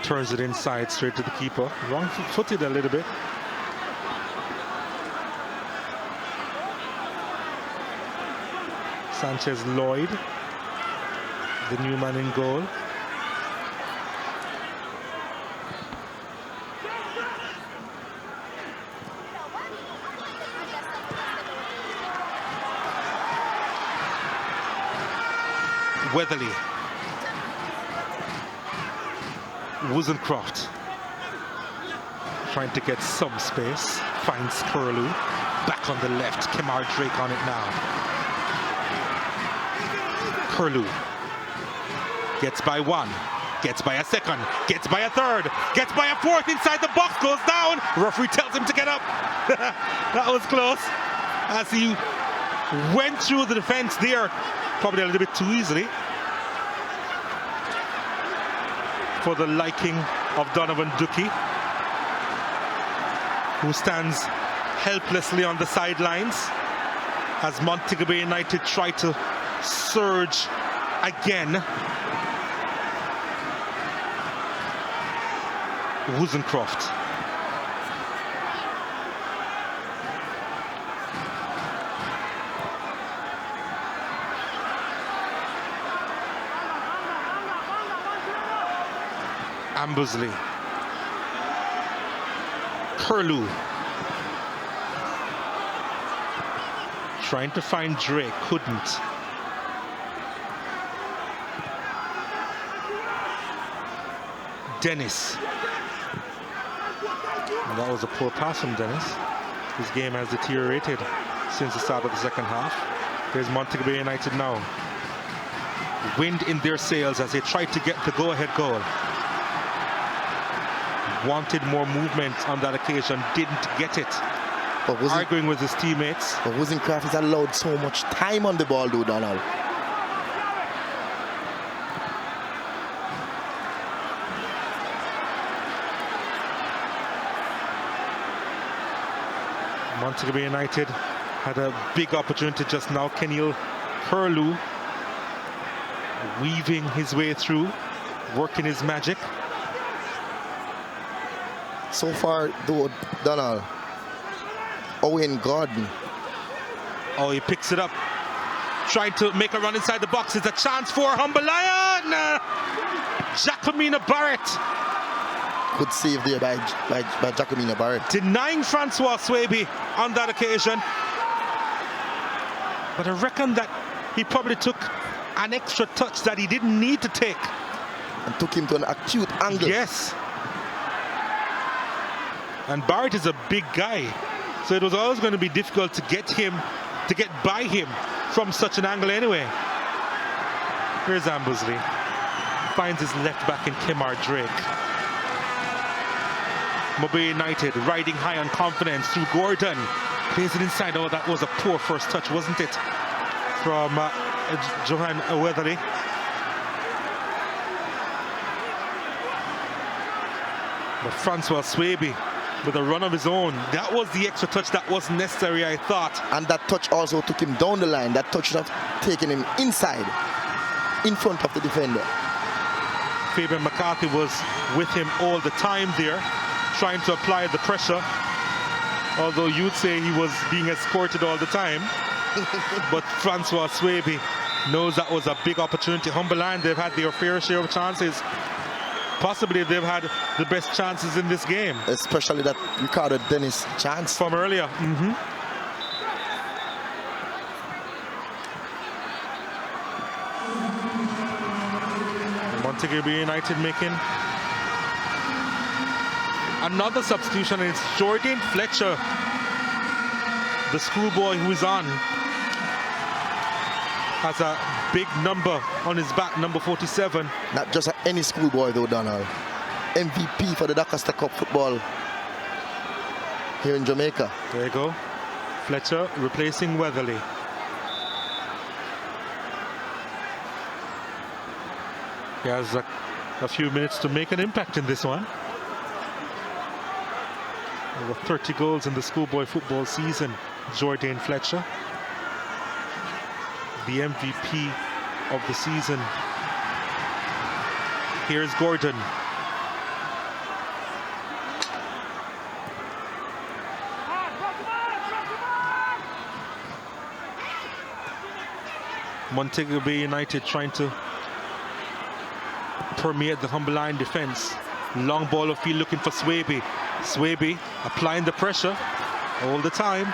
Turns it inside straight to the keeper. Wrong-footed a little bit. Sanchez Lloyd, the new man in goal. Weatherly. Wozencroft trying to get some space. Finds Curlew. Back on the left. Kemar Drake on it now. Curlew gets by one. Gets by a second. Gets by a third. Gets by a fourth. Inside the box. Goes down. Referee tells him to get up. That was close. As he went through the defense there. Probably a little bit too easily for the liking of Donovan Dookie, who stands helplessly on the sidelines as Montego Bay United try to surge again. Wozencroft. Ambersley. Curlew. Trying to find Drake, couldn't. Dennis. And that was a poor pass from Dennis. His game has deteriorated since the start of the second half. There's Montego Bay United now. Wind in their sails as they try to get the go-ahead goal. Wanted more movement on that occasion, didn't get it. But arguing with his teammates. But Wozencroft has allowed so much time on the ball, though, Donald. Montego Bay United had a big opportunity just now. Keneal Curlew weaving his way through, working his magic. So far, though, Donald, Owen Gordon. Oh, he picks it up. Trying to make a run inside the box. It's a chance for Humber Lion. Jacomina Barrett. Good save there by Jacomina Barrett. Denying Francois Swaby on that occasion. But I reckon that he probably took an extra touch that he didn't need to take. And took him to an acute angle. Yes. And Barrett is a big guy, so it was always going to be difficult to get by him from such an angle anyway. Here's Ambersley. Finds his left back in Kemar Drake. Mobay United riding high on confidence through Gordon. Plays it inside. Oh, that was a poor first touch, wasn't it? From Johan Weatherly. But Francois Swaby with a run of his own. That was the extra touch that wasn't necessary, I thought. And that touch also took him down the line. That touch should have taken him inside, in front of the defender. Fabian McCarthy was with him all the time there, trying to apply the pressure. Although you'd say he was being escorted all the time. But Francois Swaby knows that was a big opportunity. Humberland, they've had their fair share of chances. Possibly they've had the best chances in this game. Especially that Ricardo Dennis chance. From earlier. Montego Bay United making another substitution, and it's Jordan Fletcher, the schoolboy who is on. Has a big number on his back, number 47. Not just any schoolboy though, Donald. MVP for the Doncaster Cup football here in Jamaica. There you go. Fletcher replacing Weatherly. He has a few minutes to make an impact in this one. Over 30 goals in the schoolboy football season, Jordan Fletcher. The MVP of the season. Here's Gordon. Montego Bay United trying to permeate the Humberline defense. Long ball of field looking for Swaby. Swaby applying the pressure all the time.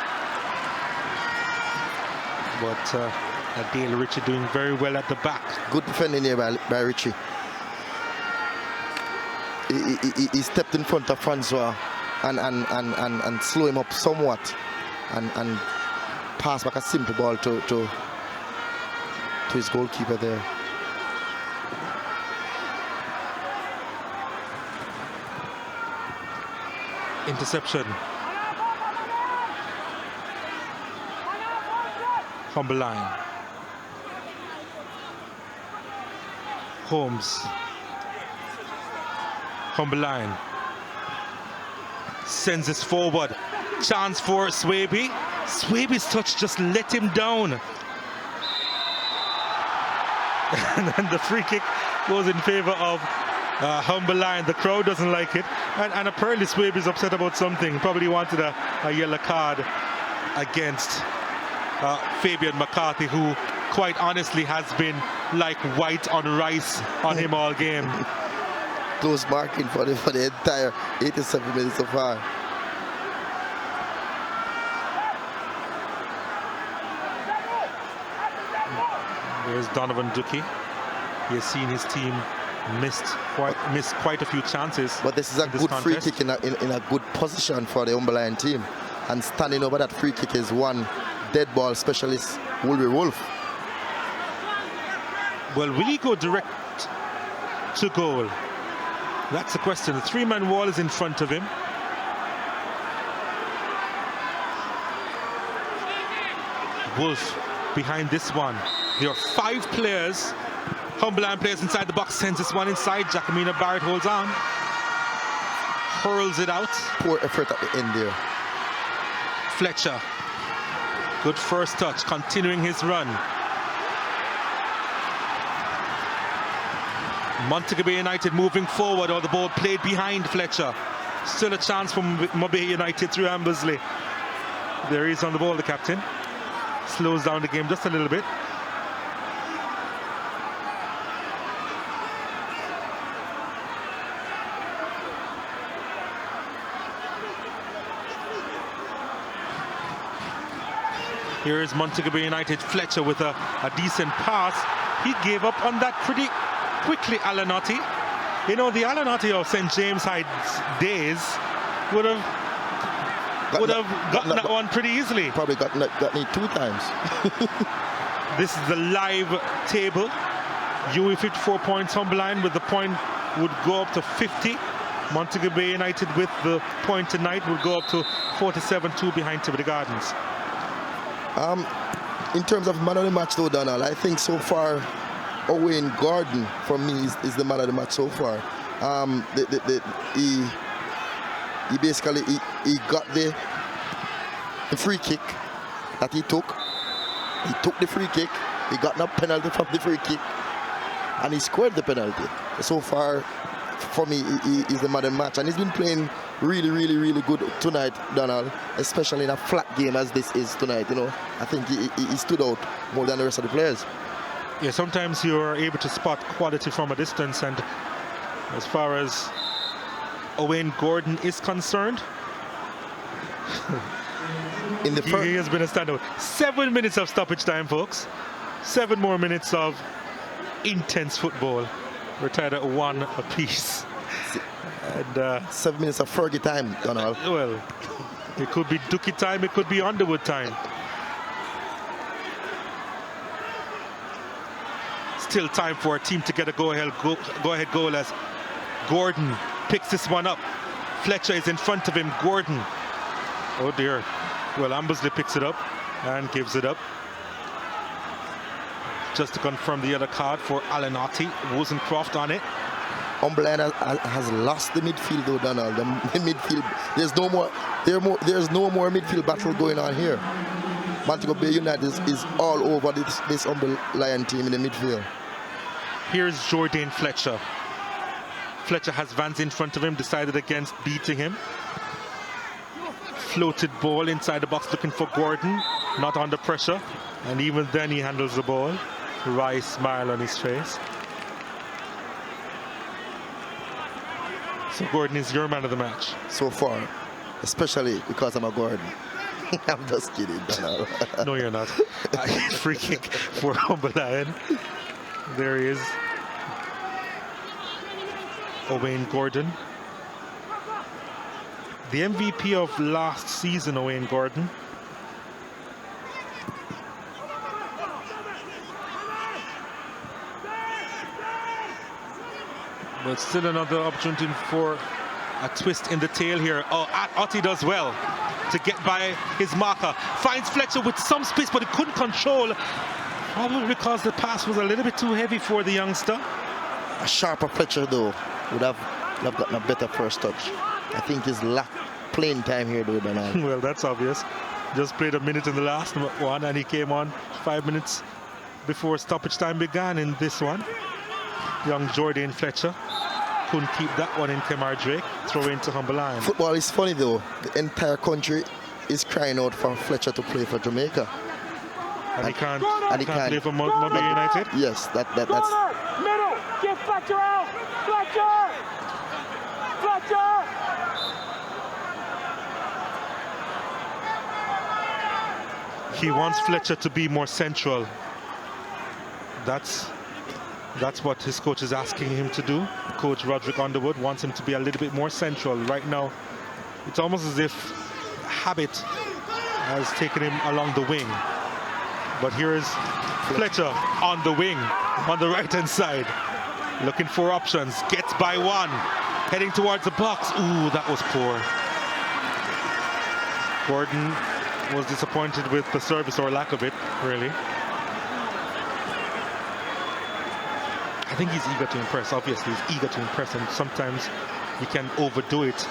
But Adele Ritchie doing very well at the back. Good defending here by Ritchie. He stepped in front of Francois and slow him up somewhat and pass back a simple ball to his goalkeeper there. Interception. Humberline. Holmes. Humberline sends this forward. Chance for Swaby. Swaby's touch just let him down. And then the free kick goes in favor of Humberline. The crowd doesn't like it. And apparently Swaby's upset about something. Probably wanted a yellow card against Fabian McCarthy, who quite honestly has been like white on rice on him all game. Close marking for the entire 87 minutes so far. There's Donovan Ducky. He has seen his team miss quite a few chances. But this is a good free kick in a good position for the Humberline team. And standing over that free kick is one dead ball specialist, Wolby Wolf. Well, will he go direct to goal? That's the question. The three-man wall is in front of him. Wolf behind this one. There are 5 players. Humberline players inside the box, sends this one inside. Jacomina Barrett holds on. Hurls it out. Poor effort at the end there. Fletcher. Good first touch, continuing his run. Montego Bay United moving forward, or the ball played behind Fletcher. Still a chance for Montego United through Ambersley. There he is on the ball, the captain. Slows down the game just a little bit. Here is Montego Bay United. Fletcher with a decent pass. He gave up on that pretty quickly, Alanotti. You know, the Alanotti of St. James Hyde's days would have gotten that one pretty easily. Probably got me 2 times. This is the live table. UE 54 points. Humberline with the point would go up to 50. Montego Bay United with the point tonight would go up to 47-2 behind Tivoli Gardens. In terms of man of the match though, Donald, I think so far Owen Gordon for me is the man of the match so far. He basically got the free kick that he took. He took the free kick, he got no penalty from the free kick, and he scored the penalty. So far for me he is the man of the match, and he's been playing really good tonight, Donald, especially in a flat game as this is tonight. You know, I think he stood out more than the rest of the players. Yeah, sometimes you're able to spot quality from a distance, and as far as Owen Gordon is concerned, he has been a standout. 7 minutes of stoppage time, folks. 7 more minutes of intense football. We're tied at 1 apiece. And 7 minutes of Fergie time, Donald. Well, it could be Dookie time, it could be Underwood time. Still time for a team to get a go-ahead goal as Gordon picks this one up. Fletcher is in front of him. Gordon. Oh dear. Well, Ambersley picks it up and gives it up. Just to confirm the other card for Alanotti. Wozencroft on it. Humberline has lost the midfield though, Donald. The midfield, there's no more midfield battle going on here. Montego Bay United is all over this Humberline team in the midfield. Here's Jordan Fletcher. Fletcher has Vance in front of him, decided against beating him. Floated ball inside the box looking for Gordon, not under pressure, and even then he handles the ball. wry smile on his face. So Gordon is your man of the match. So far, especially because I'm a Gordon. I'm just kidding. No, you're not. Free kick for Humble Lion. There he is. Owain Gordon. The MVP of last season, Owain Gordon. But still another opportunity for a twist in the tail here. Oh, Otti does well to get by his marker. Finds Fletcher with some space, but he couldn't control. Probably because the pass was a little bit too heavy for the youngster. A sharper Fletcher, though, would have gotten a better first touch. I think he's lacked playing time here, though, Donald. Well, that's obvious. Just played a minute in the last one, and he came on 5 minutes before stoppage time began in this one. Young Jordan Fletcher couldn't keep that one in. Kemar Drake throw into Humble Lion. Football is funny, though. The entire country is crying out for Fletcher to play for Jamaica. And he can't play for Mobile United? Yes, that's... Middle! Get Fletcher out! Fletcher! Fletcher! He wants Fletcher to be more central. That's what his coach is asking him to do. Coach Roderick Underwood wants him to be a little bit more central. Right now, it's almost as if habit has taken him along the wing. But here is Fletcher on the wing, on the right-hand side. Looking for options, gets by one. Heading towards the box. Ooh, that was poor. Gordon was disappointed with the service, or lack of it, really. I think he's eager to impress. Obviously, he's eager to impress, and sometimes he can overdo it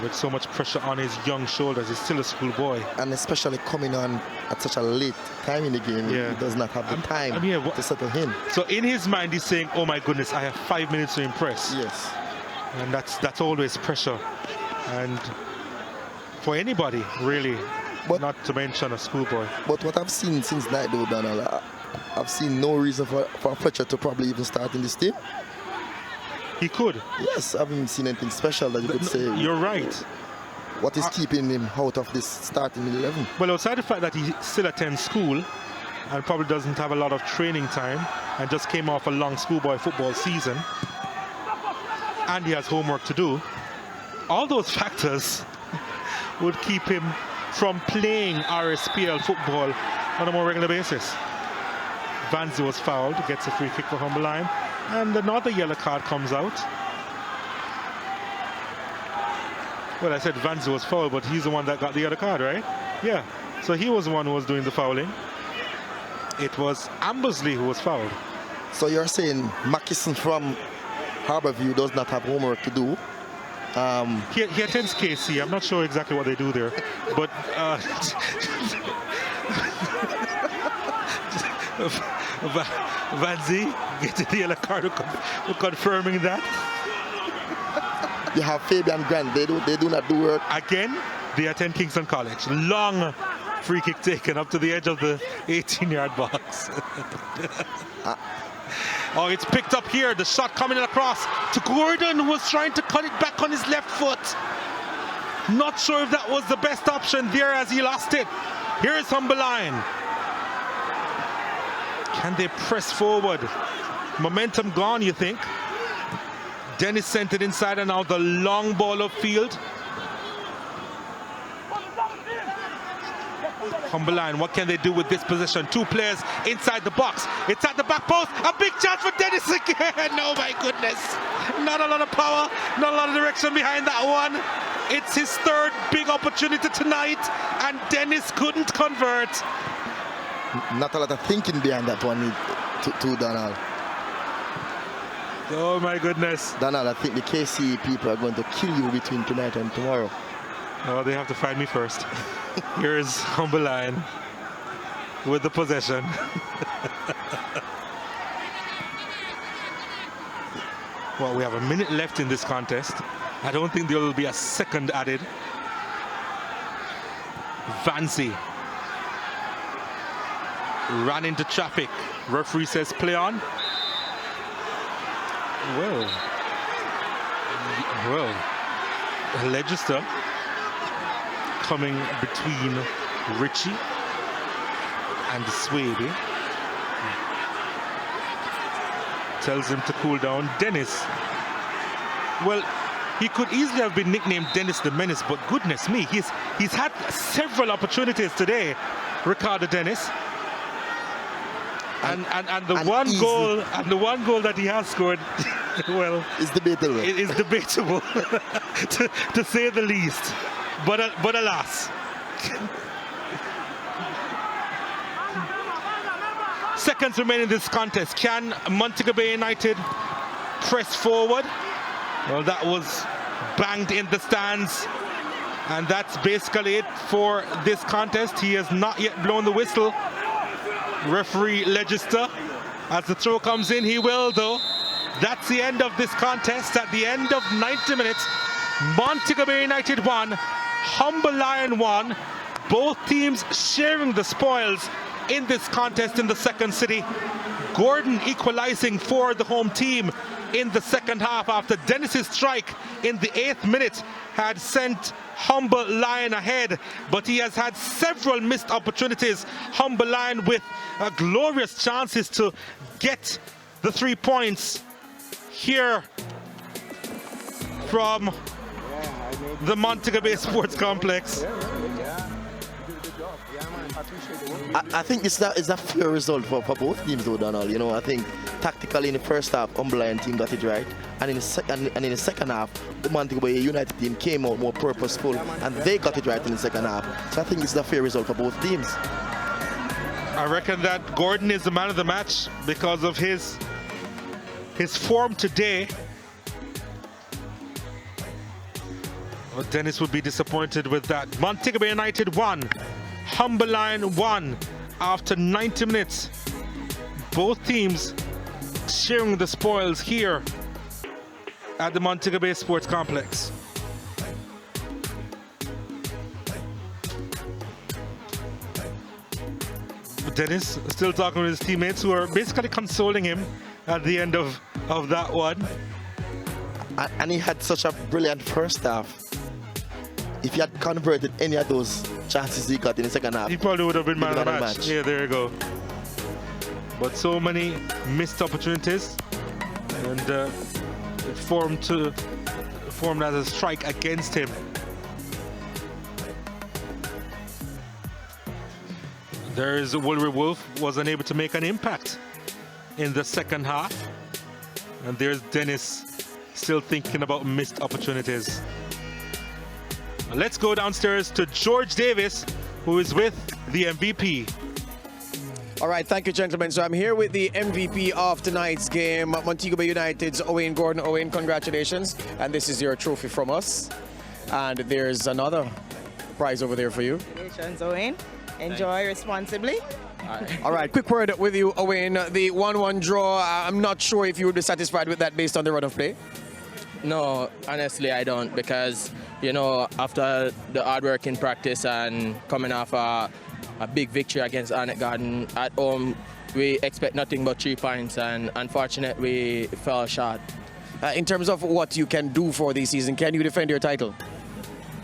with so much pressure on his young shoulders. He's still a schoolboy. And especially coming on at such a late time in the game, he does not have the time to settle in. So in his mind, he's saying, oh my goodness, I have 5 minutes to impress. Yes. And that's always pressure. And for anybody, really, not to mention a schoolboy. But what I've seen since night, though, Donald, I've seen no reason for Fletcher to probably even start in this team. He could. Yes, I haven't seen anything special that you could say. You're right. What is keeping him out of this starting 11? Well, outside the fact that he still attends school and probably doesn't have a lot of training time and just came off a long schoolboy football season, and he has homework to do, all those factors would keep him from playing RSPL football on a more regular basis. Vanzi was fouled, gets a free kick for Humble Lion, and another yellow card comes out. Well, I said Vanzi was fouled, but he's the one that got the other card, right? Yeah, so he was the one who was doing the fouling. It was Ambersley who was fouled. So you're saying Mackison from Harborview does not have homework to do? He attends KC. I'm not sure exactly what they do there, but Vanzi getting the yellow card, confirming that. You have Fabian Grant. They do not do work. Again, they attend Kingston College. Long free kick taken up to the edge of the 18-yard box. Oh, it's picked up here. The shot coming across to Gordon, who was trying to cut it back on his left foot. Not sure if that was the best option there as he lost it. Here's Humble Lion. Can they press forward? Momentum gone, you think? Dennis sent it inside, and now the long ball upfield. Humble Lion, what can they do with this position? Two players inside the box. It's at the back post. A big chance for Dennis again. Oh my goodness. Not a lot of power, not a lot of direction behind that one. It's his third big opportunity tonight, and Dennis couldn't convert. Not a lot of thinking behind that one, to Donald. Oh my goodness. Donald, I think the KC people are going to kill you between tonight and tomorrow. Oh, they have to find me first. Here's Humble Lion with the possession. Well, we have a minute left in this contest. I don't think there will be a second added. Vanzi. ran into traffic. Referee says play on. Well, Legister coming between Richie and Swaby. Tells him to cool down. Dennis, well, he could easily have been nicknamed Dennis the Menace, but goodness me, he's had several opportunities today, Ricardo Dennis. And the one goal that he has scored, well, it's debatable. It is debatable, to say the least. But alas. Seconds remain in this contest. Can Montego Bay United press forward? Well, that was banged in the stands. And that's basically it for this contest. He has not yet blown the whistle. Referee Legister, as the throw comes in, he will though. That's the end of this contest. At the end of 90 minutes, Montego Bay United won, Humber Lion won. Both teams sharing the spoils in this contest in the second city. Gordon equalizing for the home team in the second half after Dennis's strike in the 8th minute had sent Humber Lion ahead, but he has had several missed opportunities. Humber Lion with glorious chances to get the 3 points here from the Montego Bay Sports Complex. I think it's a fair result for both teams though, Donald. You know, I think tactically in the first half, Humber Lion team got it right, and in the second half, the Montego Bay United team came out more purposeful, and they got it right in the second half. So I think it's a fair result for both teams. I reckon that Gordon is the man of the match because of his form today. But Dennis would be disappointed with that. Montego Bay United won. Humber Lion won after 90 minutes. Both teams sharing the spoils here at the Montego Bay Sports Complex. Dennis still talking with his teammates who are basically consoling him at the end of that one. And he had such a brilliant first half. If he had converted any of those chances he got in the second half, he probably would have been man of the match. Yeah, there you go. But so many missed opportunities, and it formed as a strike against him. There's Wilbury Wolf was unable to make an impact in the second half, and there's Dennis still thinking about missed opportunities. Let's go downstairs to George Davis, who is with the MVP. All right, thank you, gentlemen. So I'm here with the MVP of tonight's game, Montego Bay United's Owain Gordon. Owain, congratulations. And this is your trophy from us. And there's another prize over there for you. Congratulations, Owain. Enjoy responsibly. All right, quick word with you, Owain. The 1-1 draw, I'm not sure if you would be satisfied with that based on the run of play. No, honestly, I don't, because, you know, after the hard work in practice and coming off a big victory against Arnett Garden at home, we expect nothing but 3 points, and unfortunately, we fell short. In terms of what you can do for this season, can you defend your title?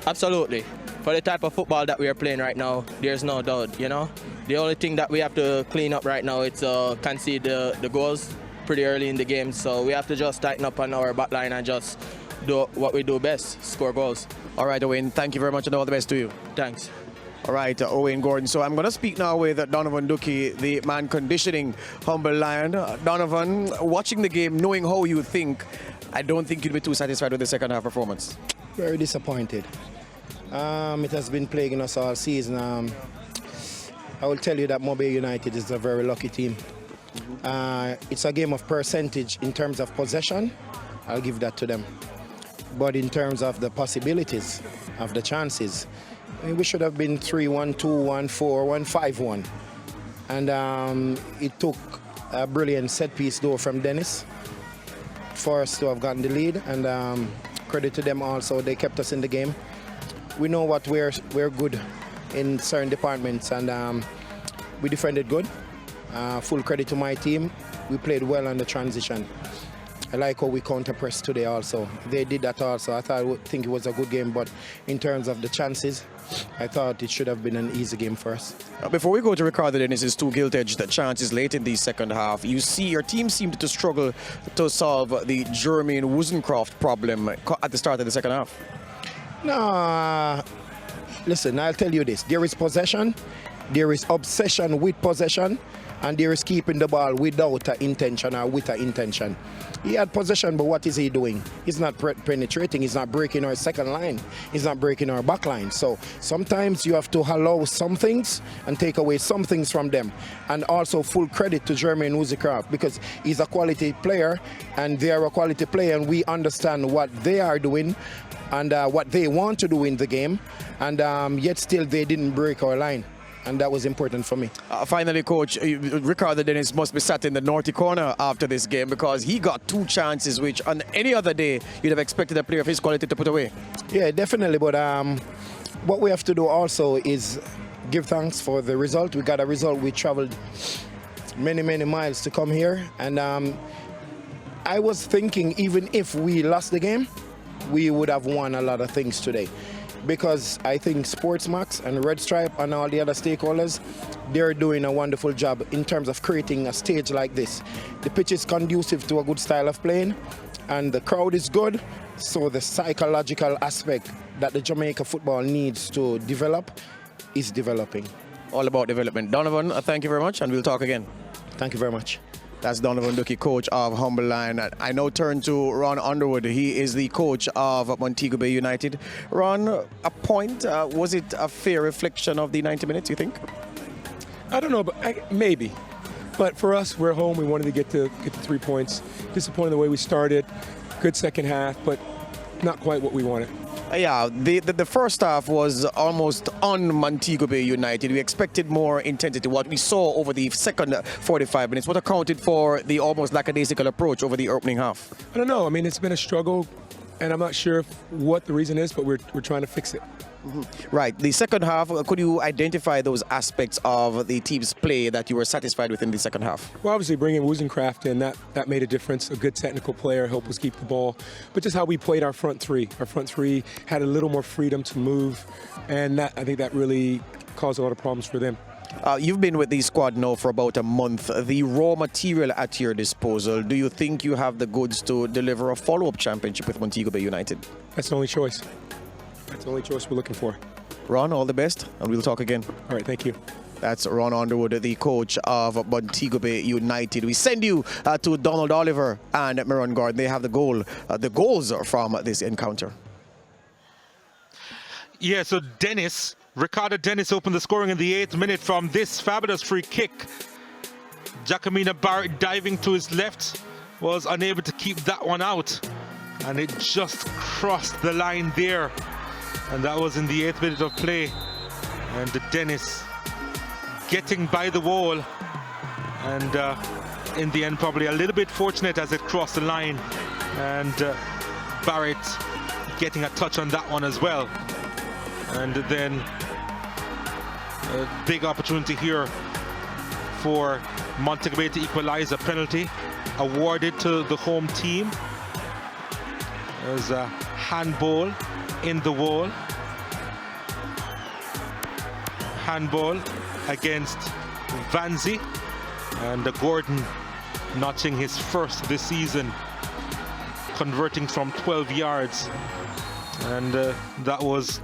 Absolutely. For the type of football that we are playing right now, there's no doubt, you know. The only thing that we have to clean up right now is concede the goals pretty early in the game, so we have to just tighten up on our back line and just do what we do best, score goals. All right, Owain, thank you very much and all the best to you. Thanks. All right, Owain Gordon. So I'm going to speak now with Donovan Ducky, the man conditioning Humber Lion. Donovan, watching the game, knowing how you think, I don't think you'll be too satisfied with the second half performance. Very disappointed. It has been plaguing us all season. I will tell you that Mobile United is a very lucky team. It's a game of percentage in terms of possession. I'll give that to them. But in terms of the possibilities of the chances, we should have been 3-1, 2-1, 4-1, 5-1. And it took a brilliant set piece though from Dennis for us to have gotten the lead. And credit to them also, they kept us in the game. We know what we're good in certain departments, and we defended good. Full credit to my team. We played well on the transition. I like how we counter-pressed today also. They did that also. I think it was a good game, but in terms of the chances, I thought it should have been an easy game for us. Before we go to Ricardo Dennis's two gilt-edged chances late in the second half, you see your team seemed to struggle to solve the Jermaine Wozencroft problem at the start of the second half. No, listen, I'll tell you this. There is possession, there is obsession with possession, and there is keeping the ball without an intention or with an intention. He had possession, but what is he doing? He's not penetrating, he's not breaking our second line, he's not breaking our back line. So sometimes you have to allow some things and take away some things from them. And also full credit to Jermaine Wozencroft, because he's a quality player and they are a quality player, and we understand what they are doing and what they want to do in the game, and yet still they didn't break our line. And that was important for me. Finally, Coach, Ricardo Dennis must be sat in the naughty corner after this game, because he got two chances which on any other day you'd have expected a player of his quality to put away. Yeah, definitely. But what we have to do also is give thanks for the result. We got a result. We traveled many, many miles to come here. And I was thinking even if we lost the game, we would have won a lot of things today. Because I think Sportsmax and Red Stripe and all the other stakeholders, they're doing a wonderful job in terms of creating a stage like this. The pitch is conducive to a good style of playing, and the crowd is good, so the psychological aspect that the Jamaica football needs to develop is developing. All about development. Donovan, thank you very much, and we'll talk again. Thank you very much. That's Donovan Ducky, coach of Humble Lion. I now turn to Ron Underwood. He is the coach of Montego Bay United. Ron, a point, was it a fair reflection of the 90 minutes, you think? I don't know, but maybe. But for us, we're home. We wanted to get the 3 points. Disappointed the way we started. Good second half, but not quite what we wanted. Yeah, the first half was almost on Montego Bay United. We expected more intensity. What we saw over the second 45 minutes, what accounted for the almost lackadaisical approach over the opening half? I don't know. I mean, it's been a struggle, and I'm not sure what the reason is, but we're trying to fix it. Right. The second half, could you identify those aspects of the team's play that you were satisfied with in the second half? Well, obviously bringing Wozencroft in, that made a difference. A good technical player helped us keep the ball. But just how we played our front three. Our front three had a little more freedom to move, and I think that really caused a lot of problems for them. You've been with the squad now for about a month. The raw material at your disposal, do you think you have the goods to deliver a follow-up championship with Montego Bay United? That's the only choice. That's the only choice we're looking for. Ron, all the best, and we'll talk again. All right, thank you. That's Ron Underwood, the coach of Montego Bay United. We send you to Donald Oliver and Miron Gordon. They have the goals from this encounter. Yeah, so Ricardo Dennis opened the scoring in the 8th minute from this fabulous free kick. Jacomina Barrett diving to his left was unable to keep that one out, and it just crossed the line there. And that was in the 8th minute of play. And Dennis getting by the wall. And in the end, probably a little bit fortunate as it crossed the line. And Barrett getting a touch on that one as well. And then a big opportunity here for Montego Bay to equalize. A penalty awarded to the home team. There's a handball in the wall. Handball against Vanzi, and Gordon notching his first this season, converting from 12 yards. And that was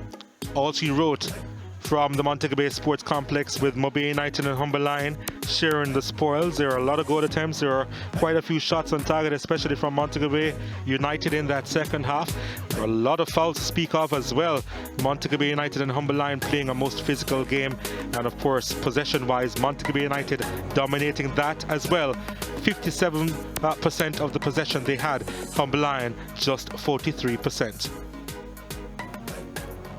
all she wrote from the Montego Bay Sports Complex, with Montego United and Humble Lion sharing the spoils. There are a lot of goal attempts. There are quite a few shots on target, especially from Montego Bay United in that second half. There are a lot of fouls to speak of as well. Montego Bay United and Humble Lion playing a most physical game. And of course, possession-wise, Montego Bay United dominating that as well. 57% of the possession they had. Humble Lion just 43%.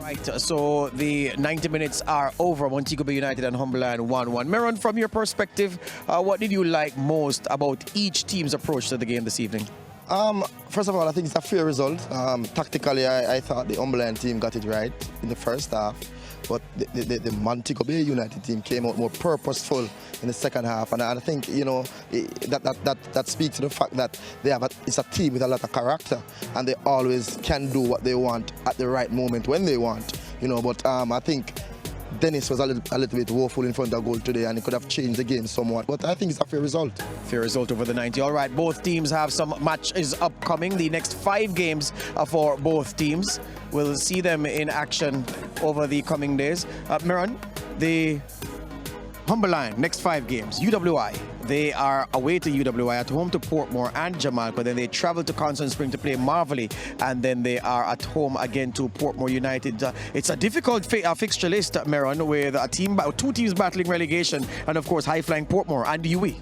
Right, so the 90 minutes are over. Montego Bay United and Humble Lion 1-1. Meron, from your perspective, what did you like most about each team's approach to the game this evening? First of all, I think it's a fair result. Tactically, I thought the Humberland team got it right in the first half, but the Montego Bay United team came out more purposeful in the second half, and I think that speaks to the fact that it's a team with a lot of character, and they always can do what they want at the right moment when they want. But I think Dennis was a little bit woeful in front of goal today, and he could have changed the game somewhat. But I think it's a fair result. Fair result over the 90. All right, both teams have some matches upcoming. The next 5 games are for both teams. We'll see them in action over the coming days. Miran, the Humberland, next 5 games. UWI, they are away to UWI, at home to Portmore and Jamaica. Then they travel to Constant Spring to play Marvelly, and then they are at home again to Portmore United. It's a difficult fixture list, Miran, with 2 teams battling relegation, and of course high-flying Portmore and UE.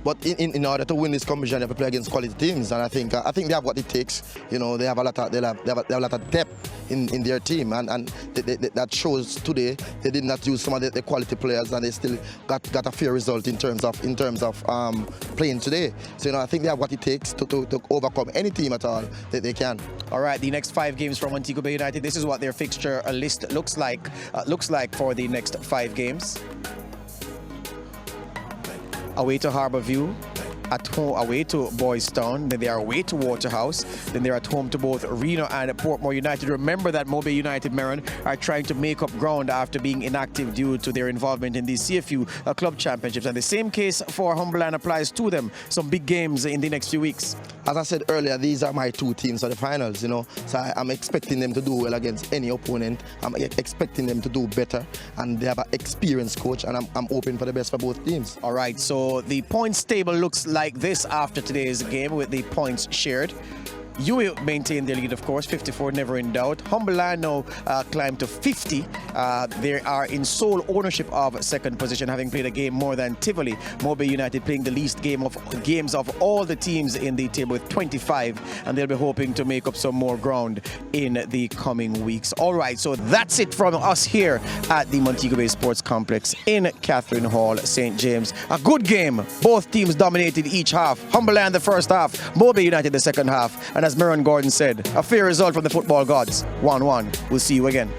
But in order to win this competition, they have to play against quality teams, and I think they have what it takes. They have a lot of depth in their team, and that shows today. They did not use some of the quality players, and they still got a fair result in terms of playing today. So I think they have what it takes to overcome any team at all that they can. All right, the next 5 games from Montego Bay United. This is what their fixture list looks like for the next 5 games. Away to Harbourview, at home away to Boys Town, then they are away to Waterhouse, then they're at home to both Reno and Portmore United. Remember that Mobe United, Marin, are trying to make up ground after being inactive due to their involvement in the CFU club championships, and the same case for Humberland applies to them. Some big games in the next few weeks. As I said earlier, these are my 2 teams for the finals, so I'm expecting them to do well against any opponent. I'm expecting them to do better, and they have an experienced coach, and I'm hoping for the best for both teams. All right, so the points table looks like this after today's game with the points shared. UE maintain their lead, of course, 54, never in doubt. Humberland now climbed to 50. They are in sole ownership of second position, having played a game more than Tivoli. Mobe United playing the least games of all the teams in the table with 25, and they'll be hoping to make up some more ground in the coming weeks. All right, so that's it from us here at the Montego Bay Sports Complex in Catherine Hall, St. James. A good game. Both teams dominated each half. Humberland the first half, Mobe United the second half. And as Miran Gordon said, a fair result from the football gods. 1-1. We'll see you again.